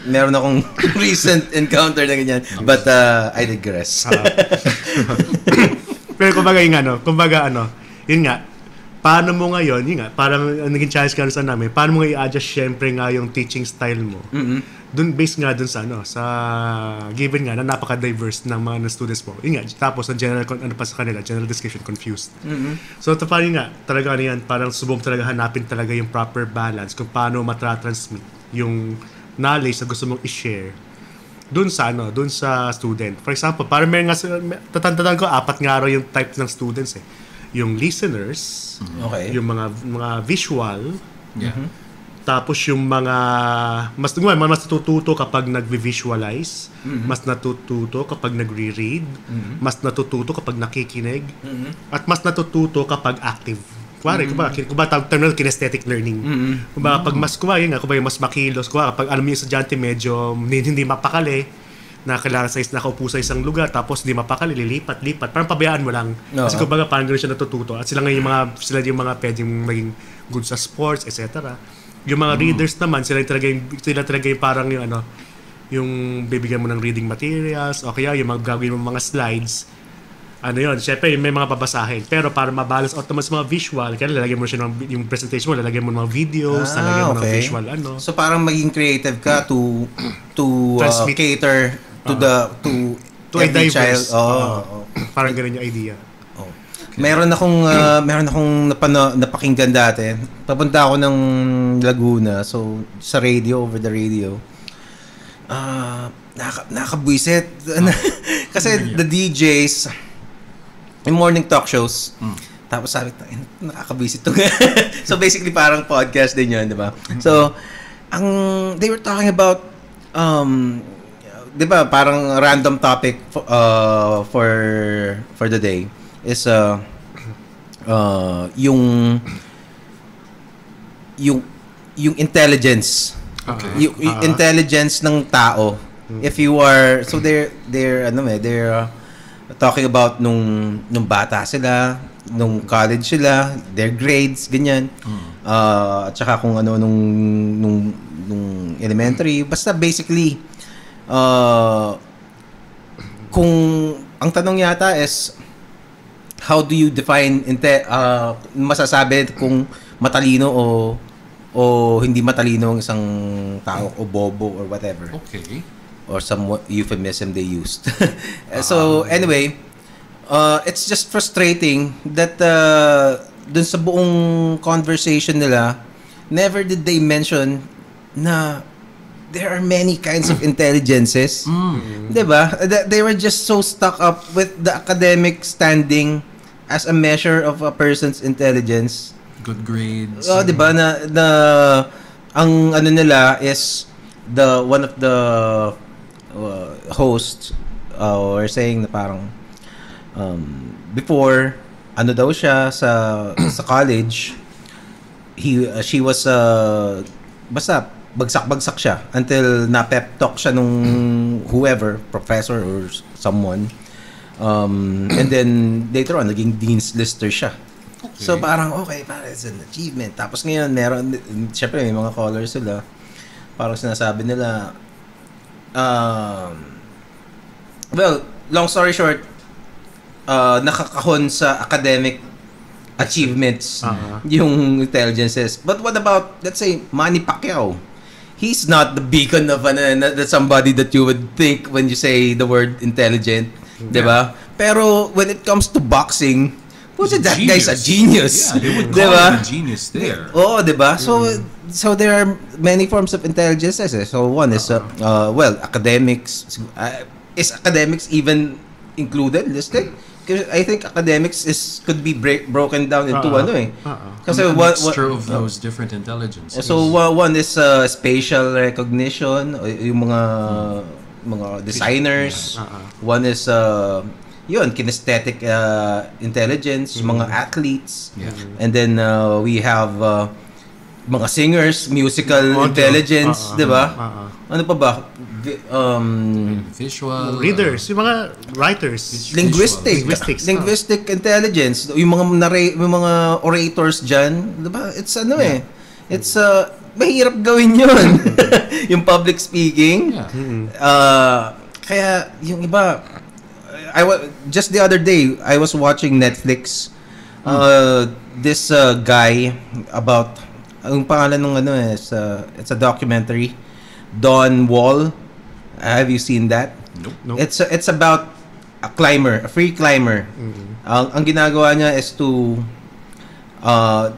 meron akong recent encounter na ganyan, but I digress. Pero kumbaga yun nga, paano mo ngayon, yun nga, parang naging challenge ka sa namin, paano mo i-adjust syempre nga yung teaching style mo. Dun based nga dun sa sa given nga na napaka-diverse ng mga students mo. Yun nga, tapos ang general pa sa kanila, general description confused. So ito parang nga, talaga yan, parang subong talaga hanapin talaga yung proper balance kung paano matra-transmit yung knowledge na gusto mong i-share dun sa student. For example, parang may nga tatandaan ko 4 nga raw yung type ng students eh. Yung listeners, yung mga visual, tapos yung mga mas natututo kapag nagvi-visualize, mas natututo kapag nagre-read, mas natututo kapag nakikinig, at mas natututo kapag active. Kumbaga terminal kinesthetic learning. Kumbaga pag mas mas makilos, kapag alam mo yung estudyante medyo hindi mapakali, na kailangan nakaupo sa isang lugar tapos hindi mapakali, lilipat, parang pabayaan mo lang. Kasi kumbaga parang gano'n siya natututo. At sila yung mga pwedeng maging good sa sports, etc. Yung mga readers naman, sila talaga yung parang yung bibigyan mo ng reading materials, o kaya yung gagawin mo mga slides. Syempre may mga babasahin. Pero para ma-balance out naman sa mga visual, kaya lalagyan mo siya yung presentation mo, lalagyan mo ng mga videos, lalagyan mo ng visual So parang maging creative ka to cater to a every child. diverse. Parang ganun yung idea. Meron akong napakinggan dati. Papunta ako ng Laguna, so sa radio, over the radio. Nakakabwisit. Kasi the DJs, yung morning talk shows, tapos sabi ko, nakakabwisit to. So basically parang podcast din yun, di ba? So, they were talking about, di ba, parang random topic for the day is yung intelligence. Yung intelligence ng tao. If you are, so they're talking about nung bata sila, nung college sila, their grades, ganyan. At saka kung nung elementary, basta basically kung ang tanong yata is how do you define masasabi kung matalino o hindi matalino ang isang tao o bobo or whatever. Okay. Or some euphemism they used. So anyway, it's just frustrating that dun sa buong conversation nila, never did they mention na there are many kinds of intelligences. Diba? They were just so stuck up with the academic standing as a measure of a person's intelligence. Good grades. Diba? Na ang nila is one of the hosts were saying na parang before daw siya sa college, she was basta bagsak-bagsak siya until na-pep talk siya nung whoever, professor or someone. And then later on naging dean's lister siya. Okay. So parang okay, parang it's an achievement. Tapos ngayon meron, syempre may mga callers sila. Parang sinasabi nila, well, long story short, nakakahon sa academic achievements yung intelligences. But what about, let's say, Manny Pacquiao? He's not the beacon of that somebody that you would think when you say the word intelligent, diba? Pero when it comes to boxing, that guy's a genius. Yeah, they would call him a genius there. Oh, diba? So there are many forms of intelligences. So one is well, academics. Is academics even included, listed? Because I think academics could be broken down into Kasi a mixture of those different intelligences. So one is spatial recognition, yung mga designers. One is yun, kinesthetic intelligence, mga athletes. And then we have mga singers, musical intelligence, di ba? Ano pa ba? Visual. Readers, yung mga writers. Linguistic intelligence. Yung mga orators dyan, di ba? It's it's mahirap gawin yun. Yung public speaking. Kaya yung iba, just the other day, I was watching Netflix. This guy about, ang pangalan ng it's a documentary, Dawn Wall. Have you seen that? Nope. It's about a climber, a free climber. Ang ginagawa niya is to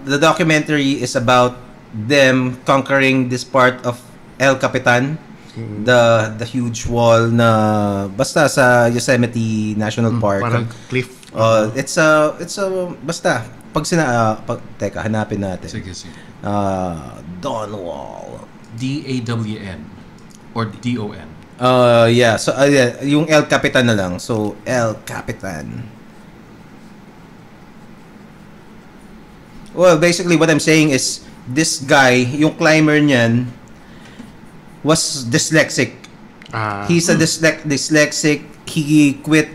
the documentary is about them conquering this part of El Capitan, the huge wall na basta sa Yosemite National Park. Parang cliff. It's a basta pag teka, hanapin natin. Sige. Dawn Wall. DAWN or DON. Yeah, so yung El Capitan na lang. So El Capitan. Well, basically what I'm saying is this guy, yung climber niyan was dyslexic. He's a dyslexic. He quit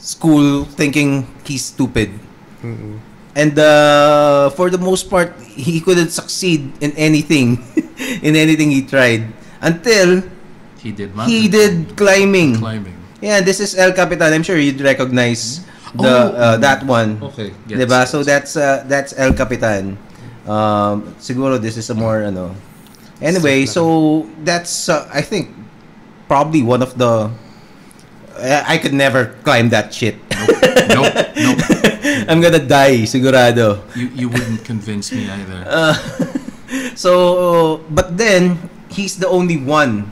school thinking he's stupid. And for the most part, he couldn't succeed in anything. In anything he tried. Until he did climbing. Yeah, this is El Capitan. I'm sure you'd recognize that one. Okay. Diba? So that's El Capitan. Siguro this is a more Anyway, so that's I think probably one of the I could never climb that shit. Nope. I'm gonna die, sigurado. You wouldn't convince me either. So, but then he's the only one.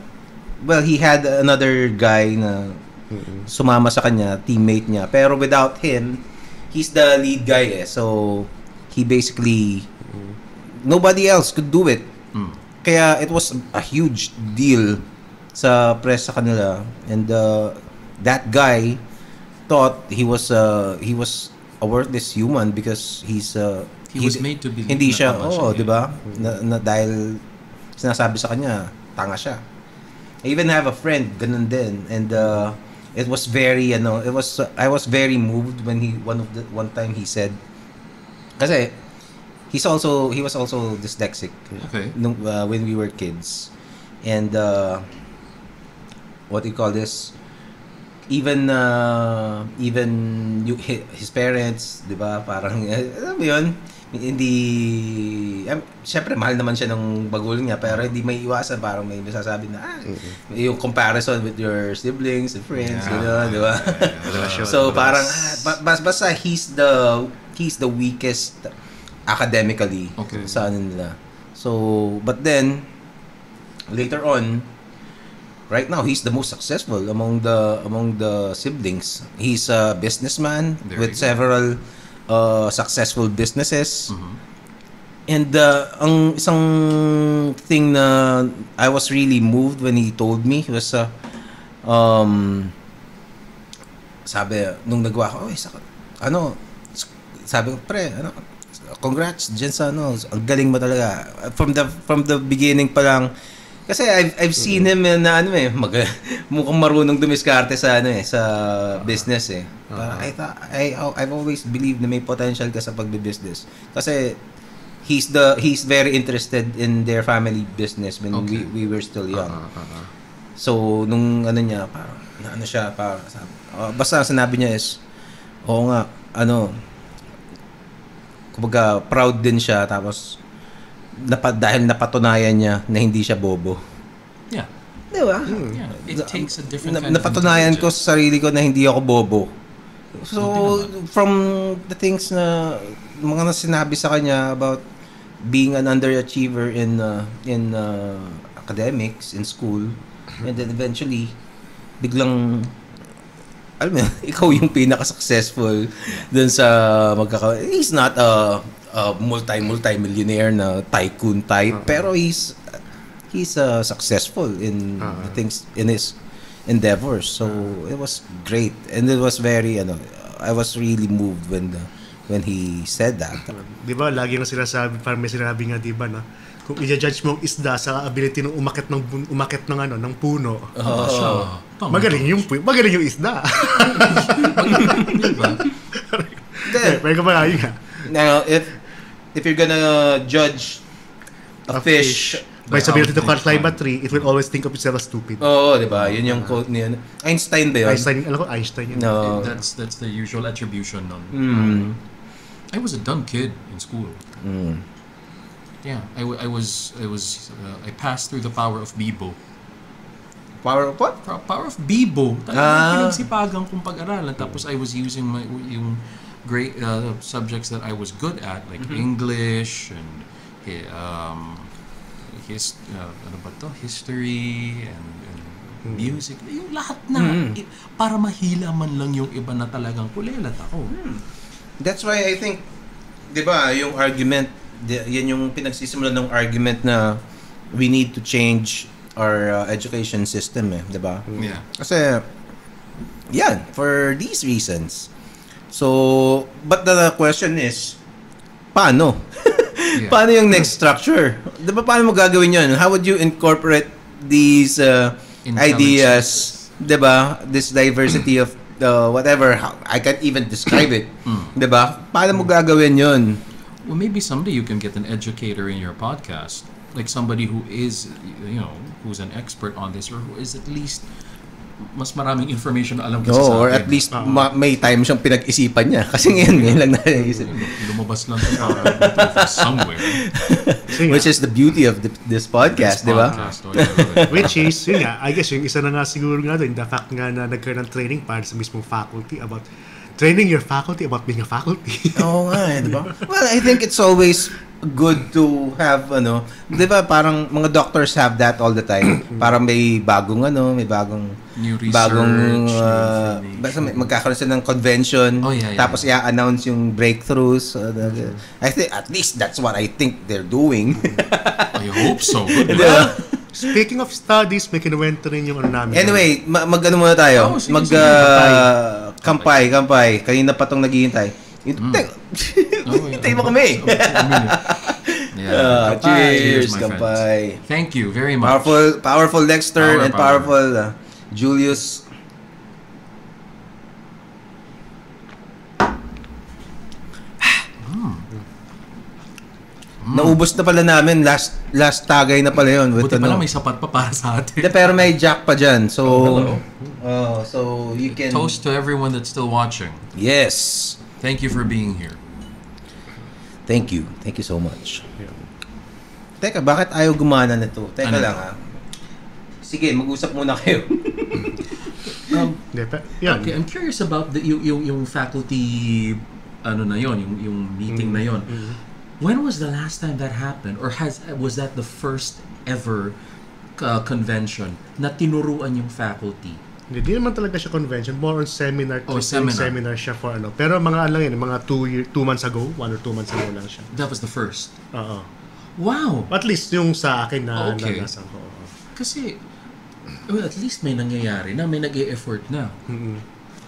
Well, he had another guy na sumama sa kanya, teammate niya. Pero without him, he's the lead guy. So he basically nobody else could do it. Kaya it was a huge deal sa press sa kanila, and that guy thought he was a worthless human because he was made to believe hindi siya, siya, di ba? Na dahil sinasabi sa kanya tanga siya. I even have a friend ganun din, and it was very I was very moved when one time he said, kasi he was also dyslexic. Okay. When we were kids, and what do you call this? Even his parents, di ba? Parang alam mo yun, hindi syempre mahal naman siya ng magulang niya, pero hindi may iwasan, parang may masasabi na yung comparison with your siblings and friends, di ba? So parang basta he's the weakest academically sa ano nila. So but then later on, right now he's the most successful among the siblings. He's a businessman with several successful businesses. And ang isang thing na I was really moved when he told me was sabi nung nagawa ko, sabi ko, pre, congrats dyan sa ano, ang galing mo talaga. From the beginning pa lang, kasi I've seen him na ano mukhang marunong dumiskarte sa ano sa business eh. Para I've always believed na may potential ka sa pagbe-business. Kasi he's very interested in their family business when we were still young. So nung ano niya, parang ano siya, basta sinabi niya is, oo nga, kumbaga proud din siya, tapos dahil napatunayan niya na hindi siya bobo. Yeah. Diba? Yeah. It takes a different kind napatunayan of ko sa sarili ko na hindi ako bobo. So, from the things na mga sinabi sa kanya about being an underachiever in academics, in school, and then eventually, biglang alam mo, ikaw yung pinaka-successful dun sa he's not a multi-millionaire na tycoon type, pero he's successful in the things, in his endeavors. So it was great, and it was very I was really moved when he said that. Di ba, lagi nga sinasabi, parang may sinabi nga, di ba, na kung i-judge mo ang isda sa ability ng umakit ng puno, magaling yung isda. Diba? Pwede ka ba nga? Now, if you're gonna judge a fish by its ability to climb a tree, it will always think of itself as stupid. Oo, di ba? Yun yung quote niya. Einstein ba yun? Einstein yun. No. That's the usual attribution nun. I was a dumb kid in school. Yeah, I passed through the power of Bibo. Power of what? Power of Bibo. Talagang pinagsipagan kong pag-aralan. Tapos I was using yung great subjects that I was good at, like English and history and music. Yung lahat na para mahila man lang yung iba na talagang kulelat ako. That's why I think, di ba, yung argument, yan yung pinagsisimulan ng argument na we need to change our education system di ba? Yeah. Kasi yan, for these reasons. So, but the question is, paano? Paano yung next structure? Di ba, paano mo gagawin yun? How would you incorporate these ideas, di ba? This diversity of whatever, I can't even describe it. Di ba? Paano mo gagawin yun? Well, maybe someday you can get an educator in your podcast, like somebody who is, who's an expert on this, or who is at least mas maraming information na alam kasi sa akin. Or at least may time siyang pinag-isipan niya. Kasi ngayon lang naisip. Lumabas lang from somewhere. Which is the beauty of this podcast, di ba? Which is, yun nga, I guess yung isa na nga siguro nga doon, the fact nga na nagkaroon ng training para sa mismong faculty about training your faculty about being a faculty. Oo nga di ba? Well, I think it's always good to have, di ba, parang mga doctors have that all the time. Parang may bagong, may bagong new research, basta magkakaroon sila ng convention, tapos i-announce yung breakthroughs. I think, at least that's what I think they're doing. I hope so. Diba? Speaking of studies, may kinuwento rin yung namin. Anyway, mag-ano muna tayo? Kampay. Kanina pa itong naghihintay. Hintay mo kami. Cheers, kampay. Thank you very much. Powerful Lexter and powerful Julius. Naubos na pala namin, last tagay na pala yun. Buti pala may sapat pa para sa atin. Pero may jack pa dyan. So, so you can... Toast to everyone that's still watching. Yes. Thank you for being here. Thank you. Thank you so much. Teka, bakit ayaw gumana na to? Teka lang Sige, mag-usap muna kayo. Okay, I'm curious about yung faculty, yung meeting na yon. When was the last time that happened? Or was that the first ever convention na tinuruan yung faculty? Hindi naman talaga siya convention, more on seminar. Seminar siya for Pero mga mga 2 months ago, 1 or 2 months ago lang siya. That was the first? Oo. Wow! At least yung sa akin na nalasan ko. Kasi, at least may nangyayari na, may nag-e-effort na.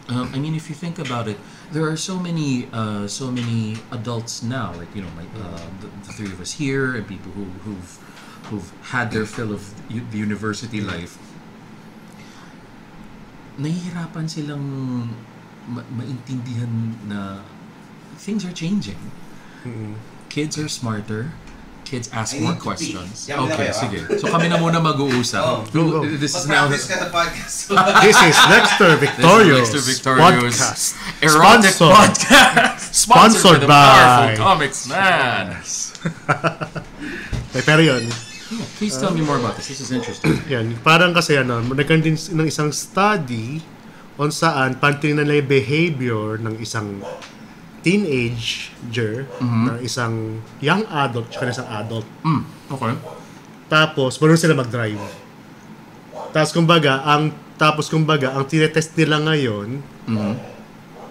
I mean, if you think about it, there are so many adults now. Like the three of us here, and people who've had their fill of the university life. Nahihirapan silang maintindihan na things are changing. Kids are smarter. Kids ask more questions. Okay, sige. So kami na muna mag-uusap. This is now This is Lexter Victorio's podcast. Erotic podcast. Sponsored by the by powerful Komiksman. Pero yun, Please tell me more about this. This is interesting. yan, parang kasi nagkaroon din ng isang study on saan pantingnan nila yung behavior ng isang teenager, ng isang young adult, tsaka isang adult. Okay. Tapos, marunong sila mag-drive. Tapos, kumbaga, ang tinetest nila ngayon,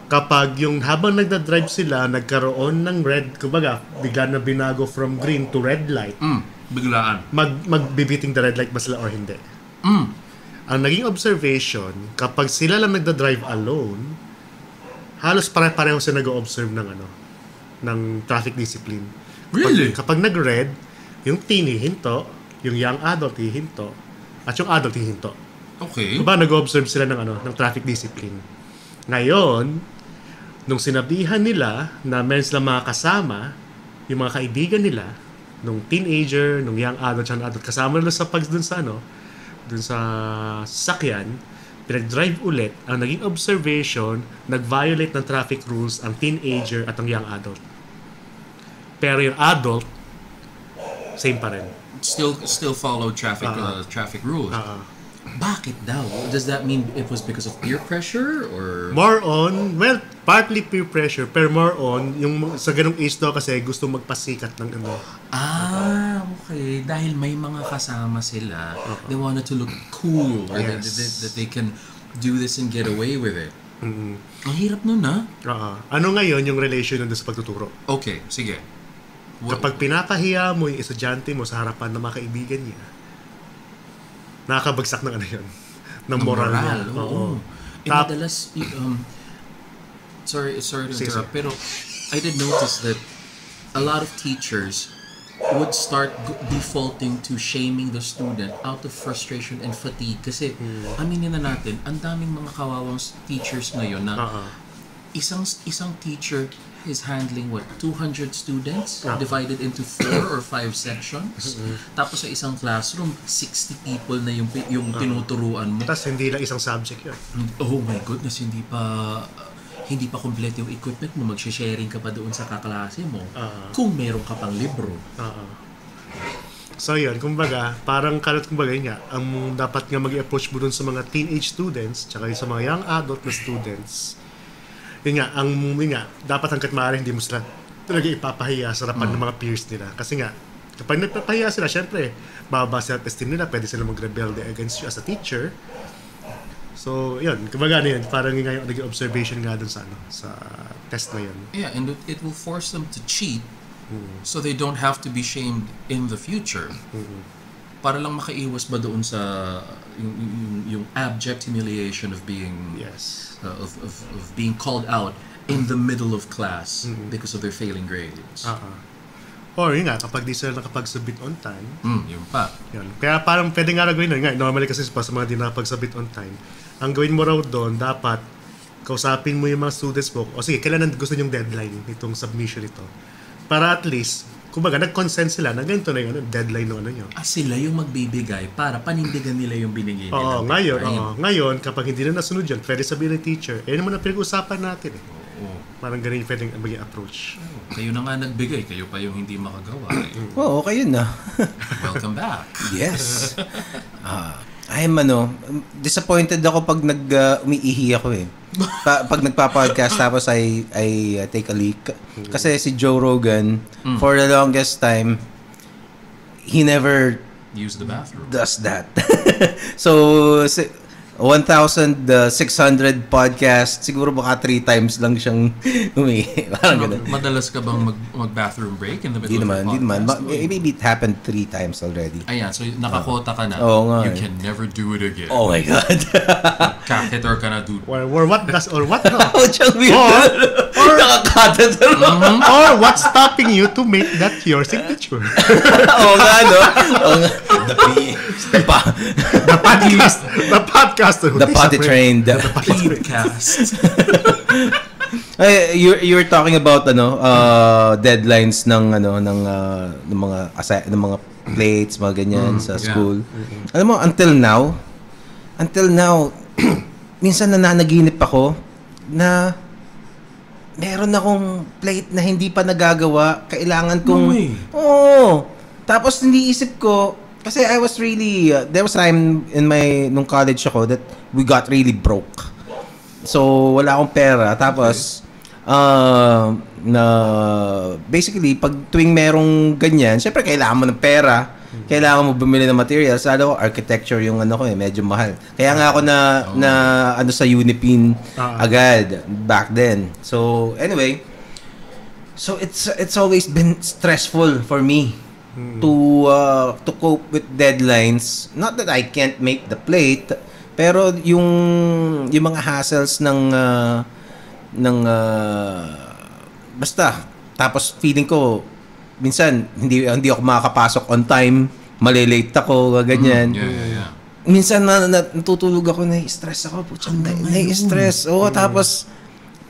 kapag habang nagda-drive sila, nagkaroon ng red, kumbaga, bigla na binago from green to red light. Biglaan. Magbibiting the red light ba sila or hindi? Ang naging observation, kapag sila lang nagda-drive alone, halos pare-pareho sila nag-observe ng traffic discipline. Really? Kapag nag-red, yung teen hihinto, yung young adult hihinto, at yung adult hihinto. Okay. Diba nag-observe sila ng traffic discipline. Ngayon, nung sinabihan nila na meron silang mga kasama, yung mga kaibigan nila, nung teenager, nung young adult, kasama nila dun sa sasakyan, pinag-drive ulit, ang naging observation, nag-violate ng traffic rules ang teenager at ang young adult. Pero yung adult, same pa rin. Still follow traffic rules. Bakit daw? Does that mean it was because of peer pressure or More on, partly peer pressure, pero more on, yung sa ganung age daw kasi gusto magpasikat ng okay. Dahil may mga kasama sila, they wanted to look cool or that they can do this and get away with it. Ang hirap nun, ha? Ano ngayon yung relation nun sa pagtuturo? Okay, sige. Kapag pinapahiya mo yung estudyante mo sa harapan ng mga kaibigan niya, nakakabagsak ng yun? Ng moral niya. Oo. Madalas, sorry to interrupt, pero I did notice that a lot of teachers would start defaulting to shaming the student out of frustration and fatigue. Kasi, aminin na natin, ang daming mga kawawang teachers ngayon na isang teacher is handling 200 students divided into 4 or 5 sections. Tapos sa isang classroom, 60 people na yung tinuturuan mo. Tapos hindi lang isang subject yun. Oh my goodness, hindi pa kompleto yung equipment mo, mag-sharing ka pa doon sa kaklase mo kung meron ka pang libro. So yun, kumbaga, parang yun nga, ang dapat nga mag-approach mo dun sa mga teenage students tsaka sa mga young adult na students, yun nga, dapat hanggat maaari hindi mo sila talaga ipapahiya sa harapan ng mga peers nila. Kasi nga, kapag nagpapahiya sila, syempre, bababa sila esteem nila, pwede sila mag-rebelde against you as a teacher. So, yun, kumbaga yun, parang nga yung naging observation nga dun sa test na yun. Yeah, and it will force them to cheat so they don't have to be shamed in the future. Para lang makaiwas ba doon sa yung abject humiliation of being of being called out in the middle of class because of their failing grades. Or yun nga, kapag di sila nakapag-submit on time. Yun pa. Yun. Kaya parang pwede nga gawin nga, normally kasi sa mga di nakapag-submit on time, ang gawin mo raw doon, dapat kausapin mo yung mga students mo, o sige, kailan gusto yung deadline nitong submission ito. Para at least, kumbaga, nag-consent sila na ganito na yung deadline ng nyo. Sila yung magbibigay para panindigan nila yung binigay nila. Ngayon, kapag hindi na nasunod yan, pwede sabihin ng teacher, naman ang pinag-usapan natin eh. Parang ganun yung pwedeng maging approach. Kayo na nga nagbigay, kayo pa yung hindi makagawa. Oo, okay yun na. Welcome back. Yes. I'm disappointed ako pag umiihi ako eh. Pag nagpa-podcast tapos I take a leak. Kasi si Joe Rogan, for the longest time, he never use the bathroom. does that. So 1,600 podcast, siguro baka 3 times lang siyang parang ganun. Madalas ka bang mag-bathroom break in the middle Hindi of your naman. podcast? Maybe it happened 3 times already. Ayan, so nakakota ka na. Oo nga. You can never do it again. Oh my God. Catheter ka na, dude. Or what no? Oh, Chang weird. Nakakatheter. Or what's stopping you to make that your signature? Oo nga, no? Oo nga. The podcaster who The potty trained. Podcast. Ay, you're talking about deadlines ng mga plates, mga ganyan sa school. Alam mo, until now minsan nananaginip ako na meron akong plate na hindi pa nagagawa. Kailangan kong... No way. Oo. Tapos iniisip ko, kasi I was really... there was time nung college ako that we got really broke. So, wala akong pera. Tapos, basically, pag tuwing merong ganyan, syempre kailangan mo ng pera. Kailangan mo bumili ng materials. Lalo, architecture yung medyo mahal. Kaya nga ako na sa Unipin agad back then. So, anyway. So, it's always been stressful for me to cope with deadlines. Not that I can't make the plate, pero yung mga hassles ng basta. Tapos feeling ko minsan hindi ako makakapasok on time, malilate ako, ganyan. Yeah. Minsan natutulog ako, na-stress ako, na-stress. Oo, tapos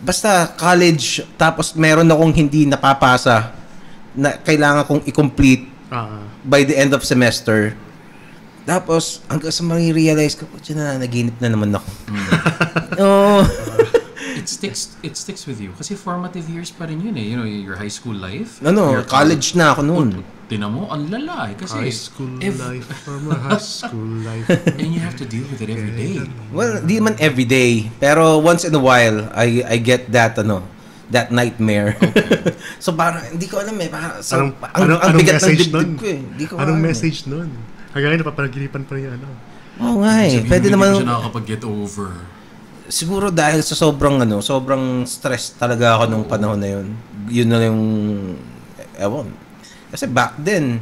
basta college, tapos meron akong hindi napapasa na kailangan kong i-complete by the end of semester. Tapos hanggang sa ma-realize ko, naginip na naman ako. Oh. It sticks with you kasi formative years pa rin yun eh. You know, your high school life. College na ako noon. Tinan mo, ang lala eh. Kasi high school life from a high school life. And you have to deal with it every day. Well, di man every day, pero once in a while I get that that nightmare. Okay. So parang hindi ko alam eh, ang bigat ng dibdib ko eh. Hindi ko anong message nun? Hanggang napapanaginipan pa rin yung Oo nga eh. Pwede naman. Hindi ko siya nakakapag-get over. Siguro dahil sa sobrang stress talaga ako nung panahon na yun. Yun na yung ewan. Kasi back then,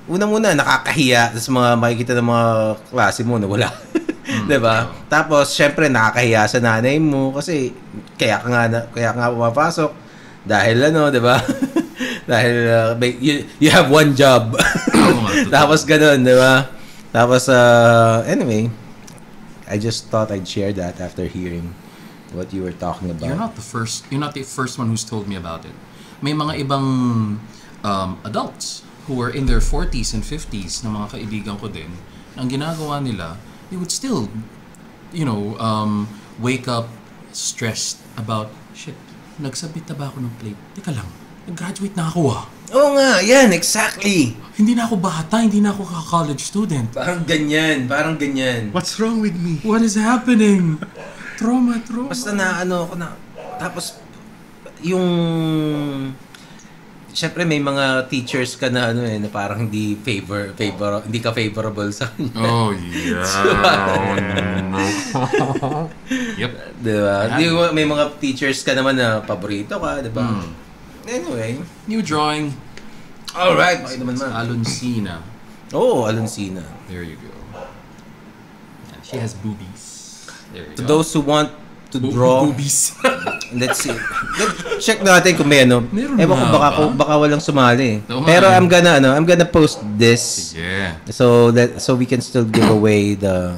unang-una nakakahiya sa mga makikita ng mga klase mo na wala. 'Di ba? Tapos syempre nakakahiya sa nanay mo kasi kaya nga pumapasok dahil 'di ba? Dahil you have one job. Tapos ganoon, 'di ba? Tapos anyway, I just thought I'd share that after hearing what you were talking about. You're not the first one who's told me about it. May mga ibang adults who are in their 40s and 50s na mga kaibigan ko din. Ang ginagawa nila, they would still, wake up stressed about, shit, nagsabit na ba ako ng plate? Teka lang, nag-graduate na ako Oo nga, yan, exactly. Hindi na ako bata, hindi na ako college student. Parang ganyan. What's wrong with me? What is happening? Trauma. Basta ako na. Tapos, syempre may mga teachers ka na na parang hindi hindi ka favorable sa kanya. Oh yeah. Yep. Diba? May mga teachers ka naman na paborito ka, diba? Anyway, new drawing. All right, naman man. Alonsina. Oh, Alonsina. There you go. And she has boobies. There you To go. those who want to draw, boobies. let's see. Check natin kung may Meron Ewan ko ba? baka walang sumali. Pero I'm gonna post this. Yeah. So we can still give away the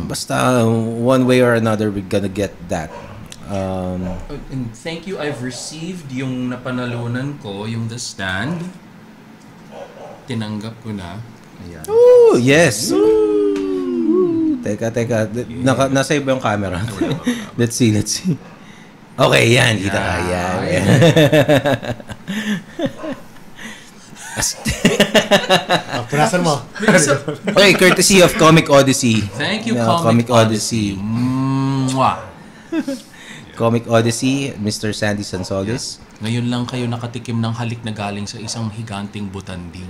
basta one way or another we're gonna get that. And thank you, I've received yung napanalunan ko, yung The Stand. Tinanggap ko na. Ayan. Ooh, yes. Ooh. Teka. Nasa iba yung camera. Let's see. Okay, yan. Kita ka. Yan. Punasan mo. Okay, courtesy of Comic Odyssey. Thank you, Comic Odyssey. Mwah. Comic Odyssey, Mr. Sandy Sansolis. Ngayon lang kayo nakatikim ng halik na galing sa isang higanting butanding.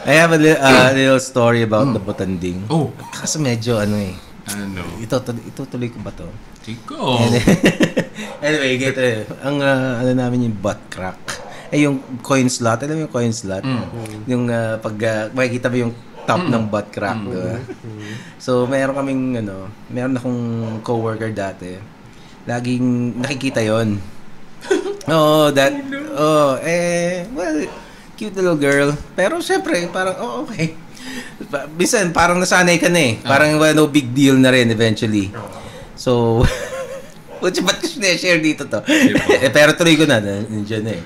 I have a little story about the butanding. Oh. Kasi medyo ano eh. Ano? Itutuloy ko ba to? Chico. Anyway, get ang ano namin yung butt crack. Yung coin slot. Alam mo yung coin slot? Yung pag makikita mo yung top ng butt crack. Diba? So, meron akong coworker dati. Laging nakikita yon. Well, cute little girl. Pero syempre, parang, okay. Bisan, parang nasanay ka na eh. Parang no big deal na rin eventually. So, ba't ko sineshare dito to? Pero tuloy ko na, nandiyan na eh.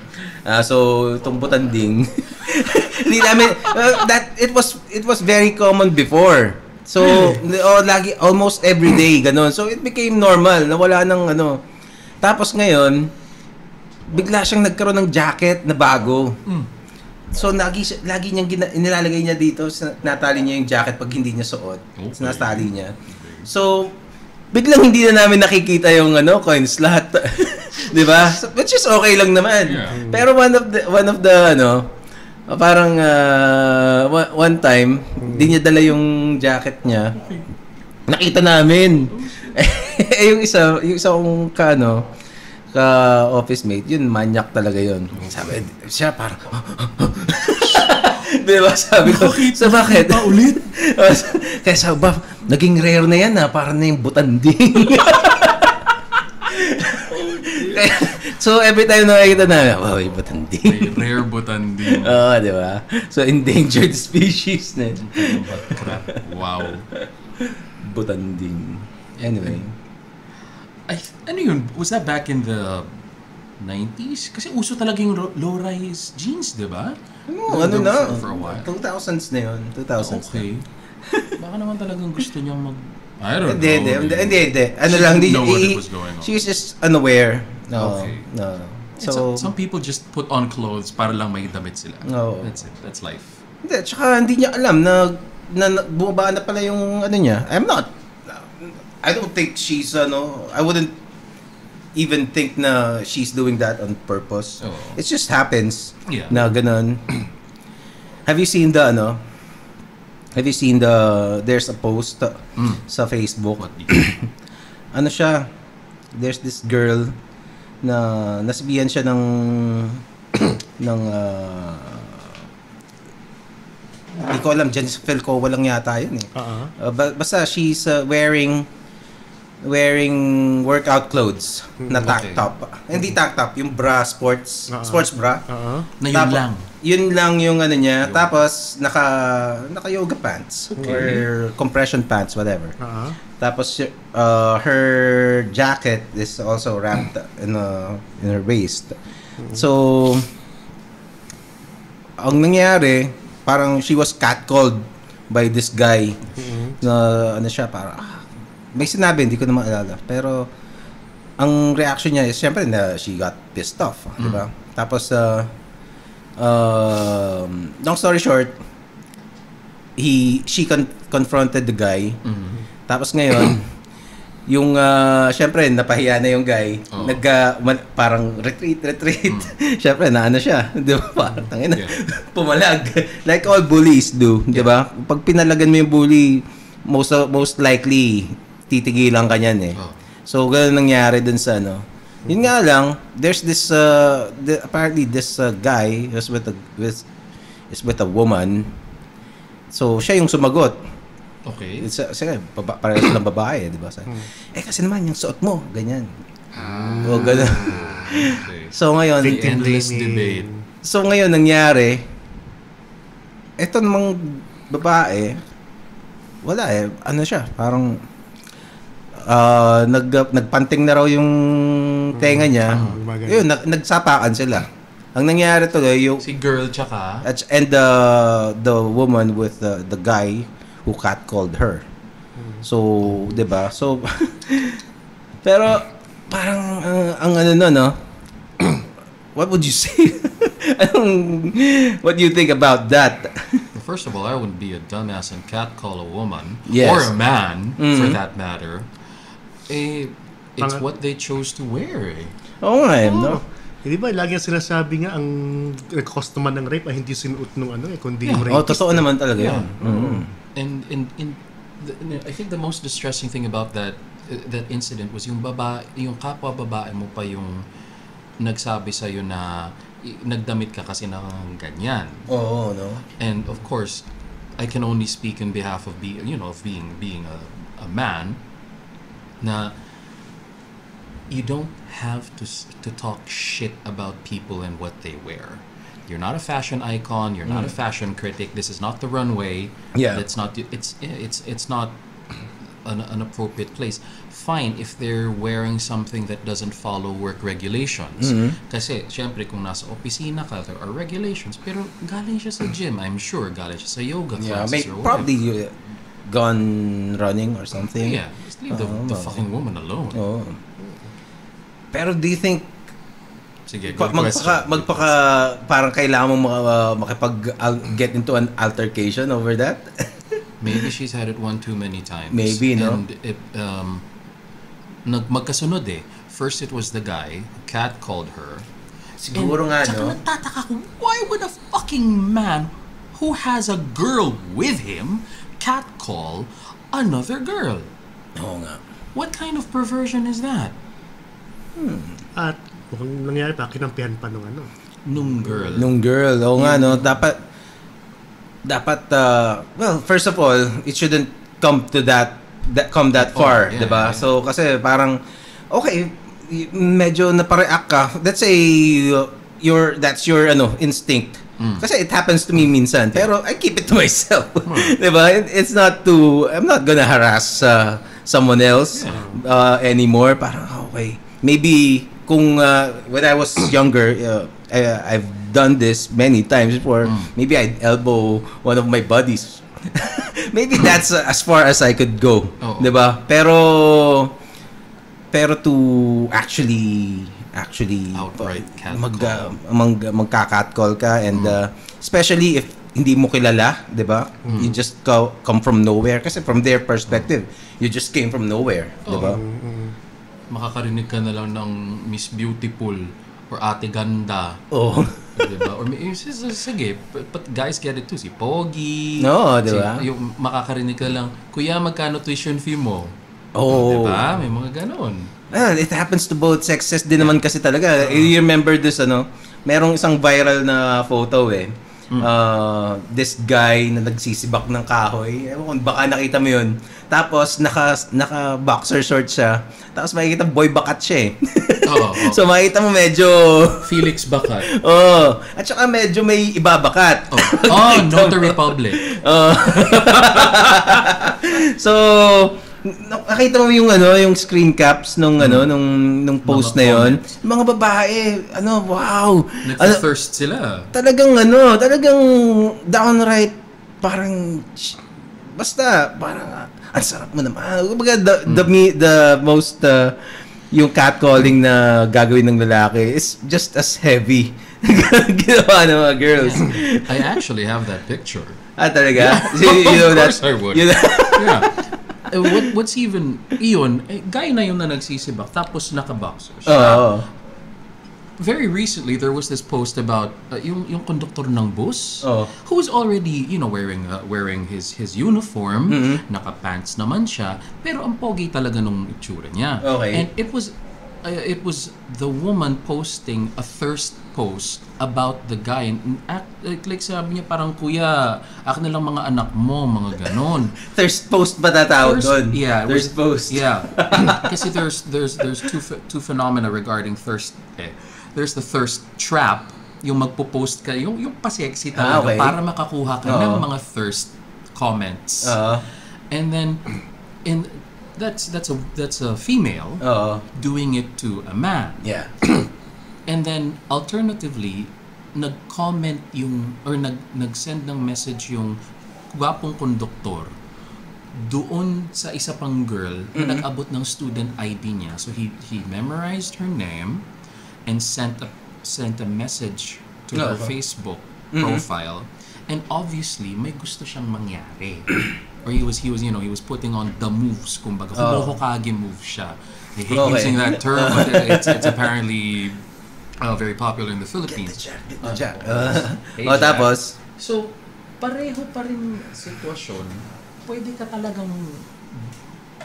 So, itong butanding, hindi namin, it was very common before. So, lagi, almost every day, ganun. So, it became normal, nawala ng Tapos ngayon, bigla siyang nagkaroon ng jacket na bago. So, lagi niyang nilalagay niya dito, natali niya yung jacket pag hindi niya suot. Okay. Natali niya. So, biglang hindi na namin nakikita yung coin slot. 'Di ba? So, which is okay lang naman. Yeah. Pero one of the parang one time, hindi niya dala yung jacket niya. Nakita namin. yung isa kong ka-office mate, yun, manyak talaga yun. Sabi, siya parang, diba? Sabi ko, so bakit? Pa ulit? Kaya sabi ba, naging rare na yan parang na yung butanding. So, every time nakikita namin, wow, yung butanding. Rare butanding. Oo, diba? So, endangered species na yun. Wow. Butanding. Anyway. Ano yun? Was that back in the 90s? Kasi uso talaga yung low-rise jeans, di ba? For a while. 2000s na yun. 2000s. Okay. Baka naman talagang gusto niyang I don't know. Hindi. Ano lang, she's just unaware. No. Okay. No. So, some people just put on clothes para lang may damit sila. No. That's it. That's life. Hindi, tsaka hindi niya alam na bumaba na pala yung niya. I don't think she's I wouldn't even think na she's doing that on purpose. Oh. It just happens. Yeah. Na ganun. Have you seen the there's a post sa Facebook. Ano siya? There's this girl na nasabihan siya ng hindi ko alam, Jennifer ko walang yata yun eh. Basta she's wearing workout clothes na tank top. Hindi tank top, yung bra, sports bra. Na yun lang. Yun lang yung niya. Tapos naka yoga pants or compression pants, whatever. Tapos her jacket is also wrapped in her waist. So ang nangyari, parang she was catcalled by this guy. Na siya parang may sinabi, hindi ko na maalala. Pero, ang reaction niya is, syempre, she got pissed off. Di ba? Tapos, long story short, she confronted the guy. Tapos ngayon, yung, syempre, napahiya na yung guy. Parang retreat. Syempre, siya. Di ba? Parang, tangina, pumalag. Like all bullies do. Di ba? Pag pinalagan mo yung bully, most likely, titigilan ka niyan eh. So, ganun nangyari dun sa Yun nga lang, there's this, apparently this guy is with a woman. So, siya yung sumagot. Okay. Parehas lang babae, di ba? Kasi naman, yung suot mo, ganyan. O, ganun. Okay. So, ngayon, endless debate. So, ngayon, nangyari, eto namang babae, wala eh. Ano siya? Parang, nagpanting na raw yung tenga niya. Yun, nagsapakan sila. Ang nangyari to yung si girl tsaka and the woman with the guy who catcalled her. So, 'di ba? So pero parang ang what would you say? What do you think about that? First of all, I wouldn't be a dumbass and catcall a woman or Yes. a man for that matter. It's what they chose to wear. Oo nga, no? Di ba, lagi ang sinasabi nga, ang cost naman ng rape ay hindi sinuot nung kundi yung Oh, rapist. totoo naman talaga Yeah. yun. Mm. I think the most distressing thing about that incident was yung kapwa babae mo pa yung nagsabi sa iyo na nagdamit ka kasi ng ganyan. Oo, no? And of course, I can only speak on behalf of being a man, na you don't have to talk shit about people and what they wear. You're not a fashion icon. You're not a fashion critic. This is not the runway. Yeah. That's not. It's not an appropriate place. Fine if they're wearing something that doesn't follow work regulations. Kasi, syempre, kung nasa opisina ka, there are regulations. Pero galing siya sa gym, I'm sure. Galing siya sa yoga Yeah, classes or whatever. probably gone running or something. Yeah, just leave the fucking woman alone. Oo. Pero do you think Sige, good question. parang kailangan mo get into an altercation over that? Maybe she's had it one too many times. Maybe, no? And it, magkasunod eh. First it was the guy, cat called her. Siguro nga, Tsaka no? nagtataka ko, why would a fucking man who has a girl with him catcall another girl? Oo nga. What kind of perversion is that? At mukhang nangyari pa, kinampihan pa nung Nung girl. Nung girl, oo nga, no? Dapat, well, first of all, it shouldn't come that far, yeah, diba? yeah. So, kasi parang, okay, medyo napareact ka. Let's say, that's your, instinct. Kasi it happens to me minsan. Pero I keep it to myself. Diba? It's not I'm not gonna harass someone else anymore. Parang, okay. Maybe, kung when I was younger, I've done this many times before. Maybe I'd elbow one of my buddies. Maybe that's as far as I could go. Oo. Diba? Pero to actually Outright catcall. magka-catcall ka, and especially if hindi mo kilala, 'di ba? You just come from nowhere, kasi from their perspective, you just came from nowhere, 'di ba? Makakarinig ka na lang ng Miss Beautiful or Ate Ganda. Oh. Diba? Or sige, but guys get it too. Si Pogi. No, diba? Yung makakarinig ka lang, Kuya, magkano tuition fee mo? Oh. Diba? May mga ganon. It happens to both sexes din naman kasi talaga. You remember this, merong isang viral na photo this guy na nagsisibak ng kahoy. Ewan ko, baka nakita mo yun. Tapos, naka boxer short siya. Tapos makikita boy bakat siya eh. Oo. So makikita mo medyo... Felix Bakat. At saka medyo may ibabakat. Not the Republic. So, nakita mo yung screen caps nung post Mga na yon. comments. Mga babae, wow. Nag-thirst sila. Talagang downright parang basta parang ang sarap mo naman. Kumbaga the most yung catcalling na gagawin ng lalaki is just as heavy ginawa ng mga girls. I actually have that picture. Talaga? Yeah. You know Of course I would. Yeah. What's even, iyon, guy na yun na nagsisibak, tapos naka-boxers. Very recently, there was this post about yung conductor ng bus, who was already, wearing his uniform, naka-pants naman siya, pero ang pogi talaga nung itsura niya. Okay. And it was the woman posting a thirst post about the guy, and like sabi niya parang, Kuya, akin na lang mga anak mo, mga ganon. Thirst post ba tatawag doon? Yeah. Thirst post. Yeah. Kasi there's two phenomena regarding thirst. There's the thirst trap, yung magpo-post ka, yung pa-sexy talaga, okay. para makakuha ka ng mga thirst comments. And then that's a female doing it to a man. Yeah. And then alternatively, nag-comment nag-send ng message yung gwapong konduktor doon sa isa pang girl na nag-abot ng student ID niya. So he memorized her name and sent a message to her Facebook profile, and obviously may gusto siyang mangyari. Or he was putting on the moves, kumbaga Hokage move siya. I hate using that term, but it's apparently very popular in the Philippines. Jack. Hey, O Jack. tapos, So, pareho pa rin sitwasyon. Pwede ka talagang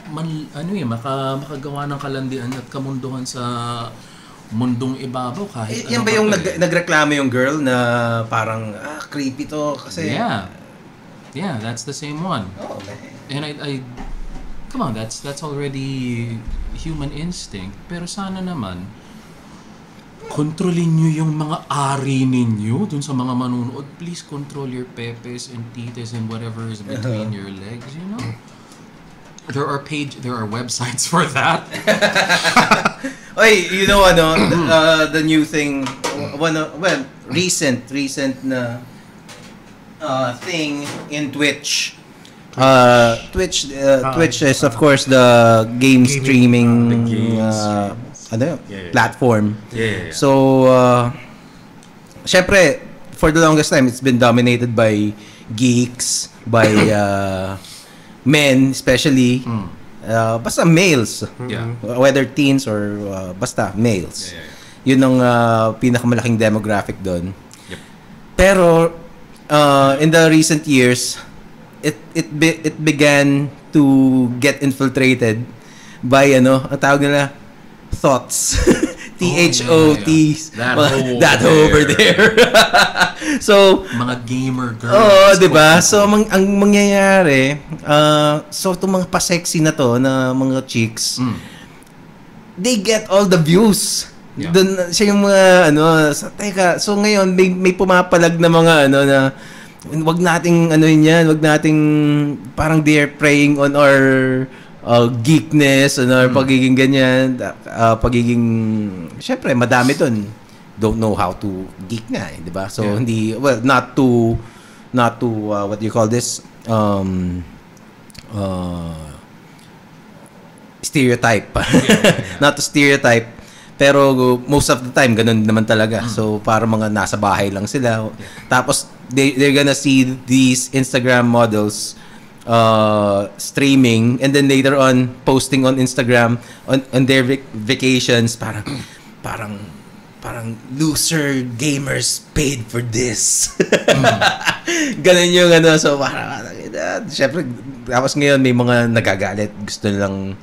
makagawa ng kalandian at kamunduhan sa mundong ibabaw kahit yan ba yung nagreklamo yung girl na parang, creepy to kasi... Yeah, that's the same one. Oh, man. And I come on, that's already human instinct. Pero sana naman, kontrolin nyo yung mga ari ninyo dun sa mga manunood. Please control your pepes and tites and whatever is between your legs, you know? There are websites for that. Oy, you know the new thing, recent na thing in Twitch. Twitch is of course the game streaming platform. Yeah. So, syempre, for the longest time, it's been dominated by geeks, by men, especially. Basta males. Yeah. Whether teens or basta males. Yun ang pinakamalaking demographic doon. Yep. Pero, in the recent years, it began to get infiltrated by ang tawag nila, thoughts. THOTs. That over there. So, Mga gamer girls. oo, di ba? So, ang mangyayari, so itong mga pa-sexy na to, na mga chicks, they get all the views. Yeah. Doon siya yung mga, teka, so ngayon, may pumapalag na mga, na, wag nating, wag nating, parang they're preying on our, geekness, pagiging ganyan, syempre, madami dun. Don't know how to geek nga, di ba? So, not to, what do you call this? Stereotype. Not to stereotype. Pero most of the time, ganun naman talaga. So, para mga nasa bahay lang sila. Tapos, they're gonna see these Instagram models streaming, and then later on posting on Instagram on their vacations, parang loser gamers paid for this. Ganun yung so parang syempre, tapos ngayon may mga nagagalit, gusto nilang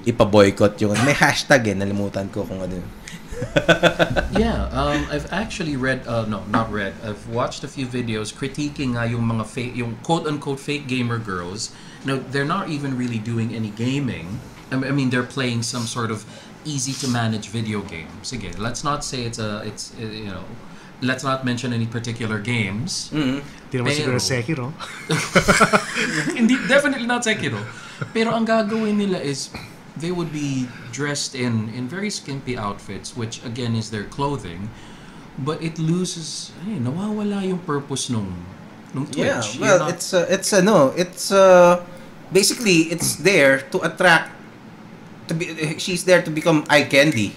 ipa-boycott yung may hashtag nalimutan ko kung ano. Yeah, I've actually read, not read, I've watched a few videos critiquing yung mga yung quote-unquote fake gamer girls. Now, they're not even really doing any gaming. I mean, they're playing some sort of easy-to-manage video game. Sige, let's not say let's not mention any particular games. Hindi naman siguro Sekiro. Definitely not Sekiro. Pero ang gagawin nila is, they would be dressed in very skimpy outfits, which again is their clothing, but it loses, nawawala yung purpose nung Twitch. Yeah, well, it's basically it's there to attract, she's there to become eye candy.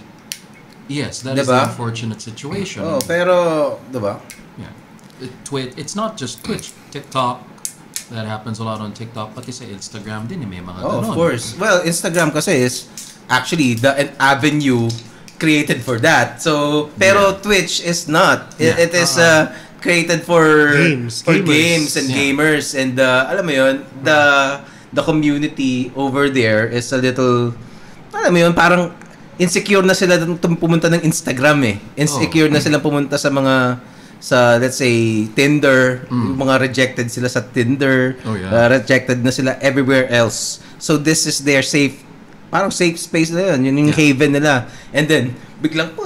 Yes, that is the unfortunate situation. Oh, pero, diba? Yeah. It's not just Twitch, TikTok. That happens a lot on TikTok, pati sa Instagram din may mga ganon. Of course. Well, Instagram kasi is actually an avenue created for that. So, pero Twitch is not. It is created for games and gamers, and alam mo yun, the community over there is a little, alam mo yun, parang insecure na sila pumunta ng Instagram Insecure na sila pumunta sa mga let's say Tinder, yung mga rejected sila sa Tinder, rejected na sila everywhere else. So this is their safe space na yun yung haven nila. And then biglang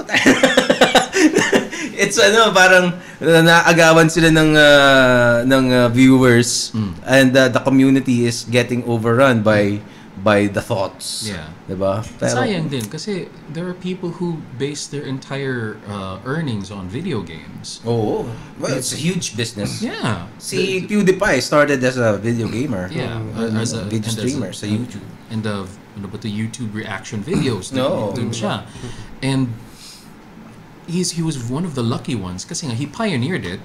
it's parang naagawan sila ng viewers, and the community is getting overrun by the thoughts. Yeah. Diba? Pero, sayang din kasi there are people who base their entire earnings on video games. Oh, well, it's a huge business. Yeah. Si PewDiePie started as a video gamer. Yeah, as a video streamer sa YouTube. And the YouTube reaction videos. Dun siya. And he was one of the lucky ones kasi nga he pioneered it.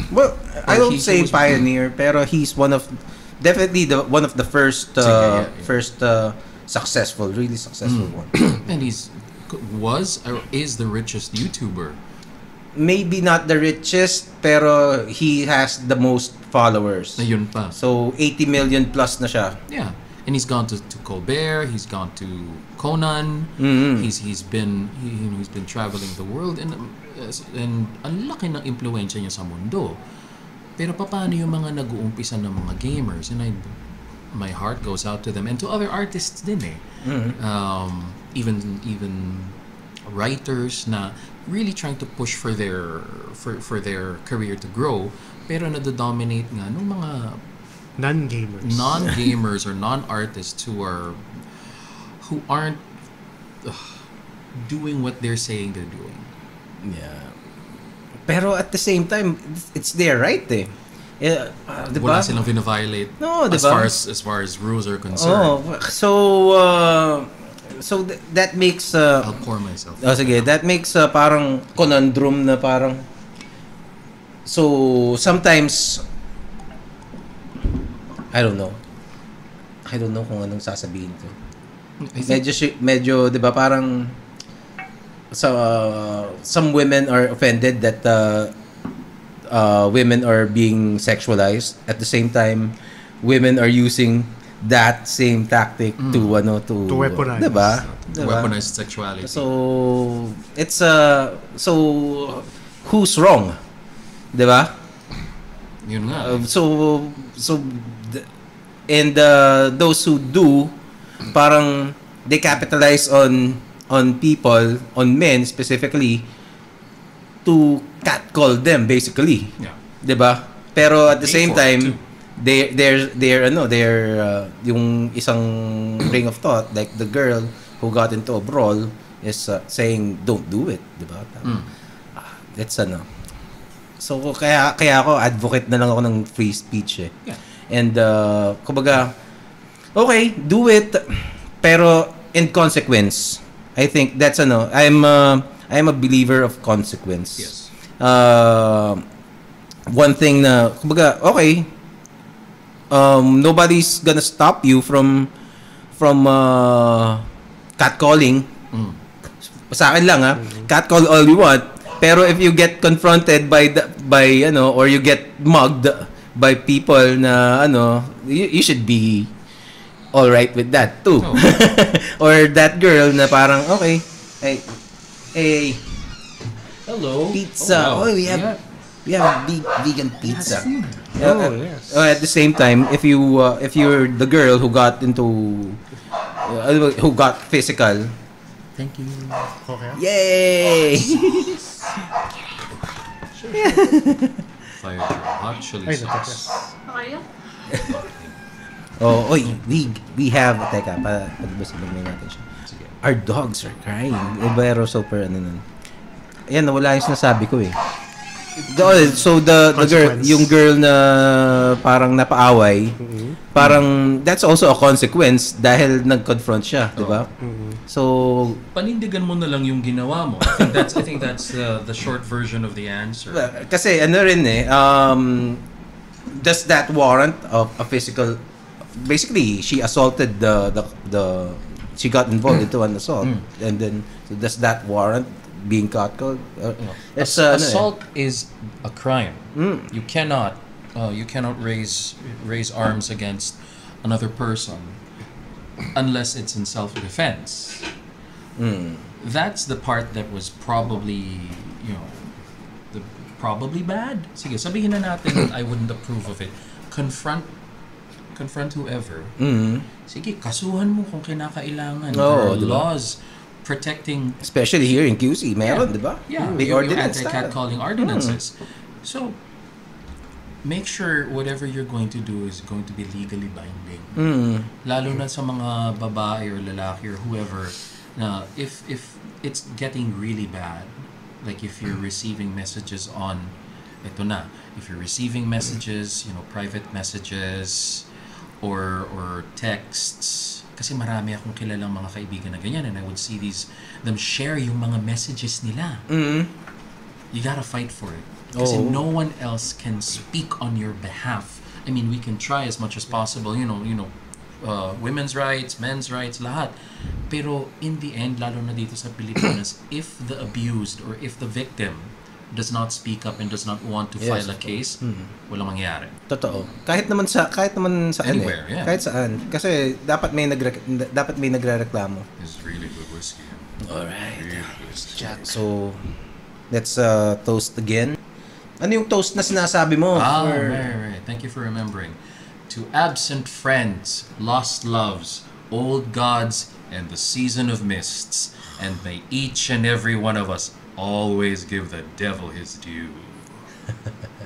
Well, I don't say pioneer, pero he's definitely one of the first successful, really successful one. And he's was or is the richest YouTuber. Maybe not the richest, pero he has the most followers. Ayun pa. So 80 million plus na siya. Yeah. And he's gone to Colbert, he's gone to Conan. He's been traveling the world, and ang laki ng impluwensya niya sa mundo. Pero paano yung mga nag-uumpisa ng mga gamers? And my heart goes out to them and to other artists din eh. Even writers na really trying to push for their career to grow, pero nado-dominate nga nung mga non-gamers or non-artists who aren't doing what they're saying they're doing. Yeah. Pero at the same time, it's their right eh. Diba? Wala silang vina-violate. No, diba? As far as rules are concerned. So that makes I'll pour myself. sige, that makes parang conundrum na parang, so sometimes I don't know kung anong sasabihin ko. Medyo 'di ba parang some women are offended that women are being sexualized. At the same time, women are using that same tactic to weaponize. Diba? Weaponized sexuality. So it's so who's wrong? Diba? Yun nga. And those who do, parang they capitalize on people, on men specifically, to catcall them basically. Yeah. 'Di ba? Pero at the Pay same for it time, too. they're yung isang ring of thought, like the girl who got into a brawl is saying don't do it, 'di ba? That's So kaya ako advocate na lang ako ng free speech eh. Yeah. And kumbaga, okay, do it, pero in consequence. I think that's I'm a believer of consequence. Yes. One thing na kumbaga, okay, nobody's gonna stop you from catcalling. Sa akin lang catcall all you want, pero if you get confronted by or you get mugged by people na you should be all right with that too. Oh. Or that girl na parang okay, hey, hello, pizza. Oh, wow. We have vegan pizza. Yes. At the same time, if you're the girl who got physical, Thank you. Okay. yay! Fire drill. Hot chili sauce. We have, teka, pagbasabagin natin siya. Sige. Our dogs are crying. Pero super nun. Ayan, nawala yung sinasabi ko eh. So the girl, yung girl na parang napaaway, parang that's also a consequence dahil nag-confront siya, di ba? So Panindigan mo na lang yung ginawa mo. I think that's the short version of the answer. kasi rin does that warrant of a physical? Basically, she assaulted she got involved into an assault, and then so does that warrant being catcalled? It's Assault is a crime. You cannot raise arms against another person unless it's in self-defense. That's the part that was probably probably bad. Sige, sabihin na natin I wouldn't approve of it. Confront whoever. Sige, kasuhan mo kung kinakailangan. There are laws protecting, especially here in QC, meron, di ba? Yeah, The your ordinance anti-catcalling ordinances. So, make sure whatever you're going to do is going to be legally binding. Lalo na sa mga babae or lalaki or whoever, na if it's getting really bad, like if you're receiving messages if you're receiving messages, private messages or texts. Kasi marami akong kilalang mga kaibigan na ganyan, and I would see them share yung mga messages nila. You gotta fight for it. Kasi no one else can speak on your behalf. I mean, we can try as much as possible, women's rights, men's rights, lahat. Pero in the end, lalo na dito sa Pilipinas, if the abused or if the victim does not speak up and does not want to file a case, walang mangyayari. Totoo. Kahit naman saan Anywhere, yeah. Kahit saan. Kasi dapat may nagrereklamo. It's really good whiskey. Alright. Really good whiskey. So, let's toast again. Ano yung toast na sinasabi mo? Right. Thank you for remembering. To absent friends, lost loves, old gods, and the season of mists, and may each and every one of us always give the devil his due.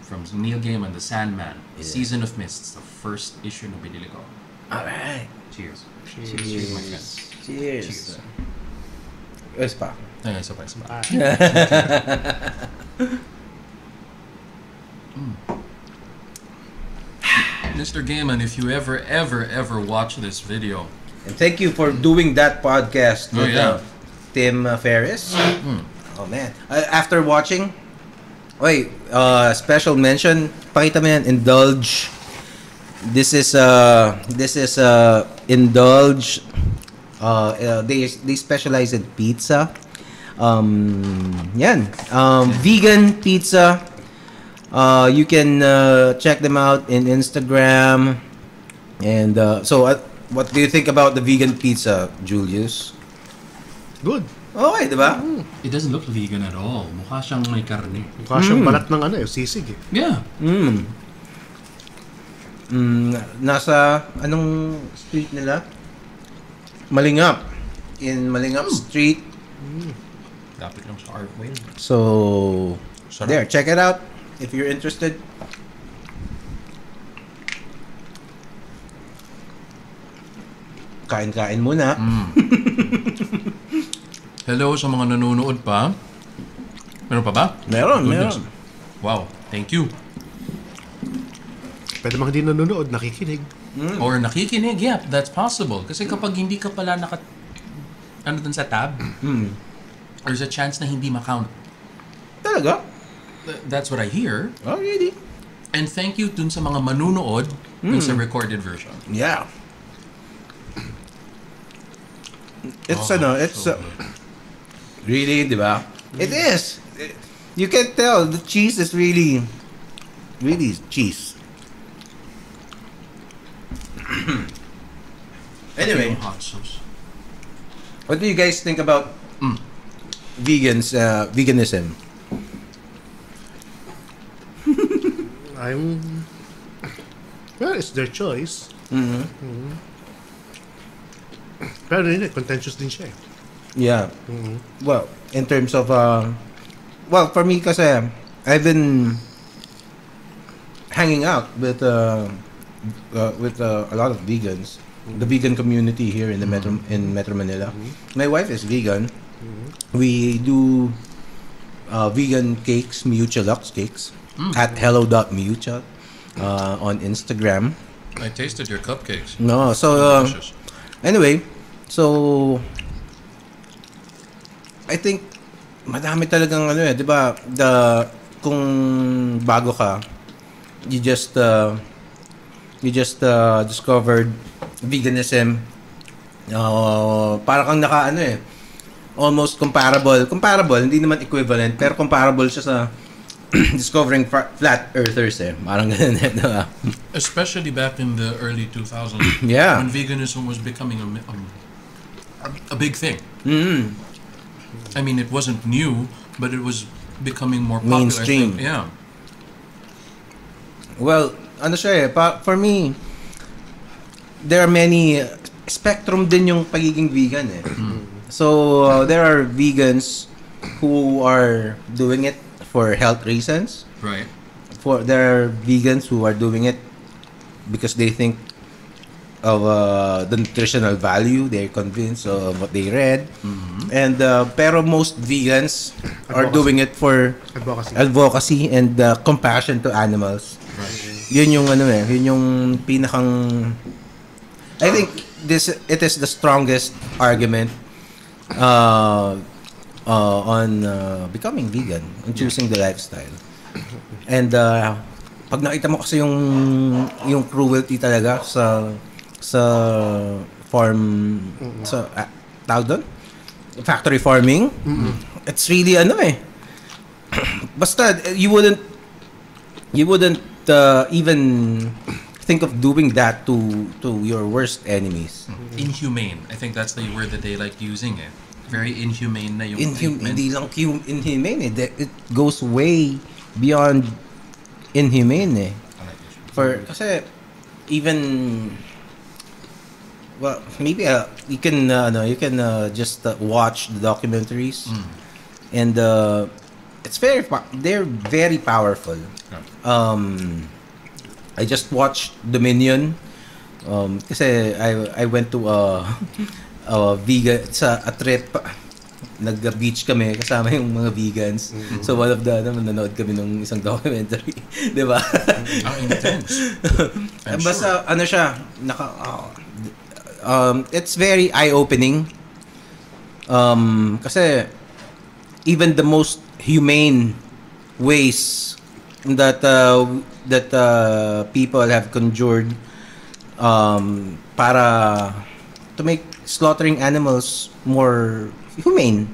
From Neil Gaiman, The Sandman, Season of Mists, the first issue na binili ko. Alright. Cheers. Cheers. My friends. Cheers. Yes pa. Ay, isa pa. Mr. Gaiman, if you ever watch this video, And thank you for doing that podcast with Tim Ferriss. Oh man. After watching, special mention, pakita mo yan, Indulge. This is Indulge. They specialize in pizza. Vegan pizza. You can check them out in Instagram. And what do you think about the vegan pizza, Julius? Good. Okay, di ba? it doesn't look vegan at all. Mukha siyang may karne. Mukha siyang balat ng sisig eh. Yeah. Nasa anong street nila? Malingap. In Malingap Street. Dapat lang sa Artway. So, Sarap. there, check it out if you're interested. Kain-kain muna. Hello sa mga nanonood pa. Meron pa ba? Meron. Wow, thank you. Pwede mga hindi nanonood, nakikinig. Or nakikinig, yeah, that's possible. Kasi kapag hindi ka pala dun sa tab, there's a chance na hindi ma-count. Talaga? That's what I hear. Oh, really? And thank you dun sa mga manunood dun sa recorded version. Yeah. It's really, di ba? It is. You can tell the cheese is really cheese. Anyway, Hot sauce. what do you guys think about veganism? Well, it's their choice. Pero hindi, contentious din siya eh. Yeah. Well, in terms of for me kasi I've been hanging out with a lot of vegans. The vegan community here in the Metro Manila. My wife is vegan. We do vegan cakes, Miucha Lux cakes at hello.miucha on Instagram. I tasted your cupcakes. No, so Delicious. anyway, so I think madami talagang 'di ba? Kung bago ka, you just discovered veganism. Para kang almost comparable, hindi naman equivalent, pero comparable siya sa discovering flat earthers Parang ganun diba? Especially back in the early 2000s. Yeah. When veganism was becoming a big thing. I mean, it wasn't new, but it was becoming more popular. Mainstream. Yeah. Well, for me, there are many spectrum din yung pagiging vegan So, there are vegans who are doing it for health reasons. Right. There are vegans who are doing it because they think of the nutritional value. They're convinced of what they read. And pero most vegans are doing it for advocacy and compassion to animals. Right. Yun yung yun yung pinakang I think it is the strongest argument on becoming vegan, on choosing the lifestyle. And pag nakita mo kasi yung cruelty talaga sa sa farm sa tawag doon? Factory farming. It's really basta you wouldn't even think of doing that to your worst enemies. Inhumane. I think that's the word that they like using it. Very inhumane na yung Hindi lang inhumane it goes way beyond inhumane kasi even well maybe you can just watch the documentaries and it's they're very powerful. I just watched Dominion kasi I went to vegan sa a trip, nag-beach kami kasama yung mga vegans. So one of the nanonood kami ng isang documentary, 'di ba? Intense. Basta siya it's very eye-opening. Kasi even the most humane ways that people have conjured para to make slaughtering animals more humane,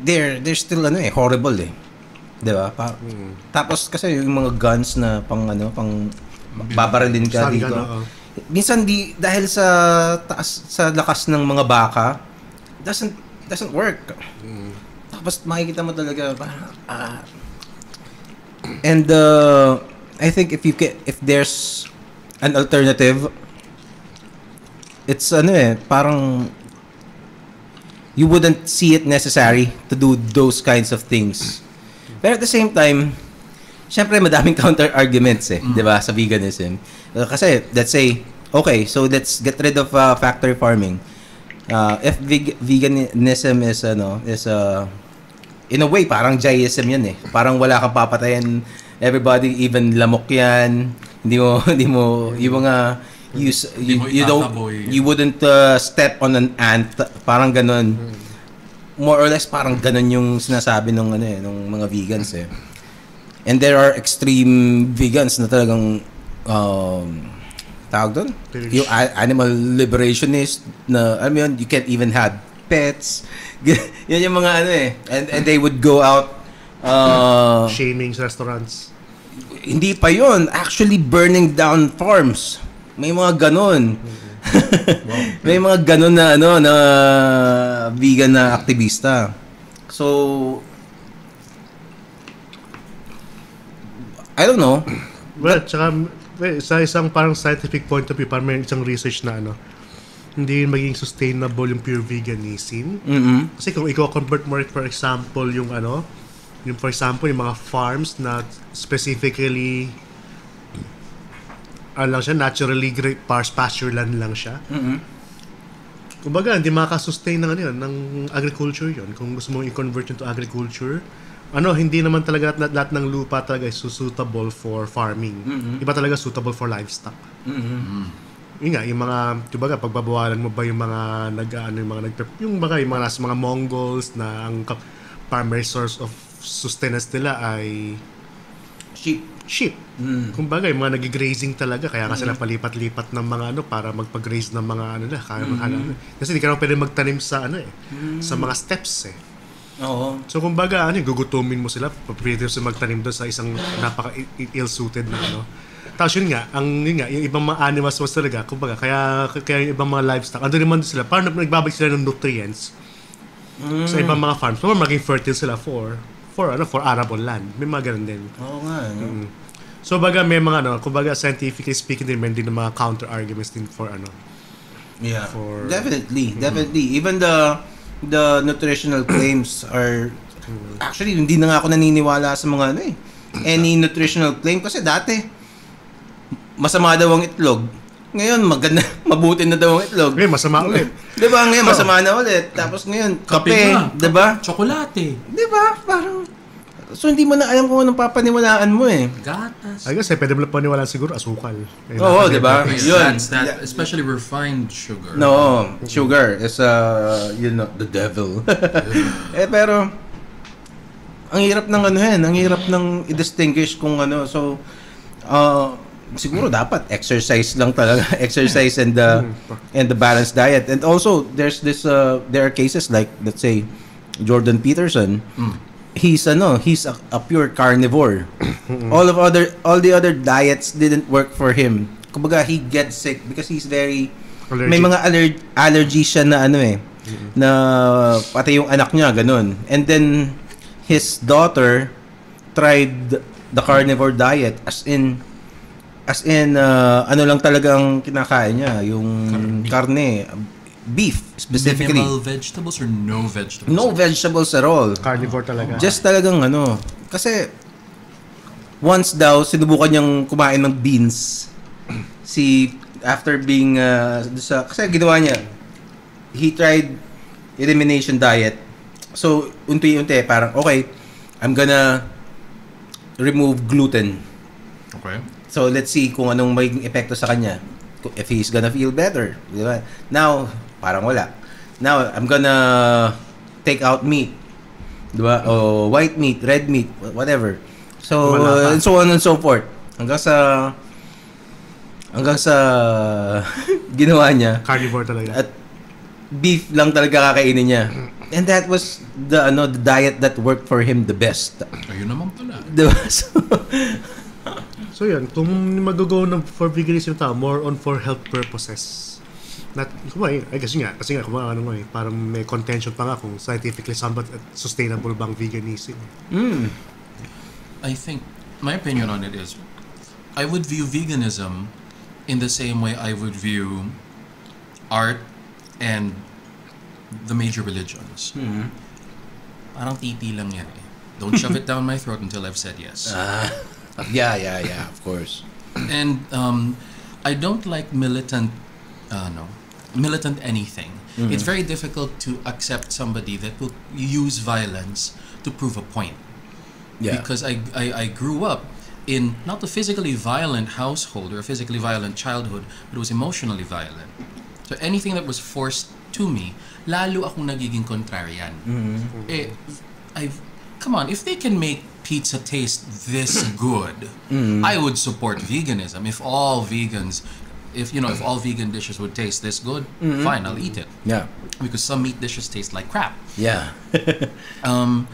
they're still horrible 'di ba? Tapos kasi yung mga guns na pang babarilin ka dito. Minsan dahil sa lakas ng mga baka doesn't work. Tapos makikita mo talaga and I think if there's an alternative, it's parang you wouldn't see it necessary to do those kinds of things. Pero at the same time, syempre madaming counter arguments 'di ba, sa veganism. Kasi let's say, okay, so let's get rid of factory farming. If veganism is in a way parang Jaiism 'yan Parang wala kang papatayan everybody, even lamok 'yan. Hindi mo yung mga you wouldn't step on an ant, parang ganun. More or less parang ganun yung sinasabi ng ng mga vegans And there are extreme vegans na talagang tawag doon, yung animal liberationist na you can't even have pets. Yan yung mga and they would go out shaming sa restaurants. Hindi pa yon, actually burning down farms. May mga ganon. May mga ganon na na vegan na aktivista. So I don't know. Well, tsaka sa isang parang scientific point of view, parang may isang research na hindi maging sustainable yung pure veganism. Kasi kung i-convert mo for example yung for example yung mga farms na specifically lang siya, naturally pasture land lang siya. Kumbaga, hindi makaka-sustain ng agriculture yun. Kung gusto mong i-convert yun to agriculture, hindi naman talaga lahat ng lupa talaga is suitable for farming. Iba talaga suitable for livestock. Yun nga, yung mga, kumbaga, pagbabawalan mo ba yung mga yung mga nasa mga Mongols na ang primary source of sustenance nila ay sheep. Kumbaga, yung mga nagigrazing talaga, kaya nga sila palipat-lipat ng mga para magpag-graze ng mga kasi hindi ka naman pwede magtanim sa sa mga steps Oo. So kumbaga, gugutumin mo sila, pwede sila magtanim doon sa isang napaka ill-suited na Tapos yun nga, yung ibang mga animals was talaga, kumbaga, kaya yung ibang mga livestock, andun naman sila, parang nagbabalik sila ng nutrients sa ibang mga farms, para maging fertile sila for arable land. May mga ganun din. Oo nga. So baga may mga kumbaga scientifically speaking din ng mga counter arguments din for Yeah. Definitely. Even the nutritional claims are actually hindi na nga ako naniniwala sa mga any nutritional claim kasi dati masama daw ang itlog. Ngayon mabuti na daw ang itlog. Ngayon masama ulit. 'Di ba? Ngayon masama na ulit. Tapos ngayon kape, 'di ba? Tsokolate. 'Di ba? Parang so hindi mo na alam kung anong papaniwalaan mo Gatas. I guess pwede mo lang paniwalaan siguro asukal. Oo, 'di ba? Yun. That, especially refined sugar. No, sugar is the devil. Pero ang hirap ng ang hirap ng i-distinguish kung so siguro dapat exercise lang talaga, exercise and the balanced diet. And also there's this there are cases like, let's say, Jordan Peterson. He's a pure carnivore. All the other diets didn't work for him. Kumbaga, he gets sick because he's very Allergic. may mga allergy siya na na pati yung anak niya ganun. And then his daughter tried the carnivore diet, as in ano lang talagang kinakain niya, yung karne, beef specifically. Minimal vegetables or no vegetables? No vegetables at all. Carnivore talaga. Just talagang kasi once daw sinubukan niyang kumain ng beans after being kasi ginawa niya, he tried elimination diet. So unti-unti parang okay, I'm gonna remove gluten. Okay. So let's see kung anong magiging epekto sa kanya. If he's gonna feel better, di ba? Now, parang wala. Now, I'm gonna take out meat, di ba? O white meat, red meat, whatever. So, and so on and so forth. Hanggang sa ginawa niya. Carnivore talaga. At beef lang talaga kakainin niya. And that was the diet that worked for him the best. Ayun naman pala. Diba? So yun, kung mag-go for veganism tao, more on for health purposes. Not, I guess kasi nga, parang may contention pa nga kung scientifically somewhat sustainable bang veganism. I think, my opinion on it is, I would view veganism in the same way I would view art and the major religions. Parang titi lang yan eh. Don't shove it down my throat until I've said yes. Yeah, of course. And I don't like militant anything. It's very difficult to accept somebody that will use violence to prove a point. Yeah. Because I grew up in not a physically violent household or a physically violent childhood, but it was emotionally violent. So anything that was forced to me, lalo akong nagiging contrarian. Come on, if they can make pizza taste this good, I would support veganism. If all vegan dishes would taste this good, fine, I'll eat it. Yeah. Because some meat dishes taste like crap. Yeah. And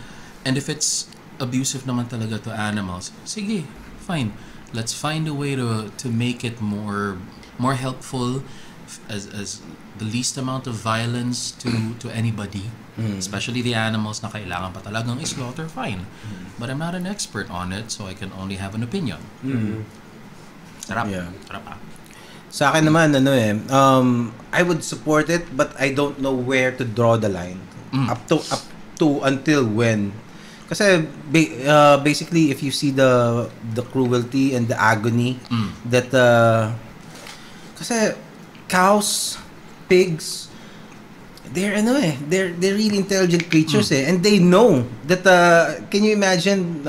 if it's abusive naman talaga to animals, sige, fine. Let's find a way to make it more helpful, as the least amount of violence to anybody, especially the animals na kailangan pa talagang slaughter, fine. But I'm not an expert on it, so I can only have an opinion. Sarap. Yeah. Sarap ah. Sa akin naman, I would support it, but I don't know where to draw the line. Up to until when. Kasi basically, if you see the cruelty and the agony that kasi cows, pigs, they're really intelligent creatures and they know that can you imagine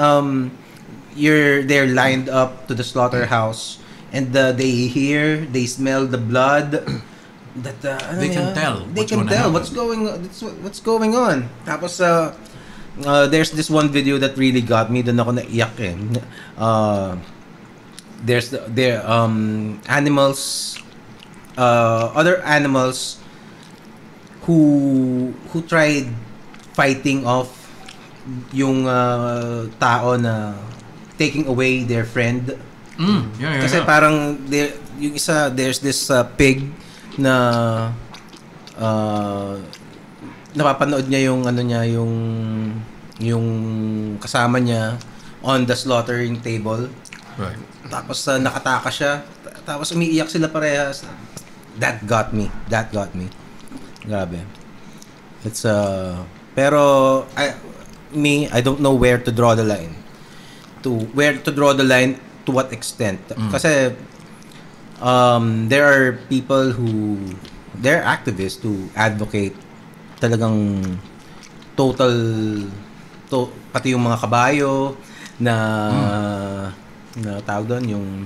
they're lined up to the slaughterhouse and they smell the blood that They can tell what's going on. Tapos there's this one video that really got me, doon ako naiyak eh. There animals, other animals who tried fighting off yung tao na taking away their friend. Kasi parang yung isa, there's this pig na napapanood niya yung kasama niya on the slaughtering table. Right. Tapos nakataka siya. Tapos umiiyak sila parehas. That got me. Grabe. It's pero I don't know where to draw the line. To what extent? Kasi there are people there are activists who advocate talagang pati yung mga kabayo na tawag doon, yung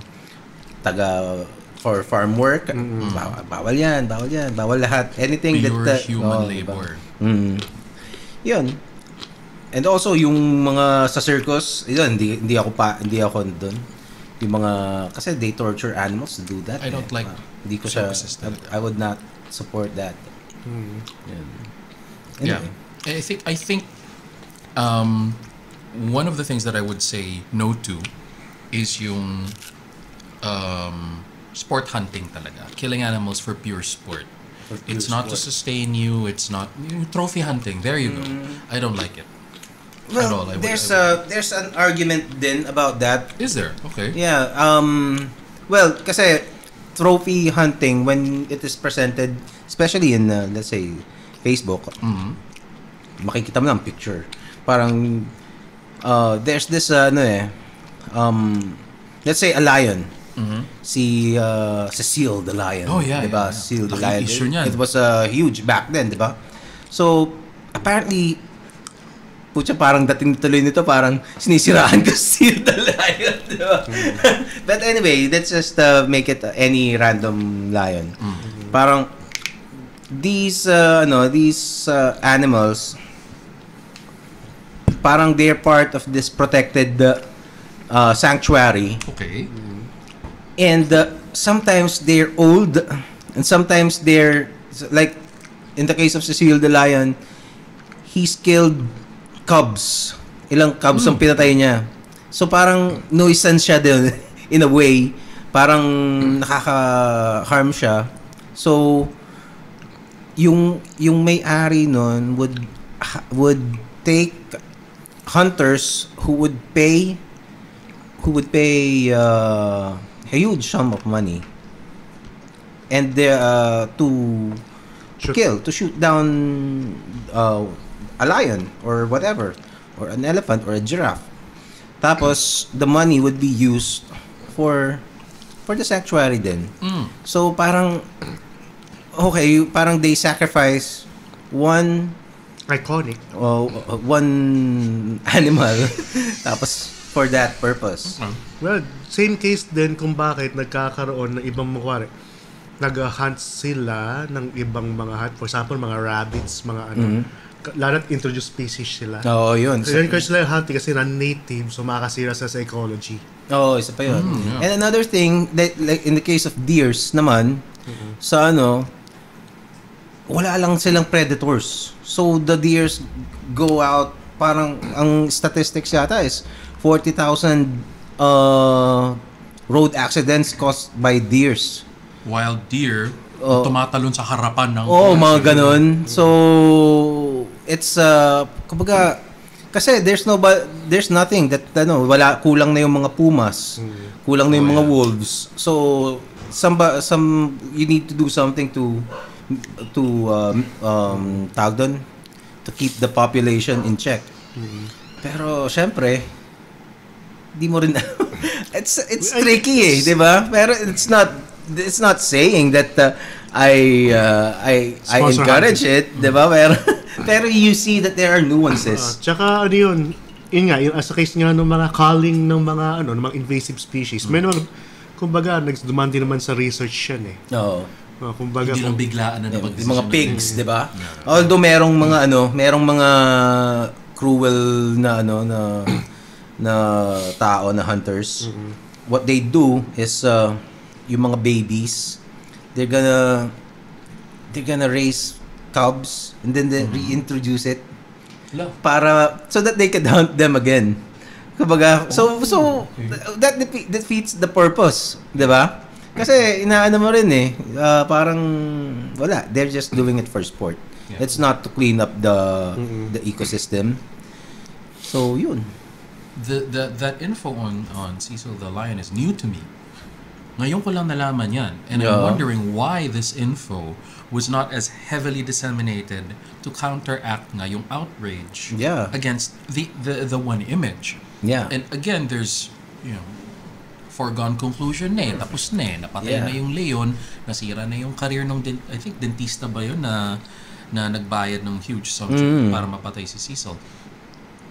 for farm work, bawal yan, bawal lahat, anything pure that human labor. Yun. And also yung mga sa circus, yun, hindi ako doon. yung mga kasi they torture animals to do that. I don't like hindi ko siya circuses talaga. I would not support that. Yeah. I think one of the things that I would say no to is yung sport hunting talaga. Killing animals for pure sport. It's not to sustain you. It's not trophy hunting. There you go. I don't like it. Well, there's an argument din about that. Is there? Okay. Yeah. Well, kasi trophy hunting when it is presented, especially in let's say Facebook, makikita mo lang picture. Parang there's this let's say a lion. Si Cecile the lion. Oh yeah, diba? yeah. Cecile the Laki lion. issue niyan. It was huge back then, diba? So apparently, putya parang dating tuloy nito parang sinisiraan ko si Cecile the lion, diba? But anyway, let's just make it any random lion. Parang these animals, parang they're part of this protected sanctuary. Okay. And sometimes they're old, and sometimes they're like in the case of Cecile the lion, he's killed cubs. Ilang cubs ang pinatay niya. So parang nuisance siya din in a way. Parang nakaka-harm siya. So yung may-ari nun would take hunters who would pay a huge sum of money and to shoot down a lion or whatever, or an elephant or a giraffe. Tapos the money would be used for the sanctuary din. So parang okay, parang they sacrifice one animal tapos for that purpose. Well, same case din kung bakit nagkakaroon ng ibang mga nag-hunt sila ng ibang mga hunt. For example, mga rabbits, mga lalo't introduced species sila. Oo, yun. So, yun sila hunting kasi non-native, so makakasira sa ecology. Oo, isa pa yun. And another thing, that, like in the case of deers naman, sa wala lang silang predators. So, the deers go out, parang ang statistics yata is 40,000 road accidents caused by deers. Wild deer tumatalon sa harapan ng mga ganun. So it's kumbaga kasi there's nothing that kulang na yung mga pumas. Kulang na yung mga wolves. So you need to do something to tawag doon, to keep the population in check. Pero syempre di mo rin it's tricky di ba? Pero it's not saying that I encourage it, di ba? Pero you see that there are nuances. Tsaka yun nga, yung as a case nga ng mga calling ng mga ng mga invasive species. May naman, kumbaga, nagduman din naman sa research yan eh. Oo. Kumbaga, hindi lang biglaan na yung mga pigs, di ba? Although merong mga cruel na tao na hunters. What they do is yung mga babies, they're gonna raise cubs and then they reintroduce it para so that they can hunt them again. Kumbaga, so that defeats the purpose, 'di ba? Kasi inaano mo rin parang wala, they're just doing it for sport. It's not to clean up the ecosystem. So yun. That info on Cecil the lion is new to me. Ngayon ko lang nalaman yan. And I'm wondering why this info was not as heavily disseminated to counteract nga yung outrage against the one image. Yeah. And again, there's foregone conclusion tapos napatay na yung leon, nasira na yung career ng I think dentista ba yun na nagbayad ng huge sum para mapatay si Cecil.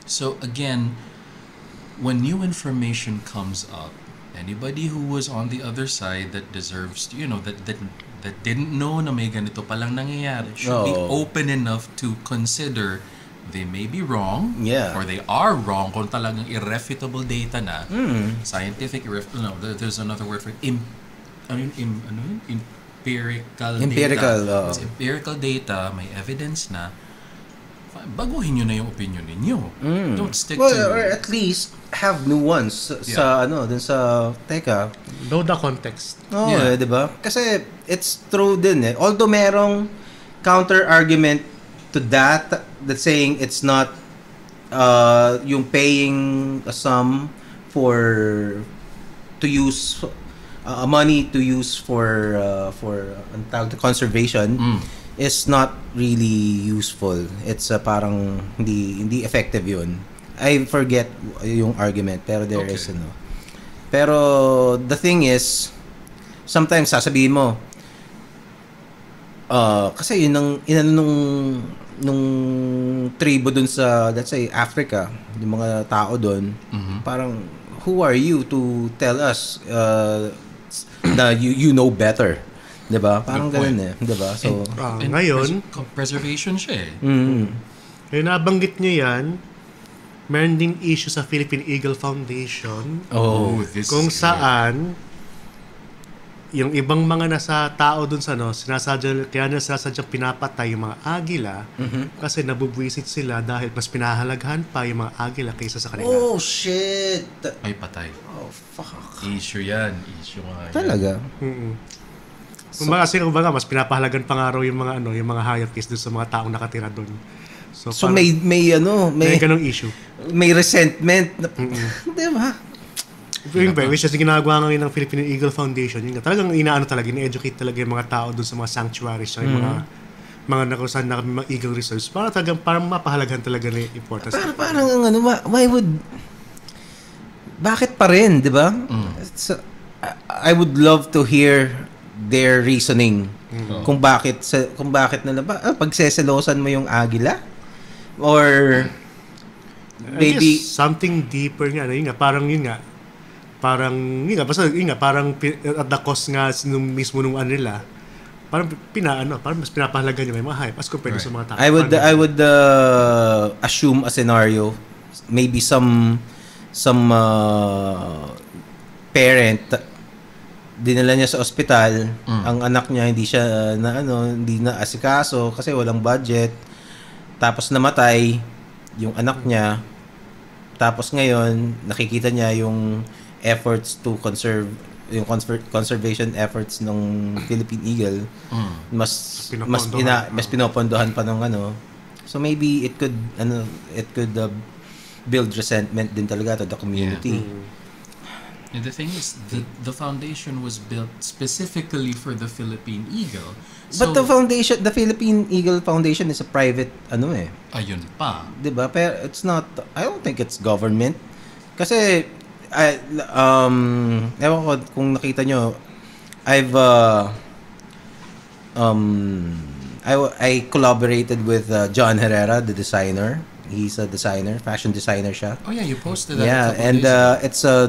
So again, when new information comes up, anybody who was on the other side that deserves, that didn't know na may ganito palang nangyayari should be open enough to consider they may be wrong, Yeah. or they are wrong kung talagang irrefutable data na, scientific, there's another word for empirical data. It's empirical data, may evidence na, baguhin nyo na yung opinion ninyo. Don't stick to... Or at least have nuance sa dun sa teka. Know the context. Di ba? Kasi it's true din eh. Although merong counter argument to that's saying it's not yung paying a sum to use money to use for conservation is not really useful. It's parang hindi effective yun. I forget yung argument pero there is Pero the thing is sometimes sasabihin mo kasi yun ang nung tribo dun sa let's say Africa, yung mga tao dun, parang who are you to tell us na you know better, 'di ba? Parang ganoon eh, 'di ba? So ngayon preservation siya eh. Kaya nabanggit niyo 'yan, meron ding issue sa Philippine Eagle Foundation kung saan yung ibang mga nasa tao dun sa sinasadyang pinapatay yung mga agila kasi nabubwisit sila dahil mas pinahalagahan pa yung mga agila kaysa sa kanila. Oh shit. Ay patay. Oh fuck. Issue nga yan. Talaga? Kumbaga mas pinapahalagan pa nga raw yung mga hayop kaysa dun sa mga taong nakatira dun. So may ganung issue. May resentment. Di ba? Which is ginagawa ngayon ng Philippine Eagle Foundation. Yung talagang ina-educate talaga yung mga tao doon sa mga sanctuaries, yung mga nakusan na mga eagle reserves para talagang parang mapahalagahan talaga na yung importance. Parang why would bakit pa rin, di ba? So, I would love to hear their reasoning kung bakit nila ba pagseselosan mo yung agila or maybe something deeper nga, parang at the cost nga mismo nung nila, parang parang mas pinapahalagan niya may mga hype as compared sa mga tao. I would assume a scenario, maybe some parent dinala niya sa ospital, ang anak niya hindi na asikaso kasi walang budget, tapos namatay yung anak niya, tapos ngayon nakikita niya yung efforts to conserve yung conservation efforts ng Philippine Eagle, mas pinopondohan pa ng so maybe it could build resentment din talaga to the community. And the thing is, the foundation was built specifically for the Philippine Eagle. But the Philippine Eagle Foundation is a private Ayun pa. 'Di ba? Pero it's not, I don't think it's government. Kasi ewan ko kung nakita nyo, I collaborated with John Herrera, the designer. He's a designer, fashion designer siya. Oh yeah, you posted that. Yeah, and it's I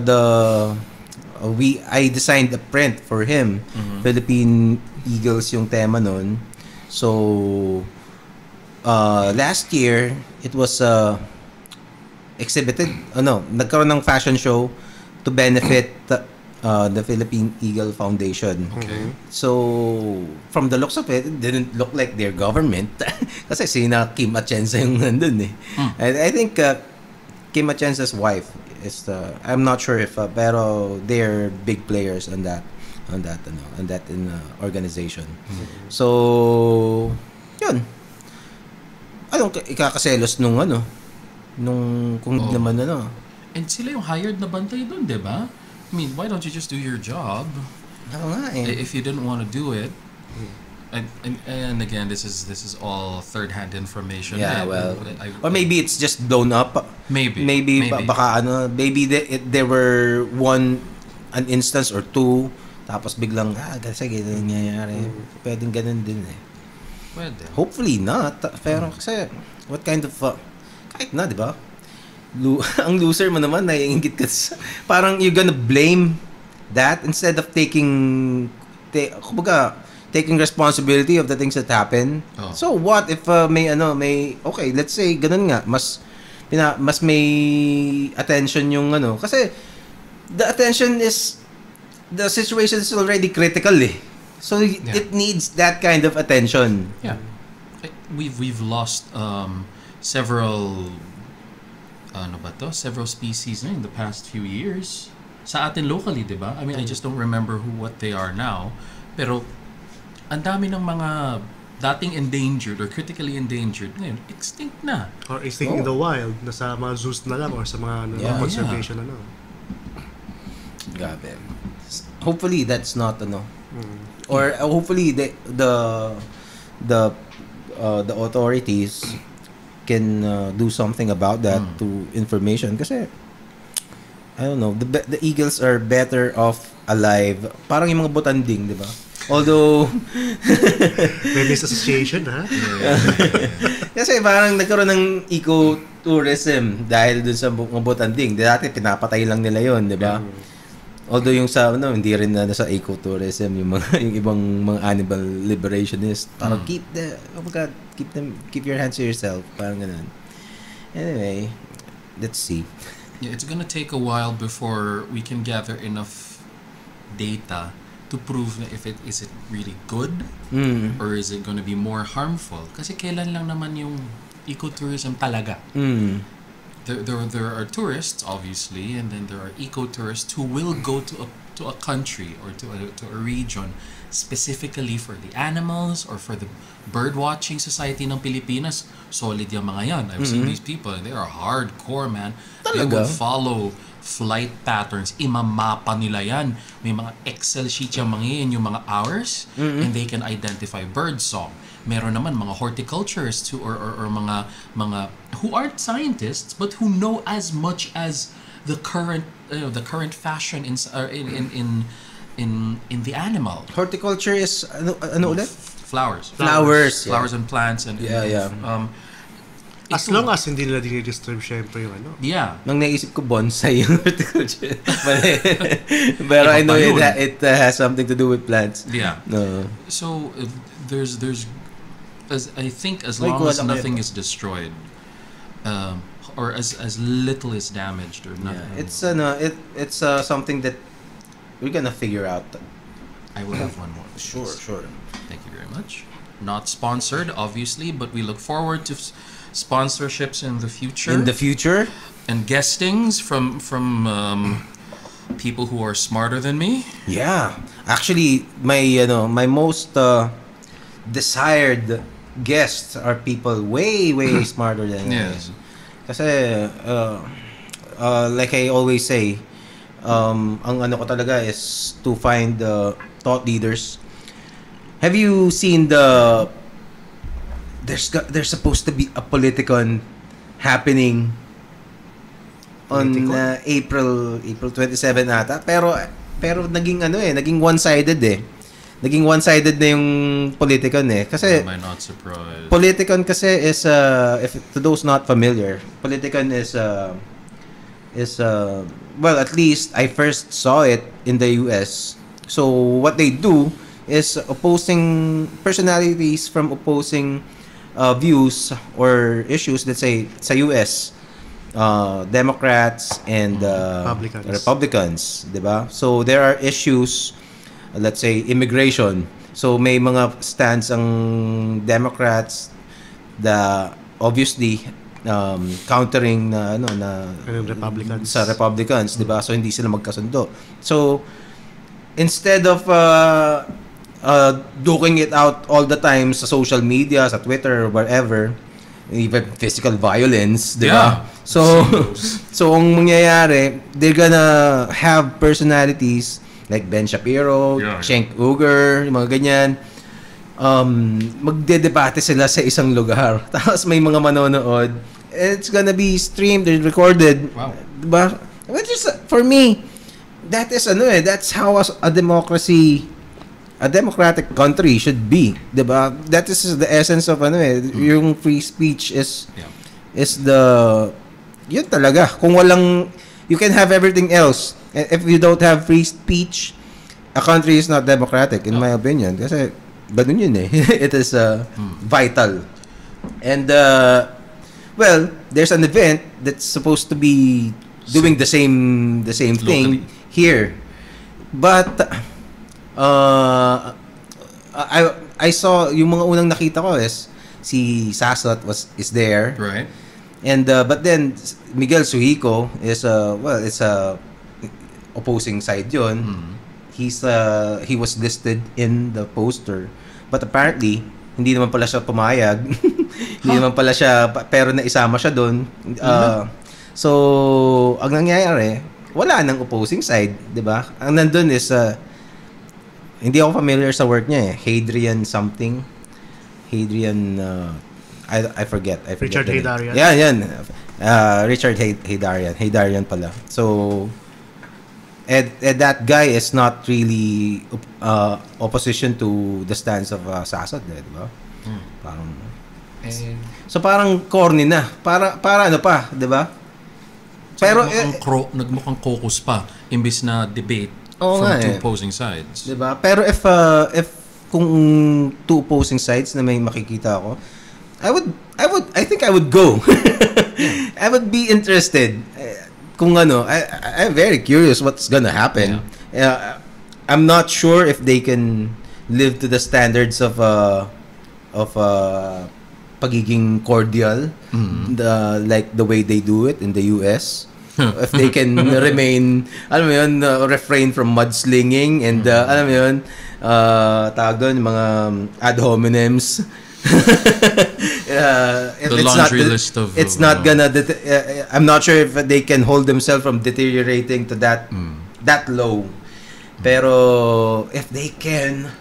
designed a print for him. Philippine Eagles yung tema nun. So last year it was exhibited, nagkaroon ng fashion show to benefit the Philippine Eagle Foundation. Okay. So, from the looks of it didn't look like their government. Kasi sina Kim Atienza yung nandun eh. And I think Kim Atienza's wife is I'm not sure if pero they're big players on that organization. So, yun. Anong ikakaselos nung kung naman And sila yung hired na bantay doon, di ba? I mean, why don't you just do your job? Oo nga eh. If you didn't want to do it. And again, this is all third-hand information. Yeah, well, or maybe it's just blown up. Maybe. Baka maybe there were an instance or two, tapos biglang sige nangyayari. Pwedeng ganun din eh. Pwede. Hopefully not. Pero kasi what kind of kahit na, di ba? Ang loser mo naman, naiingit ka parang you're gonna blame that instead of kumbaga, taking responsibility of the things that happen. Oh. So what if may okay, let's say ganun nga, mas may attention yung kasi the situation is already critical eh. So it needs that kind of attention. Yeah. We've lost several several species in the past few years. Sa atin locally, 'di ba? I mean, I just don't remember what they are now. Pero ang dami ng mga dating endangered or critically endangered ngayon extinct na. Or extinct in the wild, nasa mga zoos na lang or sa mga conservation na lang. Grabe. Hopefully that's not or hopefully the authorities can do something about that to information kasi I don't know, the eagles are better off alive. Parang yung mga botanding, di ba? Although Venice Association, ha? kasi parang nagkaroon ng ecotourism dahil dun sa mga botanding. Dati pinapatay lang nila yon, di ba? Although yung sa hindi rin na sa ecotourism yung ibang mga animal liberationists. Parang keep your hands to yourself. Parang ganun. Anyway, let's see. Yeah, it's gonna take a while before we can gather enough data to prove na if is it really good or is it gonna be more harmful. Kasi kailan lang naman yung ecotourism talaga. There are tourists obviously, and then there are eco-tourists who will go to a country or to a region specifically for the animals or for the bird watching society ng Pilipinas. Solid yung mga yan. I've seen these people and they are hardcore, man. Talaga? They will follow flight patterns. Imamapa nila yan. May mga Excel sheet yung mga yan, yung mga hours, and they can identify bird song. Meron naman mga horticulturists who or mga who aren't scientists but who know as much as the current fashion in the animal. Horticulture is ano ulit? Flowers. Flowers and plants and As long as hindi nila dinidisturb syempre yung Yeah. Nang naisip ko bonsai yung horticulture. Pero I know it has something to do with plants. Yeah. No. So there's I think as long as nothing is destroyed, or as little is damaged or nothing. Yeah. It's something that we're gonna figure out. I will have one more. Sure. Thank you very much. Not sponsored, obviously, but we look forward to sponsorships in the future. And guestings from people who are smarter than me. Yeah. Actually, my most desired guests are people way smarter than Yes. me. Kasi like I always say, ang ko talaga is to find thought leaders. Have you seen there's supposed to be a politicon happening on April 27 ata, pero naging naging one-sided eh. Naging one-sided na yung Politicon eh. Kasi am I not surprised? Politicon kasi is if to those not familiar, Politicon is well, at least I first saw it in the US. So what they do is opposing personalities from opposing views or issues, let's say sa US, Democrats and Republicans, 'di ba? So there are issues, let's say immigration. So may mga stands ang Democrats that obviously countering na Republicans sa Republicans, 'di ba? So hindi sila magkasundo. So instead of duking it out all the time sa social media, sa Twitter or wherever, even physical violence, 'di ba? So ang mangyayari, they're gonna have personalities like Ben Shapiro, Cenk Uygur, yung mga ganyan. Magdedebate sila sa isang lugar. Tapos may mga manonood. It's gonna be streamed and recorded. Wow. Diba? Which is, for me, that is that's how a democratic country should be. Diba? That is the essence of yung free speech is the yun talaga. Kung walang, you can have everything else. If you don't have free speech, a country is not democratic, in my opinion. Kasi ganun yun eh. It is vital. And well, there's an event that's supposed to be doing the same thing here. But I saw yung mga unang nakita ko is si Sasot is there. Right. And but then Miguel Suhico is well, it's a opposing side yun. He was listed in the poster, but apparently hindi naman pala siya pumayag. Hindi naman pala siya, pero naisama siya doon. So ang nangyayari, wala nang opposing side, 'di ba? Ang nandun is hindi ako familiar sa work niya eh. Hadrian something. Hadrian I forget. Richard Haydarian. Yeah, yan. Richard Haydarian. Haydarian pala. So, that guy is not really opposition to the stance of Sasot, di ba? Parang, so parang corny na. Para ano pa, di ba? Pero nagmukhang caucus pa imbis na debate from two opposing sides. Di ba? Pero if kung two opposing sides na may makikita ako, I think I would go. I would be interested. Kung ano, I'm very curious what's gonna happen. I'm not sure if they can live to the standards of pagiging cordial, like the way they do it in the US. If they can remain, alam mo yun, refrain from mudslinging and alam mo yun, tawag doon, mga ad hominems. The laundry list of it's not gonna I'm not sure if they can hold themselves from deteriorating to that low. Pero if they can,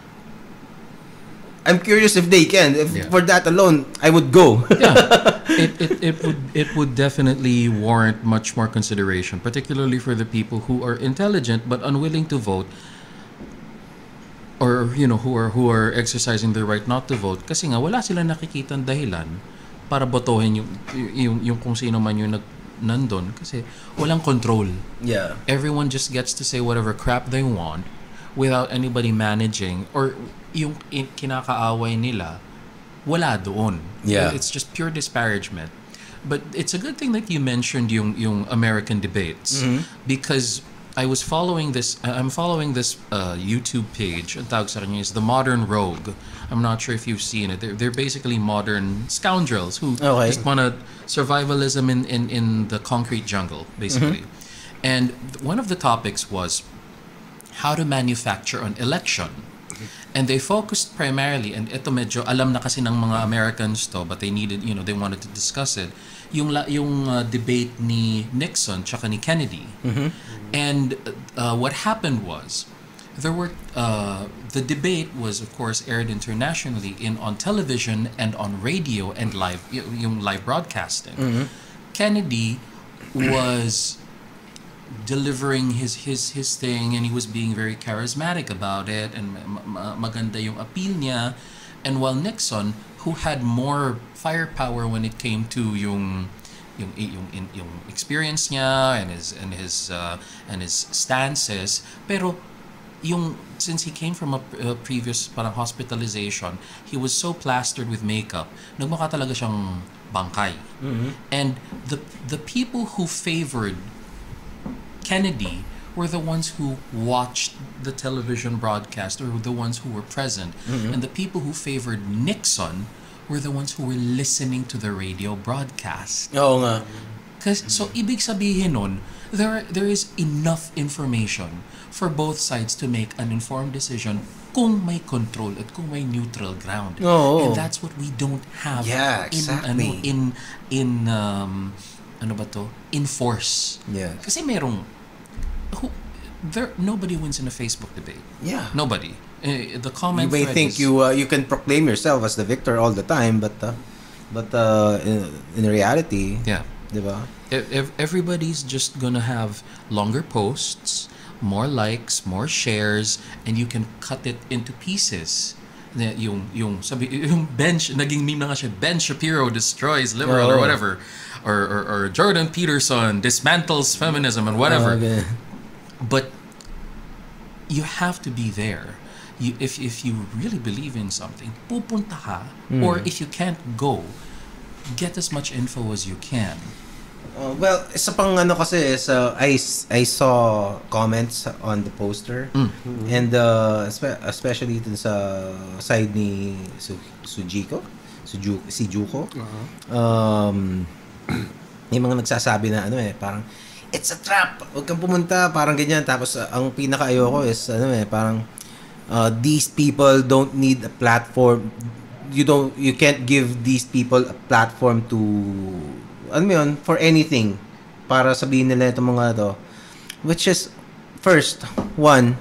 I'm curious if they can. For that alone, I would go. It would definitely warrant much more consideration, particularly for the people who are intelligent but unwilling to vote, or who are exercising their right not to vote kasi nga wala silang nakikitang dahilan para botohin yung kung sino man yung nandun kasi walang control. Yeah. Everyone just gets to say whatever crap they want without anybody managing, or yung kinakaaway nila wala doon. Yeah. It's just pure disparagement. But it's a good thing that you mentioned yung American debates, because I'm following this YouTube page. Ang tawag sa kanya is The Modern Rogue. I'm not sure if you've seen it. They're basically modern scoundrels who just want to survivalism in the concrete jungle, basically. And one of the topics was how to manufacture an election. And they focused primarily, and ito medyo alam na kasi ng mga Americans to, but they wanted to discuss it, yung debate ni Nixon tsaka ni Kennedy. And what happened was, there were the debate was of course aired internationally on television and on radio and live broadcasting. Kennedy was delivering his thing, and he was being very charismatic about it, and maganda yung appeal niya. And while Nixon, who had more firepower when it came to yung experience niya and his stances, pero since he came from a previous parang hospitalization, he was so plastered with makeup, nagmukha talaga siyang bangkay. And the people who favored Kennedy were the ones who watched the television broadcast, or the ones who were present. And the people who favored Nixon were the ones who were listening to the radio broadcast. Oo nga. So ibig sabihin nun, there is enough information for both sides to make an informed decision kung may control at kung may neutral ground. And that's what we don't have in force. Yeah. Kasi nobody wins in a Facebook debate. Yeah. Nobody. The comment. You may think you can proclaim yourself as the victor all the time, but in reality, diba? Everybody's just gonna have longer posts, more likes, more shares, and you can cut it into pieces. Yung bench, naging meme na nga siya, Ben Shapiro destroys liberal or whatever, or Jordan Peterson dismantles feminism and whatever. But you have to be there. if you really believe in something, pupunta ka. Or if you can't go, get as much info as you can. Well, isa pang ano kasi is I saw comments on the poster and especially dun sa side ni si Juko. May mga nagsasabi na parang it's a trap. Huwag kang pumunta, parang ganyan. Tapos ang pinaka-ayoko is parang these people don't need a platform. You can't give these people a platform to for anything para sabihin nila itong mga to, which is first one,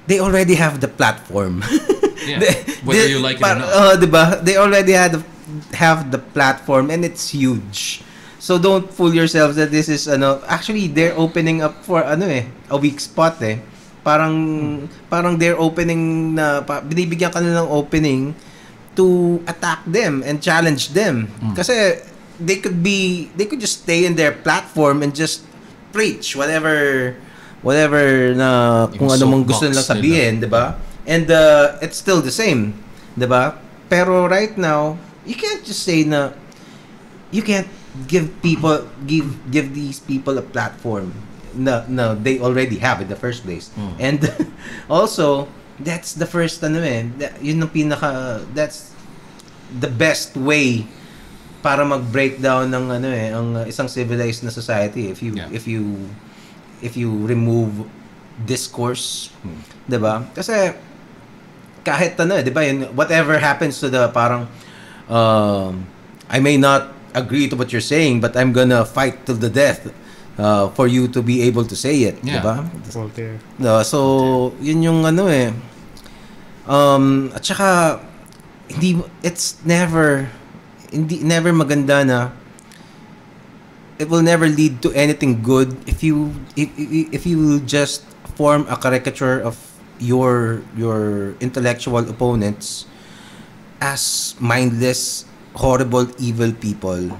they already have the platform. Whether you like it or not. Diba? They already have the platform and it's huge. So don't fool yourselves that this is actually they're opening up for a weak spot Parang they're opening binibigyan ka nila ng opening to attack them and challenge them. Kasi they could just stay in their platform and just preach whatever na kung ano mong gusto nilang sabihin, 'di ba? And it's still the same, 'di ba? Pero right now, you can't just say na you can't give these people a platform. No, they already have in the first place. And also that's the first yun ang that's the best way para mag-break down ng ang isang civilized na society if you remove discourse, 'di ba? Kasi kahit 'di ba, whatever happens to the parang I may not agree to what you're saying but I'm gonna fight till the death for you to be able to say it, diba? So, yun yung at saka it's never maganda na it will never lead to anything good if you just form a caricature of your intellectual opponents as mindless, horrible, evil people.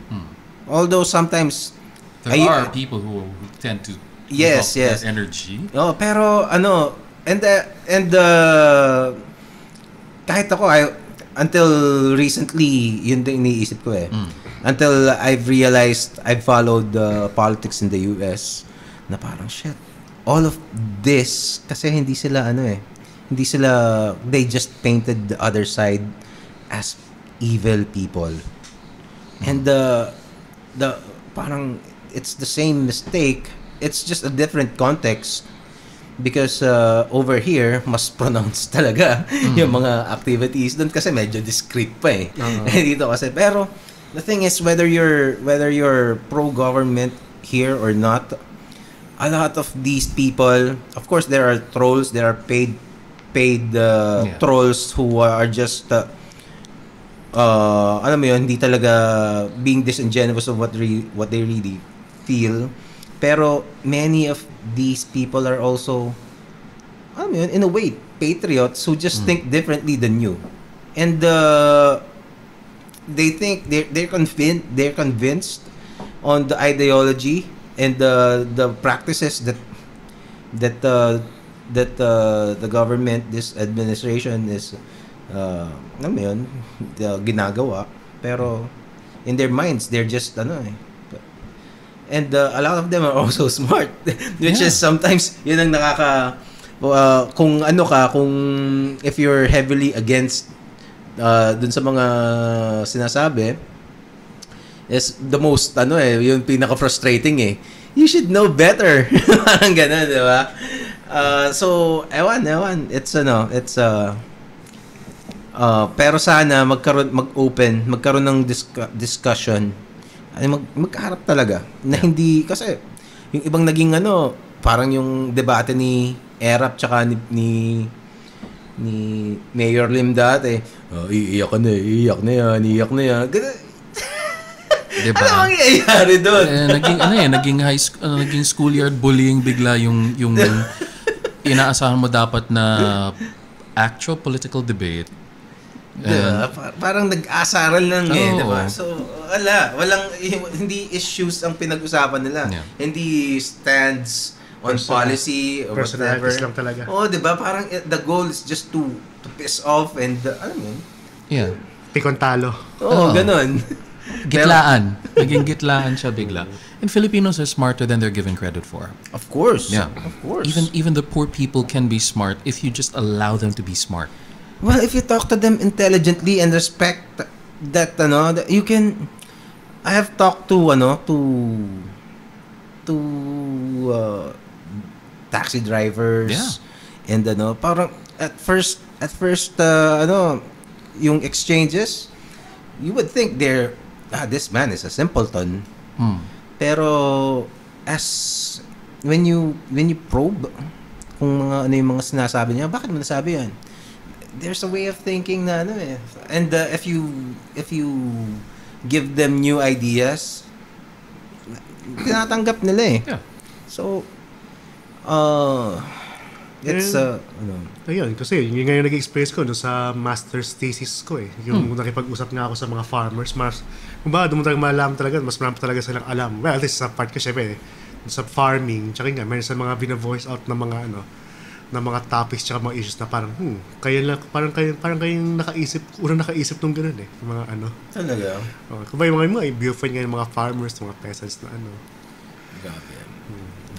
Although sometimes there are people who tend to yes that energy. Pero kahit ako until recently yun din iniisip ko until I've realized I've followed politics in the US na parang shit, all of this kasi hindi sila they just painted the other side as evil people. And the parang it's the same mistake, it's just a different context because over here mas pronounced talaga yung mga activities doon kasi medyo discreet pa dito kasi. Pero the thing is whether you're pro-government here or not, a lot of these people, of course there are trolls, there are paid trolls who are just alam mo yun, hindi talaga being disingenuous of what they really feel. Pero many of these people are also, alam mo yun, in a way, patriots who just think differently than you. And they think they're convinced on the ideology and the practices that the government, this administration is alam mo yun, ginagawa. Pero in their minds they're just and a lot of them are also smart which is sometimes yun ang kung if you're heavily against dun sa mga sinasabi is the most yung pinaka frustrating you should know better. Parang ganun, di ba? So ewan it's pero sana magkaroon ng discussion, magkaharap talaga na hindi kasi yung ibang naging parang yung debate ni Erap tsaka ni Mayor Lim dati, iiyak na yan diba? Ano ang nangyayari doon? Naging schoolyard bullying bigla yung inaasahan mo dapat na actual political debate. Parang nag-asaran lang diba? So walang hindi issues ang pinag-usapan nila. Hindi stands on policy or whatever. Personalities lang talaga. Oh, 'di ba? Parang the goal is just to piss off and alam mo yun? Yeah. Pikon talo. Oh, ganun. Gitlaan. Naging gitlaan siya bigla. And Filipinos are smarter than they're given credit for. Of course. Yeah. Of course. Even the poor people can be smart if you just allow them to be smart. Well, if you talk to them intelligently and respect that you can. I have talked to taxi drivers. Yeah. And parang at first yung exchanges, you would think this man is a simpleton. Pero when you probe kung yung mga sinasabi niya, bakit mo nasabi yan? There's a way of thinking na and if you give them new ideas, tinatanggap nila eh. Yeah. So it's Ayun, kasi yun nga yung nag-experience ko no, sa master's thesis ko eh. Yung nakipag-usap nga ako sa mga farmers, kung ba, doon mo talaga malaman talaga, mas marami talaga silang alam. Well, this is sa part ko syempre, sa farming, tsaka nga, meron sa mga bina-voice out na mga na mga topics tsaka mga issues na parang parang kayong unang nakaisip nung gano'n eh. Mga talaga. Kung ba yung mga befriend nga yung mga farmers, mga peasants na Grabe.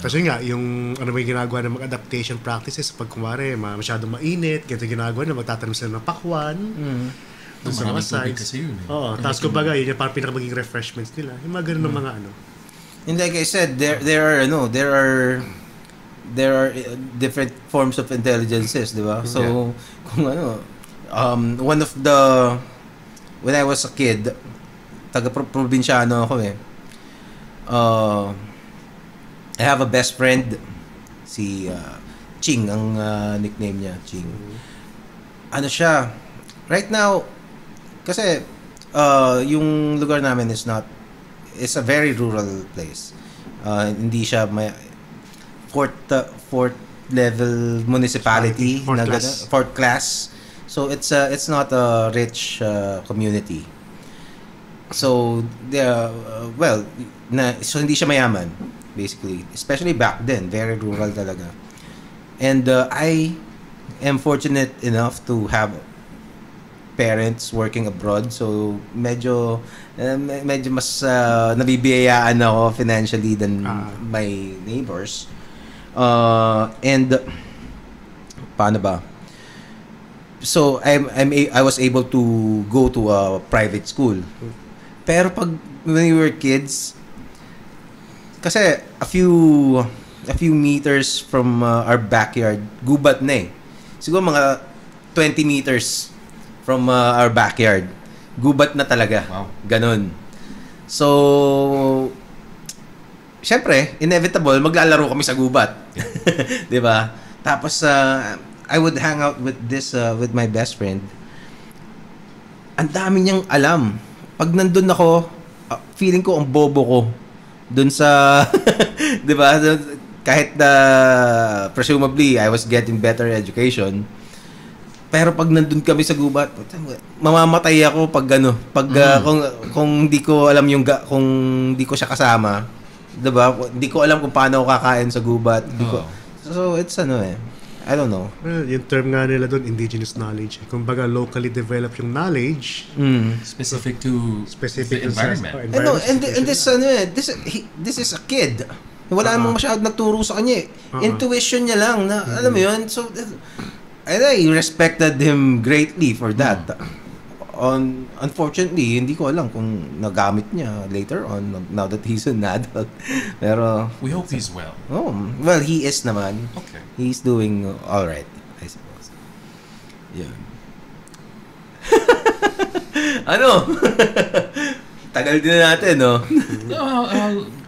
Kasi nga, yung may ginagawa ng mga adaptation practices, pag kumare, masyadong mainit, ganito ginagawa na magtatanim sila ng pakwan. Doon sa mga sides. Oo, tapos kumbaga, yun yung parang pinakamaging refreshments nila. Yung mga ganun ng mga And like I said, there are different forms of intelligences, di ba? So, kung one of the, when I was a kid, taga-probinsyano ako eh. I have a best friend, si Ching, ang nickname niya, Ching. Siya, right now, kasi yung lugar namin is a very rural place. Hindi siya may fourth level municipality, fourth class. So it's not a rich community. So so hindi siya mayaman basically, especially back then, very rural talaga. And I am fortunate enough to have parents working abroad, so medyo mas nabibiyayaan ako financially than my neighbors. And paano ba? So I was able to go to a private school. Pero when we were kids, kasi a few meters from our backyard, gubat na eh. Siguro mga 20 meters from our backyard, gubat na talaga. Wow. Ganon. So, syempre, inevitable, maglalaro kami sa gubat. Di ba? Tapos, I would hang out with with my best friend. Ang dami niyang alam. Pag nandun ako, feeling ko ang bobo ko. Dun sa, di ba? Kahit presumably, I was getting better education. Pero pag nandun kami sa gubat, mamamatay ako pag kung di ko alam kung di ko siya kasama, 'di ba? Di ko alam kung paano ako kakain sa gubat. So it's I don't know. Well, yung term nga nila doon, indigenous knowledge. Kumbaga locally developed yung knowledge, specific to the environment. And this is a kid. Wala namang masyadong nagturo sa kanya. Intuition niya lang na alam mo 'yun. So I respected him greatly for that. Unfortunately, hindi ko alam kung nagamit niya later on now that he's an adult. Pero we hope he's well. Oh, well, he is naman. Okay. He's doing all right, I suppose. Yeah. Tagal din natin, no?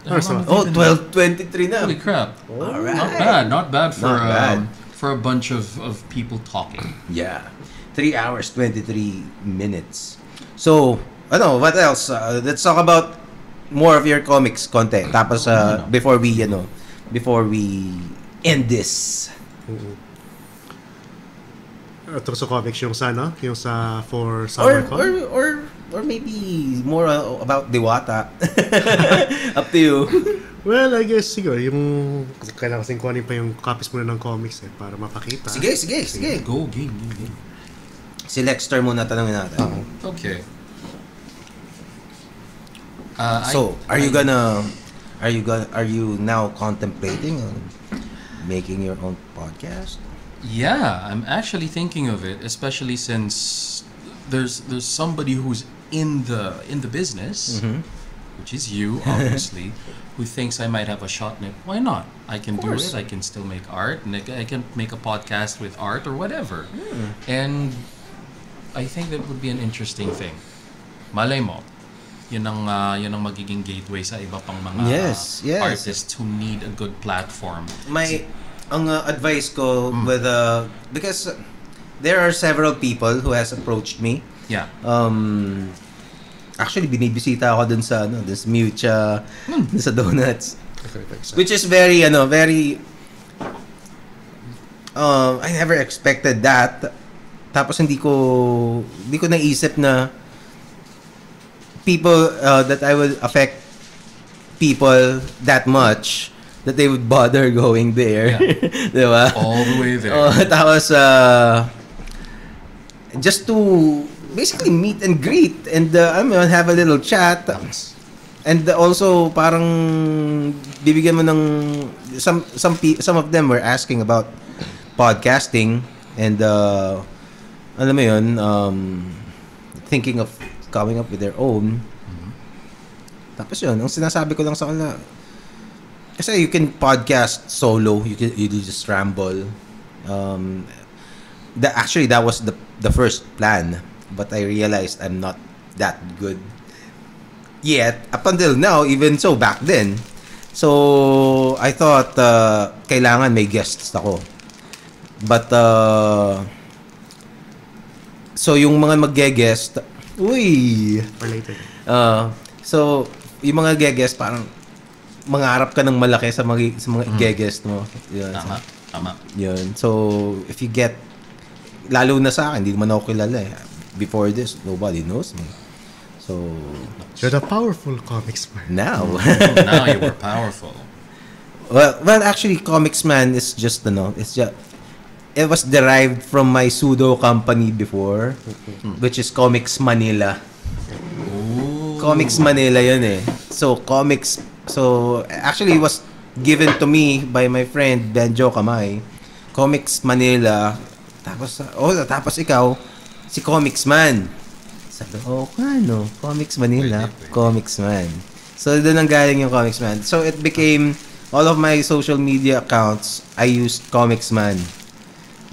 12:23 na. Holy crap. All right. Not bad for a bunch of people talking. Yeah. 3 hours, 23 minutes. So, what else? Let's talk about more of your comics konti. Tapos, before we end this. Ito sa comics yung sa for summer con? Or maybe more about Diwata. Up to you. Well, I guess siguro yung kailangan kasing kuhanin pa yung copies muna ng comics para mapakita. Sige. Go, game. Si Lexter muna tanongin natin. Okay. So, are you now contemplating on making your own podcast? Yeah, I'm actually thinking of it, especially since there's somebody who's in the business, which is you, obviously, who thinks I might have a shot in it. Why not? I can do it. I can still make art, and I can make a podcast with art or whatever. And I think that would be an interesting thing. Malay mo, yun ang magiging gateway sa iba pang mga Yes. artists who need a good platform. Ang advice ko with because there are several people who has approached me. Yeah. Actually binibisita ako dun sa Mucha, dun sa Donuts. Which is very I never expected that. Tapos hindi ko naisip na people that I would affect people that much that they would bother going there. Yeah. Diba? All the way there. Tapos just to basically meet and greet and have a little chat. And also parang bibigyan mo ng some of them were asking about podcasting and alam mo yun, thinking of coming up with their own. Tapos yun, ang sinasabi ko lang sa kanila, kasi you can podcast solo, you just ramble. Actually that was the first plan, but I realized I'm not that good yet up until now, even so back then. So I thought kailangan may guests ako. But so yung mga magge-guest, Related. so yung mga ge-guest parang mangarap ka ng malaki sa mga ge-guest mo. Yun. Tama. Yun. So if you get, lalo na sa akin, hindi naman ako kilala eh. Before this, nobody knows me. So You're the powerful Komiksman. now Now you were powerful. well actually Komiksman is just it was derived from my pseudo company before, which is Comics Manila. Comics Manila yun eh. So actually it was given to me by my friend Benjo Kamay. Comics Manila. Tapos ikaw si Komiksman. Sabi ko, Comics Manila, Komiksman. So doon ang galing yung Komiksman. So it became all of my social media accounts, I used Komiksman.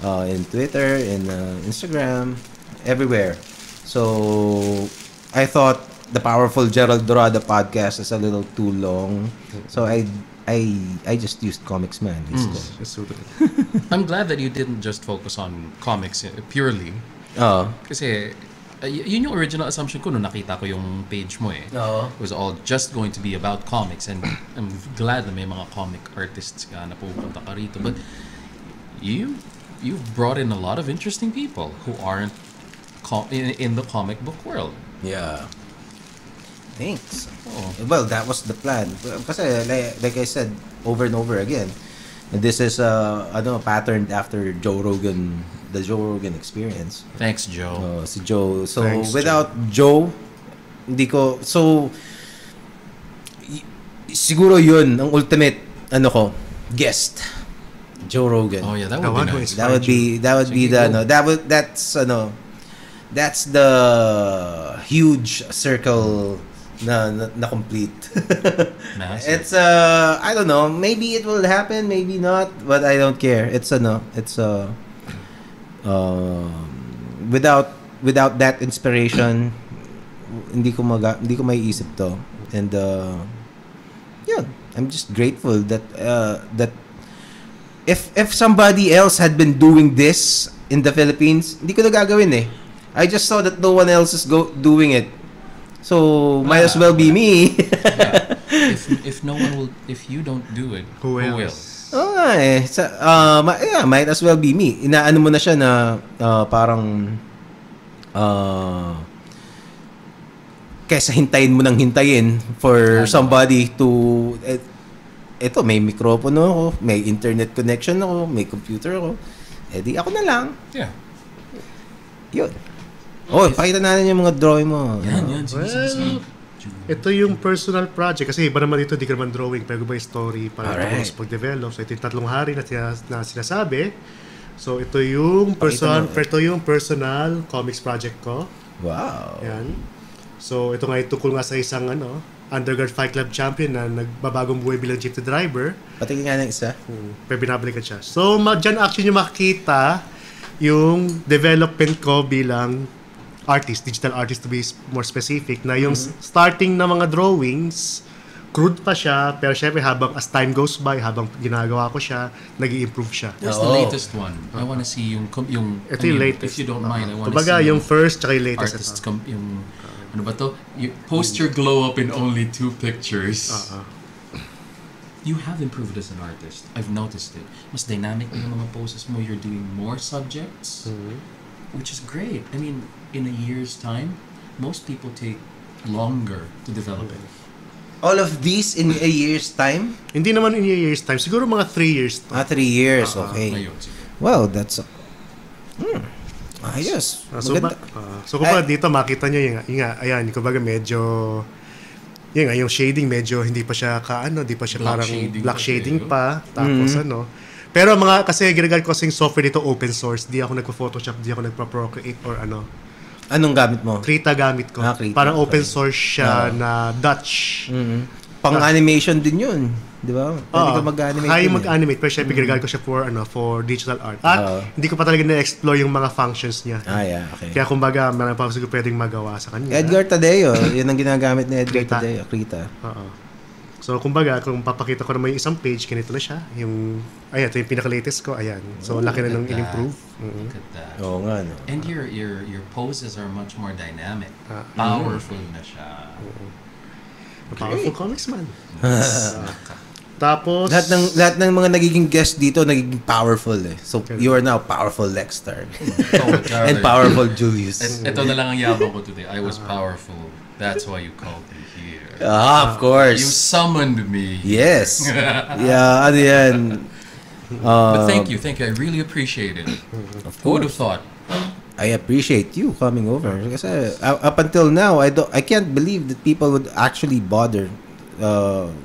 In Twitter, in Instagram, everywhere. So I thought the powerful Gerald Dorada podcast is a little too long, so I just used Komiksman instead. I'm glad that you didn't just focus on comics purely. Kasi yun yung original assumption ko nung nakita ko yung page mo eh. It was all just going to be about comics, and I'm glad na may mga comic artists ka na pupunta ka rito. But you've brought in a lot of interesting people who aren't in the comic book world. Yeah. Thanks. Well, that was the plan. Kasi like I said over and over again, this is patterned after Joe Rogan, the Joe Rogan experience. Thanks, Joe. Si Joe. So Thanks, without Joe, hindi ko siguro yun ang ultimate guest. Joe Rogan. Oh yeah, that would be nice. That would be that's the huge circle na complete. Massive. It's I don't know, maybe it will happen, maybe not, but I don't care. It's without that inspiration, hindi ko maiisip to. And yeah, I'm just grateful that if somebody else had been doing this in the Philippines, hindi ko na gagawin eh. I just saw that no one else is doing it. So, might as well be me. Yeah. If you don't do it, who will? Oo nga eh. Might as well be me. Inaano mo na siya na parang kesa hintayin mo nang hintayin for somebody to ito, may mikropono ako, may internet connection ako, may computer ako. Eh di ako na lang. Yeah. Yun. Oh, pakita natin yung mga drawing mo. Yan. Sige. Ito yung personal project. Kasi iba naman dito, di ka naman drawing. Pero ba yung story para Alright. tapos pag-develop. So, ito yung 3 hari na sinasabi. So, ito yung personal comics project ko. Wow. Yan. So, ito nga tungkol nga sa isang undergrad Fight Club champion na nagbabagong buhay bilang jeepney driver. Patingin nga ng isa. Pero binabalikan siya. So, dyan actually nyo makikita yung development ko bilang artist, digital artist to be more specific, na yung starting na mga drawings, crude pa siya, pero syempre habang as time goes by, habang ginagawa ko siya, nag-i-improve siya. Where's the latest one? I wanna see yung Ito yung latest. If you don't mind, I wanna Kumbaga, see yung first tsaka yung latest. artist yung ano ba to? You post your glow up in only 2 pictures. You have improved as an artist. I've noticed it. Mas dynamic na yung mga poses mo. You're doing more subjects, which is great. I mean, in a year's time, most people take longer to develop it. All of these in a year's time? Hindi naman in a year's time. Siguro mga 3 years to. 3 years, okay. Ngayon, sige. Well, that's... Ayos. Maganda. So kumbaga dito makita nyo ayan, kumbaga medyo yung shading medyo hindi pa siya hindi pa siya Black parang shading black pa shading siya, pa. Tapos pero kasi ginagamit ko kasing software dito open source. Di ako nagpo-Photoshop, di ako nagpo-Procreate or Anong gamit mo? Krita gamit ko. Krita. Parang open source siya na Dutch. Pang-animation din yun. Di ba? Pwede ka mag-animate. Kaya din mag-animate. Pero syempre, ginagamit ko siya for digital art. At hindi ko pa talaga na-explore yung mga functions niya. Yeah, okay. Kaya kumbaga, marami pa siguro pwedeng magawa sa kanya. Edgar Tadeo, yun ang ginagamit ni Edgar Krita. Tadeo. Krita. So, kumbaga, kung papakita ko naman yung isang page, ganito na siya. Ayan, ito yung pinaka-latest ko. Ayan. So, laki na nung in-improve. Look at that. Oo nga, no? And your poses are much more dynamic. Powerful na siya. Powerful Komiksman. Tapos, Lahat ng mga nagiging guest dito nagiging powerful eh. So, you are now powerful Lexter. And powerful Julius. Ito na lang ang yabang ko today. I was powerful. That's why you called me here. Of course. You summoned me. Yes. Yeah, ano yan. But thank you. I really appreciate it. Who would have thought? I appreciate you coming over. Kasi up until now, I can't believe that people would actually bother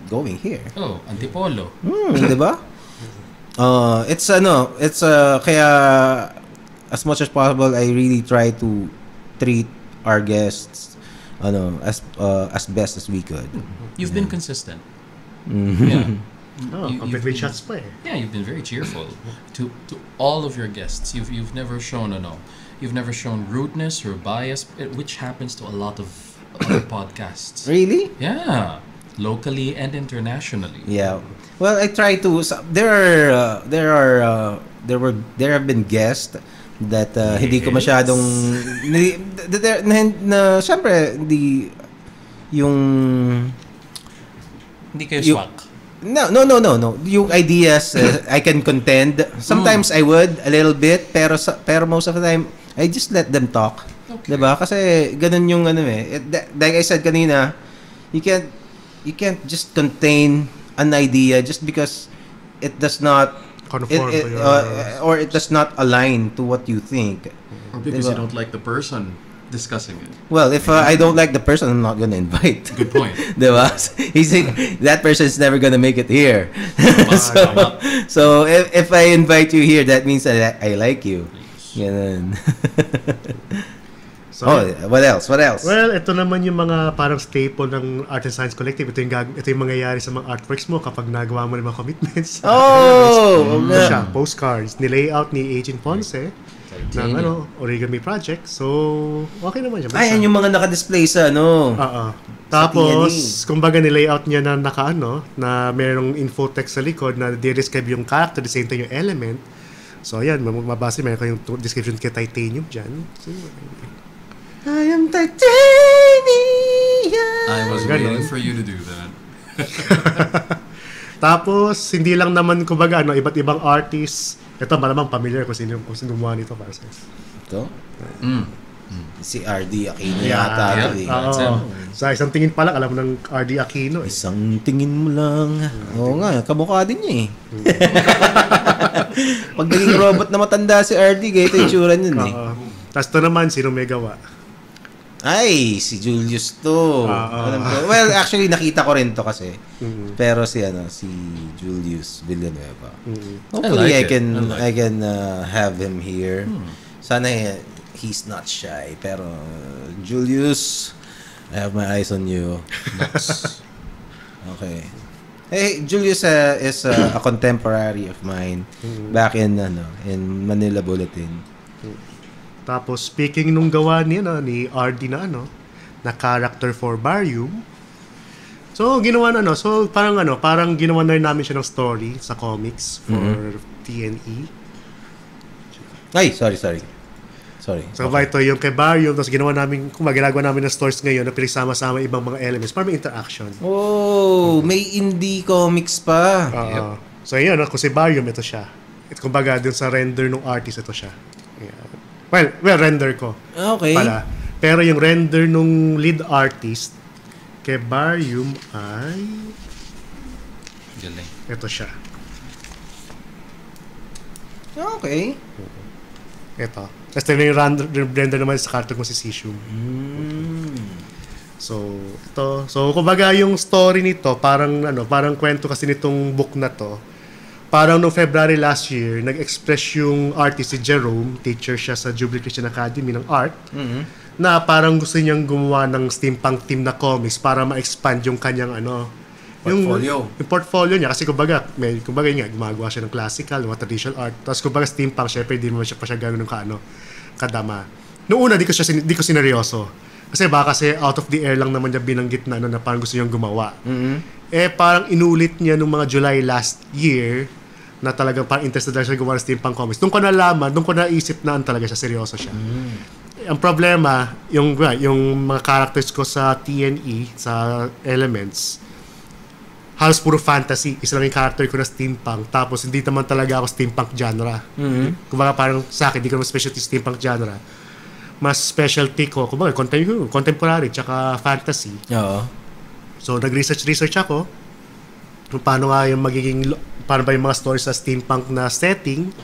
going here. Oh, Antipolo. Di ba? Kaya as much as possible, I really try to treat our guests as best as we could. You've been consistent. Yeah. complete with shots pa eh. Yeah, you've been very cheerful to all of your guests. You've never shown you've never shown rudeness or bias, which happens to a lot of other podcasts. Really? Yeah, locally and internationally. Yeah. Well, I try to. There have been guests that hindi ko masyadong syempre hindi kayo swak. No. Yung ideas I can contend. Sometimes I would a little bit, pero most of the time I just let them talk. Okay. 'Di ba? Kasi ganun yung like I said kanina, you can't just contain an idea just because it does not Conform to your... or it does not align to what you think. Or because Diba? you don't like the person discussing it. Well, if I don't like the person, I'm not gonna invite. Good point. Diba? He's that person is never gonna make it here. so if I invite you here, that means that I like you. Ganun. So, what else? well, ito naman yung mga parang staple ng Art and Science Collective. Ito yung mangyayari sa mga artworks mo kapag nagawa mo ng mga commitments. Oh! Ito siya, postcards. Nilayout ni Agent Ponce ng origami project. So, okay naman siya. Ay, yan yung mga naka-display sa Tapos, kumbaga nilayout niya na na merong infotext sa likod na describe yung character, the same time yung element. So, ayan, mabase meron kayong description kay Titanium dyan. So, I am titanium. I was waiting for you to do that. Tapos, hindi lang naman, kumbaga, iba't ibang artists. Ito, malamang familiar kung sino gumawa nito para sa Ito? Si RD Aquino yata. Oo. Sa isang tingin pa lang, alam mo ng RD Aquino. Isang tingin mo lang. Oo nga, kamukha din niya eh. Pag naging robot na matanda si RD, ganito yung tsura niyan eh. Tapos ito naman, sino may gawa? Ay, si Julius to. Alam ko. Well, actually nakita ko rin to kasi. Pero si Julius Villanueva. Hopefully I can have him here. Sana he's not shy, pero Julius, I have my eyes on you. Okay. Hey, Julius is a contemporary of mine back in Manila Bulletin. Tapos speaking nung gawa ni RD na character for Barium. So ginawa parang ginawa na rin namin siya ng story sa comics for TNE. Ay, sorry. So ito yung kay Barium, tapos ginagawa namin ng stories ngayon na pinagsama-sama ibang mga elements para may interaction. Oh, may indie comics pa. So yun, kung si Barium, ito siya. Kumbaga dun sa render ng artist, ito siya. Yeah. Well, render ko. Okay. Pala. Pero yung render nung lead artist kay Barium ay Galing. ito siya. Okay. Ito. Tapos ito yung render naman sa character ko si Sishum. So, ito. So, kumbaga yung story nito, parang kwento kasi nitong book na to. Parang noong February last year, nag-express yung artist si Jerome, teacher siya sa Jubilee Christian Academy ng Art, na parang gusto niyang gumawa ng steampunk team na comics para ma-expand yung kanyang portfolio. Yung portfolio niya kasi kumbaga gumagawa siya ng classical, mga traditional art. Tapos kumbaga steampunk, syempre hindi mo siya pa siya gano'n kadama. Noong una di ko sineryoso. Kasi out of the air lang naman niya binanggit na parang gusto niyang gumawa. Parang inulit niya nung mga July last year na talagang parang interested na siya gumawa ng steampunk comics. Doon ko nalaman, doon ko naisip na talaga siya, seryoso siya. Ang problema, yung mga characters ko sa TNE, sa Elements, halos puro fantasy. Isa lang yung character ko na steampunk. Tapos hindi naman talaga ako steampunk genre. Kumbaga parang sa akin, hindi ko naman specialty steampunk genre. Mas specialty ko, kumbaga contemporary tsaka fantasy. Oo. So nag-research ako kung paano ba yung mga stories sa steampunk na setting.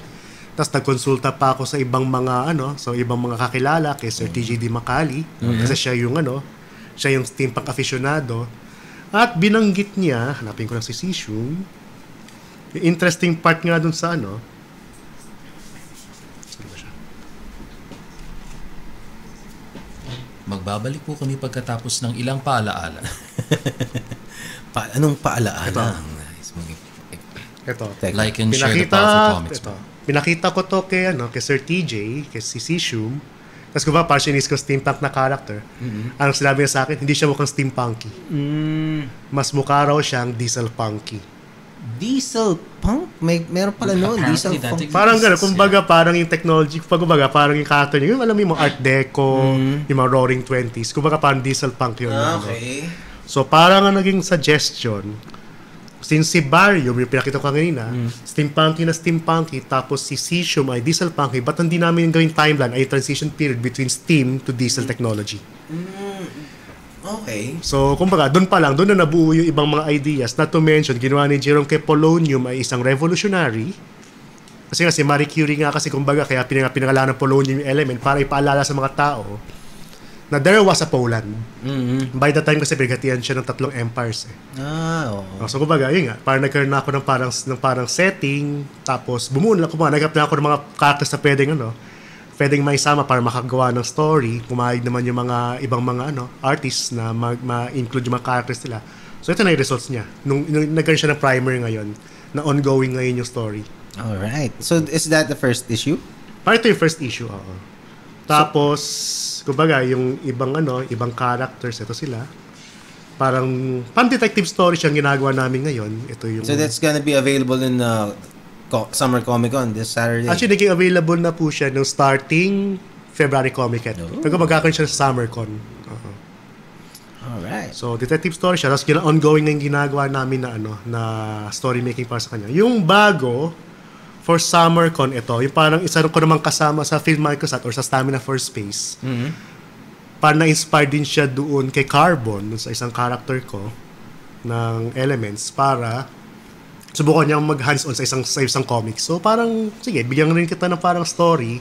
Tapos nagkonsulta pa ako sa ibang mga ibang mga kakilala kay Sir TJD Macali. Kasi siya yung steampunk aficionado. At binanggit niya, hanapin ko lang si Sishum, yung interesting part nga dun sa saan ba siya? Magbabalik po kami pagkatapos ng ilang paalaala. Anong paalaala? Ito. Like and share the powerful comics. Pinakita ko to kay Sir TJ, kay si Sishum. Tapos kung ba, parang sinis ko steampunk na character. Anong sinabi niya sa akin, hindi siya mukhang steampunky. Mas mukha raw siyang diesel punky. Diesel punk? Meron pala noon, diesel punk. Parang gano'n, kumbaga parang yung technology, kumbaga parang yung character niya, yung alam mo yung mga art deco, yung mga roaring 20s, kumbaga parang diesel punk yun. Okay. So parang ang naging suggestion, since si Barium, yung pinakita ko kanina, steampunky, tapos si Sishum ay diesel punky, ba't hindi namin gawing timeline ay transition period between steam to diesel technology? Okay. So, kumbaga, doon na nabuo yung ibang mga ideas. Not to mention, ginawa ni Jerome kay Polonium ay isang revolutionary. Kasi nga, si Marie Curie nga kasi, kumbaga, kaya pinangalanan ng polonium yung element para ipaalala sa mga tao na there was a Poland. By the time kasi pinagatian siya ng 3 empires. Oo. So kumbaga, yun nga, parang nagkaroon na ako ng parang setting, tapos naghanap na ako ng mga characters na pwedeng may sama para makagawa ng story. Pumayag naman yung mga ibang mga artists na ma-include yung mga characters nila. So ito na yung results niya. Nung nagkaroon siya ng primer ngayon, na ongoing ngayon yung story. Alright. So is that the first issue? Parang ito yung first issue, oo. Tapos, kumbaga, yung ibang characters, ito sila. Parang detective story siyang ginagawa namin ngayon. Ito yung... So that's gonna be available in Summer Comic Con this Saturday? Actually, naging available na po siya nung starting February Comic Con. Pero magkakaroon siya sa Summer Con. Alright. So, detective story siya. Tapos ongoing na yung ginagawa namin na story making para sa kanya. Yung bago, for SummerCon ito, yung parang isa ko namang kasama sa Film Microsat or sa Stamina for Space. Parang na-inspire din siya doon kay Carbon, dun sa isang character ko ng Elements, para subukan niyang mag-hands-on sa isang comics. So parang, sige, bigyan rin kita ng parang story.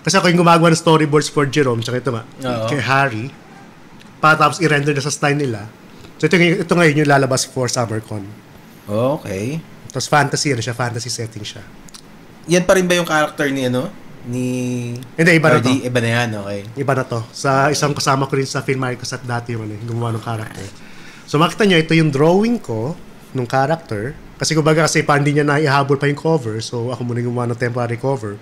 Kasi ako yung gumagawa ng storyboards for Jerome, tsaka ito nga, kay Harry. Tapos i-render na sa style nila. So ito ngayon yung lalabas for SummerCon. Okay. Tapos fantasy setting siya. Yan pa rin ba yung character ni Hindi, iba na to. Iba na yan, okay. Iba na to. Sa isang kasama ko rin sa Film Microsat dati yung gumawa ng character. So makita nyo, ito yung drawing ko nung character. Kasi kumbaga parang hindi niya naihabol pa yung cover. So ako muna gumawa ng temporary cover.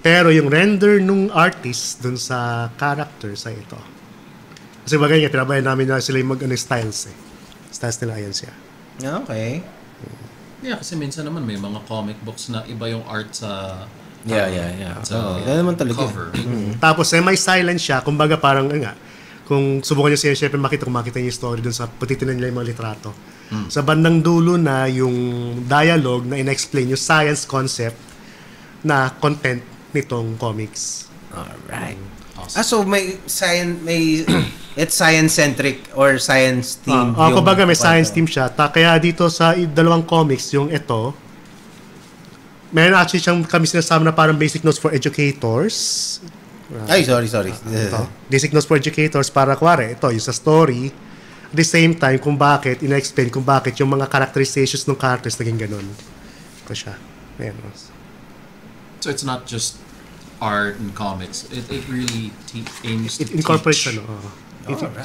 Pero yung render nung artist dun sa character sa ito. Kasi bagay nga, tinabayan namin na sila yung styles eh. Styles nila, ayan siya. Okay. Yeah, kasi minsan naman may mga comic books na iba yung art sa Yeah. sa Yan naman talaga. cover. Tapos semi-silent siya, kumbaga parang kung subukan nyo siya, syempre makita niyo yung story dun sa patitinan nila yung mga litrato. Sa bandang dulo na yung dialogue na in-explain yung science concept na content nitong comics. Alright. Awesome. So it's science-centric or science theme. Kumbaga may science theme siya. Kaya dito sa dalawang comics, yung ito, meron actually siyang kami sinasama na parang basic notes for educators. Ay, sorry. Ito, basic notes for educators para kuwari, ito, yung sa story. At the same time, kung bakit, ina-explain kung bakit yung mga characterizations ng characters naging ganun. Ito siya. Ayan. So it's not just art and comics. It really aims to incorporates teach.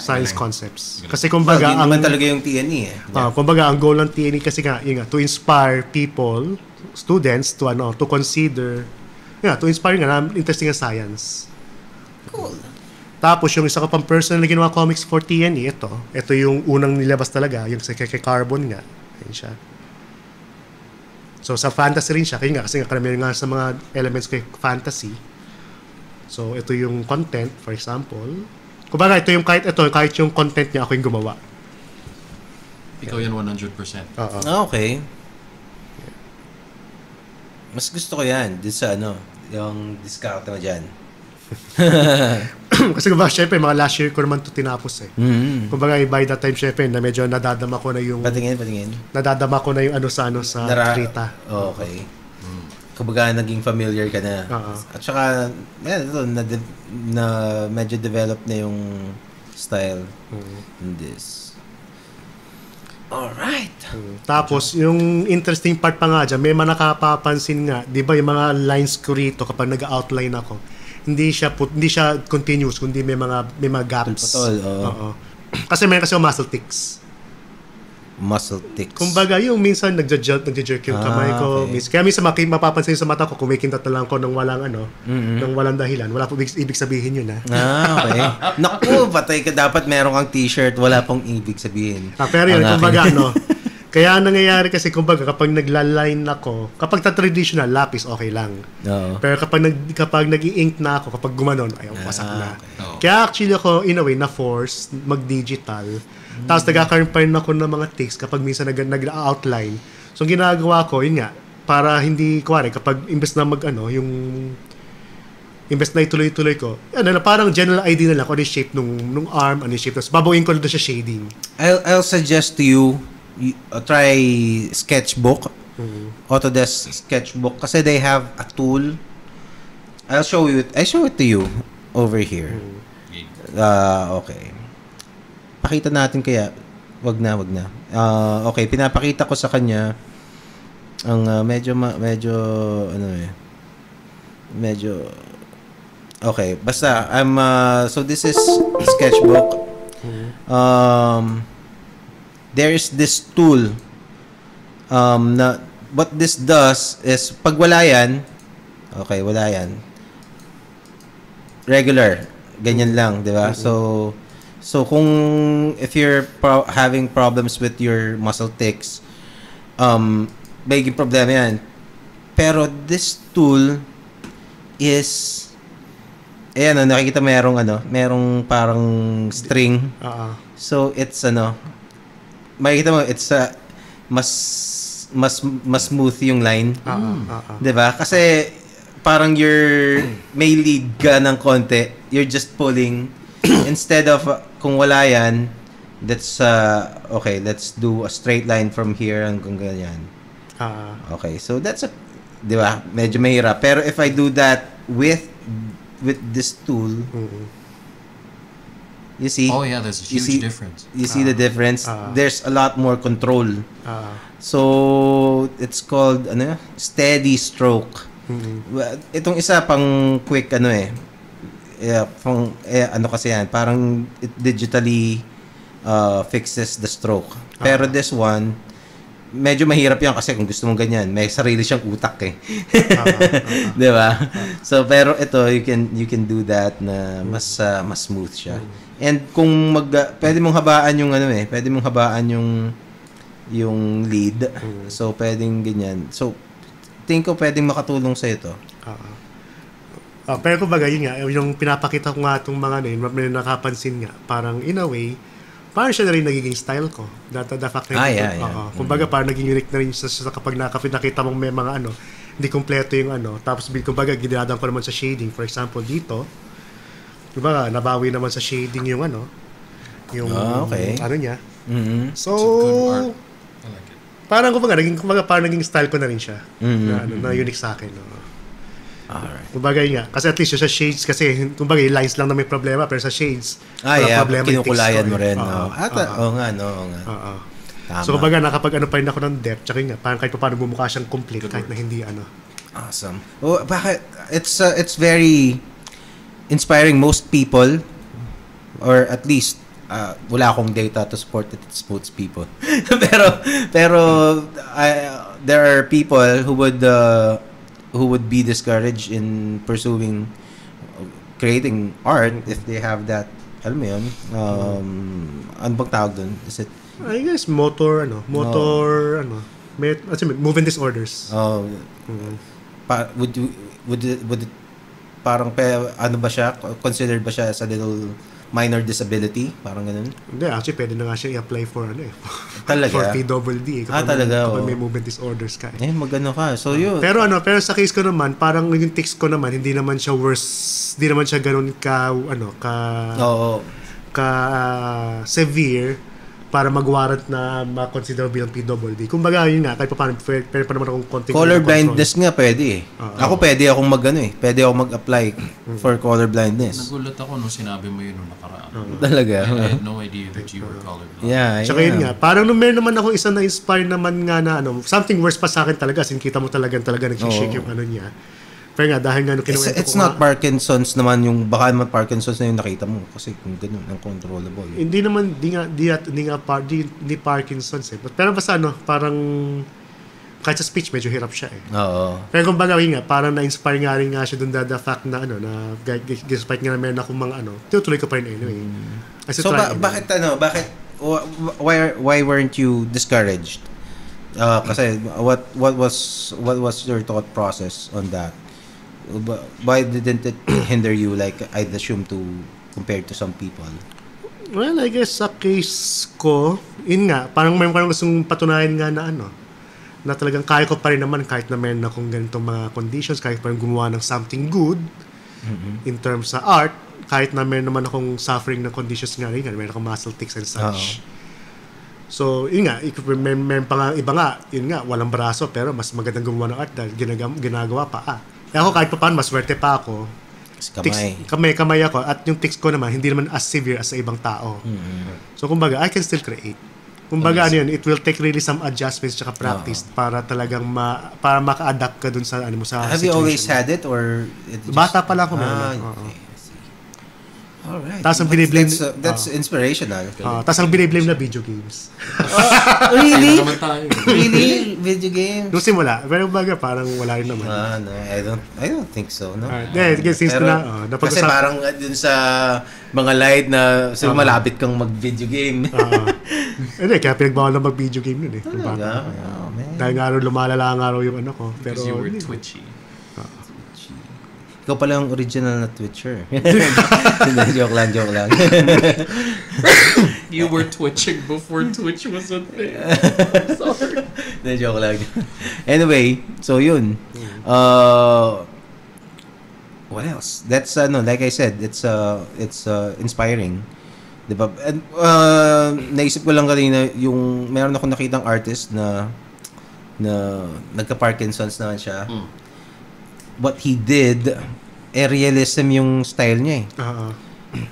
Science concepts. Kasi kumbaga ang talaga yung TNE eh. Kumbaga ang goal ng TNE kasi to inspire people, students to consider, to inspire na interesting ang science. Cool. Tapos yung isa ko pang personal na ginawa comics for TNE, ito yung unang nilabas talaga, yung kay Carbon nga. Ayun siya. So sa fantasy rin siya, kasi karamihan nga sa mga elements kay fantasy. So ito yung content, for example. Kumbaga ito kahit yung content niya, ako yung gumawa. Ikaw yan 100%. Okay. Mas gusto ko yan, dito sa yung discount mo dyan. Kasi kumbaga, syempre, mga last year ko naman ito tinapos eh. Kumbaga, by that time, syempre, na medyo nadadama ko na yung... Patingin. Nadadama ko na yung sa trita. Okay. Kumbaga, naging familiar ka na. At saka, ito, na medyo developed na yung style in this. Alright. Tapos, yung interesting part pa nga dyan, may mga nakapapansin nga, di ba yung mga lines ko rito kapag nag-outline ako, hindi siya continuous, kundi may mga gaps. Kasi may kasi muscle tics. Kumbaga, yung minsan nagja-jerk yung kamay ko. Okay. Kaya minsan mapapansin sa mata ko, kumikintat na lang ko ng walang dahilan. Wala po ibig sabihin yun, okay. Naku, patay ka. Dapat meron kang t-shirt, wala pong ibig sabihin. Pero yun, kumbaga, kaya nangyayari kasi kumbaga kapag nagla-line ako, kapag traditional lapis okay lang. Pero kapag nag-i-ink na ako, kapag gumanon, ayaw, wasak na. Kaya actually ako in a way na force mag-digital. Tapos nagkakaroon pa rin ako ng mga tics kapag minsan nag-outline. So ginagawa ko, yun nga, para hindi kapag imbes na imbes na ituloy-tuloy ko, parang general idea na lang kung ano yung shape nung arm, ano yung shape. Tapos babawiin ko na doon sa shading. I'll suggest to you try sketchbook, Autodesk sketchbook, kasi they have a tool. I show it to you over here. Okay, pakita natin kaya wag na okay, pinapakita ko sa kanya ang medyo okay, basta so this is sketchbook. There is this tool na what this does is pag wala yan, regular ganyan lang, di ba? So kung if you're having problems with your muscle tics, biging problema yan. Pero this tool is nakikita merong parang string. So it's makikita mo, it's mas mas smooth yung line. 'Di ba? Kasi parang may lead ka ng konti, you're just pulling instead of kung wala yan, let's do a straight line from here hanggang ganyan. Okay, so that's 'di ba? Medyo mahirap. Pero if I do that with this tool, you see? Oh yeah, there's a huge difference. You see the difference? There's a lot more control. So it's called steady stroke. Itong isa pang quick kasi yan, parang it digitally fixes the stroke. Pero this one, medyo mahirap yan kasi kung gusto mong ganyan, may sarili siyang utak eh. 'Di ba? So pero ito you can do that na mas smooth siya. And kung pwede mong habaan yung pwede mong habaan yung lead. So pwedeng ganyan. So tingin ko pwedeng makatulong sa ito. Pero kumbaga yun nga, yung pinapakita ko nga itong mga may nakapansin nga, parang in a way, parang siya na rin nagiging style ko. The fact na kumbaga parang naging unique na rin sa kapag nakita mong may mga hindi kompleto yung tapos kumbaga ginadaan ko naman sa shading. For example, dito, kumbaga nabawi naman sa shading yung okay. Niya. So, I like it. Parang parang naging style ko na rin siya. Na unique sa akin. Alright. Kumbaga yun nga. Kasi at least sa shades, kasi kumbaga yung lines lang na may problema, pero sa shades, problema kinukulayan mo rin. So kumbaga nakapag pa rin ako ng depth, tsaka yun nga, parang kahit pa paano bumukha siyang complete, kahit na hindi Awesome. Bakit? It's very inspiring. Most people, or at least, wala akong data to support it, it's most people. pero there are people who would be discouraged in pursuing creating art if they have that, alam mo yun, ano bang tawag dun? Is it? I guess movement disorders. Would it parang ano ba siya, considered ba siya as a little minor disability? Parang ganun? Hindi, actually pwede na nga siya i-apply for Talaga? for PWD. Talaga? Kapag may movement disorders ka. Magano ka. So yun. Pero sa case ko naman, parang yung tics ko naman, hindi naman siya worse, hindi naman siya ganun severe para mag-warrant na ma-consider bilang PWD. Kumbaga, yun nga, kahit pa paano, pwede pa naman akong konting color blindness nga pwede ako pwede akong pwede akong mag-apply for color blindness. Nagulat ako nung sinabi mo yun nung nakaraan. Talaga? I had no idea that you were colorblind. Yeah. Tsaka yun nga, parang nung meron naman akong isa na-inspire naman nga na something worse pa sa akin talaga, kita mo talaga nag-shake yung niya. Pero nga, dahil nga it's not Parkinson's naman yung, baka naman Parkinson's na yung nakita mo kasi kung ganun, uncontrollable. Hindi naman, hindi Parkinson's Pero basta parang kahit sa speech medyo hirap siya Pero kung baga nga, parang na-inspire nga rin nga siya dun the fact na despite nga meron akong mga tinutuloy ko pa rin anyway. So why weren't you discouraged? Kasi what was your thought process on that? Why didn't it hinder you, like I'd assume, compared to some people? Well, I guess sa case ko, yun nga, parang mayroon ko gustong patunayan nga na talagang kaya ko pa rin naman kahit na meron akong ganitong mga conditions, kahit pa rin gumawa ng something good in terms sa art, kahit na meron naman akong suffering ng conditions nga rin, meron akong muscle tics and such. So, yun nga, meron pa nga iba nga, yun nga, walang braso pero mas magandang gumawa ng art dahil ginagawa pa ako kahit pa paano, maswerte pa ako. Kamay ako. At yung tics ko naman, hindi naman as severe as sa ibang tao. So, kumbaga, I can still create. Kumbaga, it will take really some adjustments tsaka practice para talagang para maka-adapt ka dun sa sa Have situation. You always had it or bata pa lang ako meron. Alright. Tapos ang biniblame that's inspirational. Tapos ang biniblame na video games. Really? Naman tayo. Really? Video games? Nung simula, pero baga parang wala rin naman. No, I don't think so, no. Since kasi parang dun sa mga light na malapit kang mag-video game. Hindi, kaya pinagbawal na mag-video game nun Talaga? Dahil nga lumalala nga yung ko. Pero, Because you were twitchy. Ikaw pala yung original na Twitcher. joke lang. You were twitching before Twitch was a thing. Sorry. Joke lang. Anyway, so yun. What else? That's like I said, it's inspiring. 'Di ba? And naisip ko lang kanina yung meron akong nakitang artist na nagka-Parkinson's naman siya. What he did, realism yung style niya eh.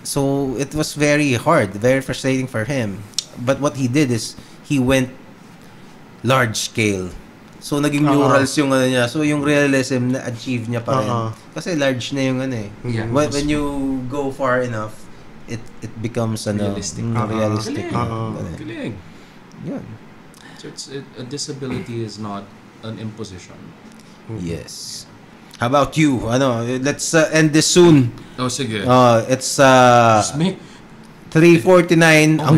So it was very hard, very frustrating for him. But what he did is he went large scale. So naging murals yung niya. So yung realism na achieve niya pa rin. Kasi large na yung eh. Yeah, When you go far enough, it becomes realistic. Realistic. Galing. Yun. So a disability is not an imposition. Yes. How about you? Let's end this soon. Oh, sige. It's Just me. 3:49 Oh,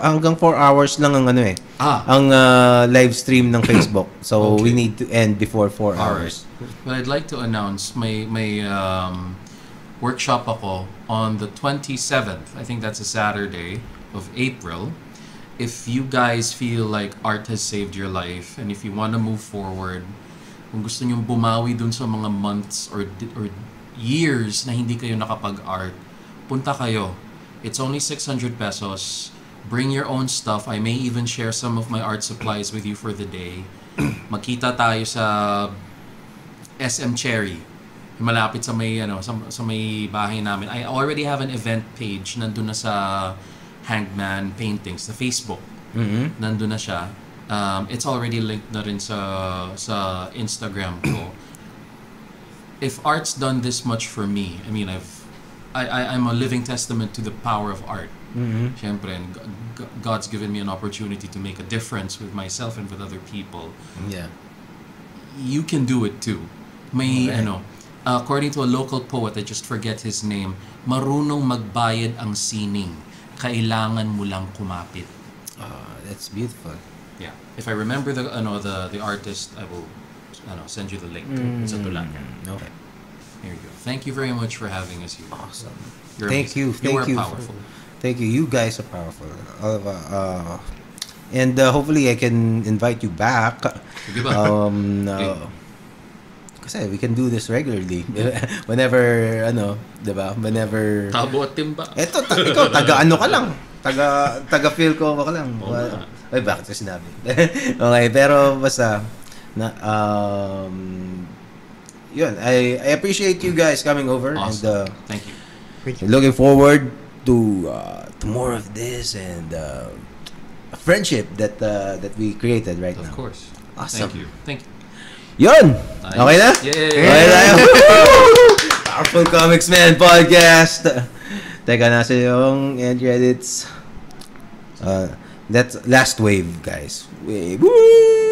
hanggang 4 hours lang ang ang live stream ng Facebook. So we need to end before 4 hours. Well, I'd like to announce my workshop ako on the 27th. I think that's a Saturday of April. If you guys feel like art has saved your life and if you want to move forward, kung gusto nyong bumawi dun sa mga months or years na hindi kayo nakapag-art, punta kayo. It's only 600 pesos. Bring your own stuff. I may even share some of my art supplies with you for the day. Magkita tayo sa SM Cherry. Malapit sa may sa may bahay namin. I already have an event page nandun na sa Hangman Paintings, sa Facebook. Nandun na siya. It's already linked na rin sa Instagram ko. If art's done this much for me, I mean, I'm a living testament to the power of art. Siyempre, and God's given me an opportunity to make a difference with myself and with other people. Yeah. You can do it too. May according to a local poet, I just forget his name, marunong magbayad ang sining. Kailangan mo lang kumapit. That's beautiful. Yeah. If I remember the artist, I will send you the link. It's a Tulan. Okay. Here you go. Thank you very much for having us here. Awesome. You're Thank amazing. you. You are powerful. Thank you. You guys are powerful. And hopefully I can invite you back. Sige ba? Kasi we can do this regularly. Whenever, diba? Whenever... Tabo at timba. Ikaw, taga-ano ka lang. Taga-feel ko ka lang. Ay, bakit ko sinabi? Okay, pero basta, yun, I appreciate you guys coming over. Awesome. And Thank you. looking forward to more of this and a friendship that we created right now. Of course. Awesome. Thank you. Yun! Nice. Okay na? Yay! Okay tayo. Powerful Komiksman Podcast. Teka, nasa yung end credits. That's last wave, guys. Wave. Woo!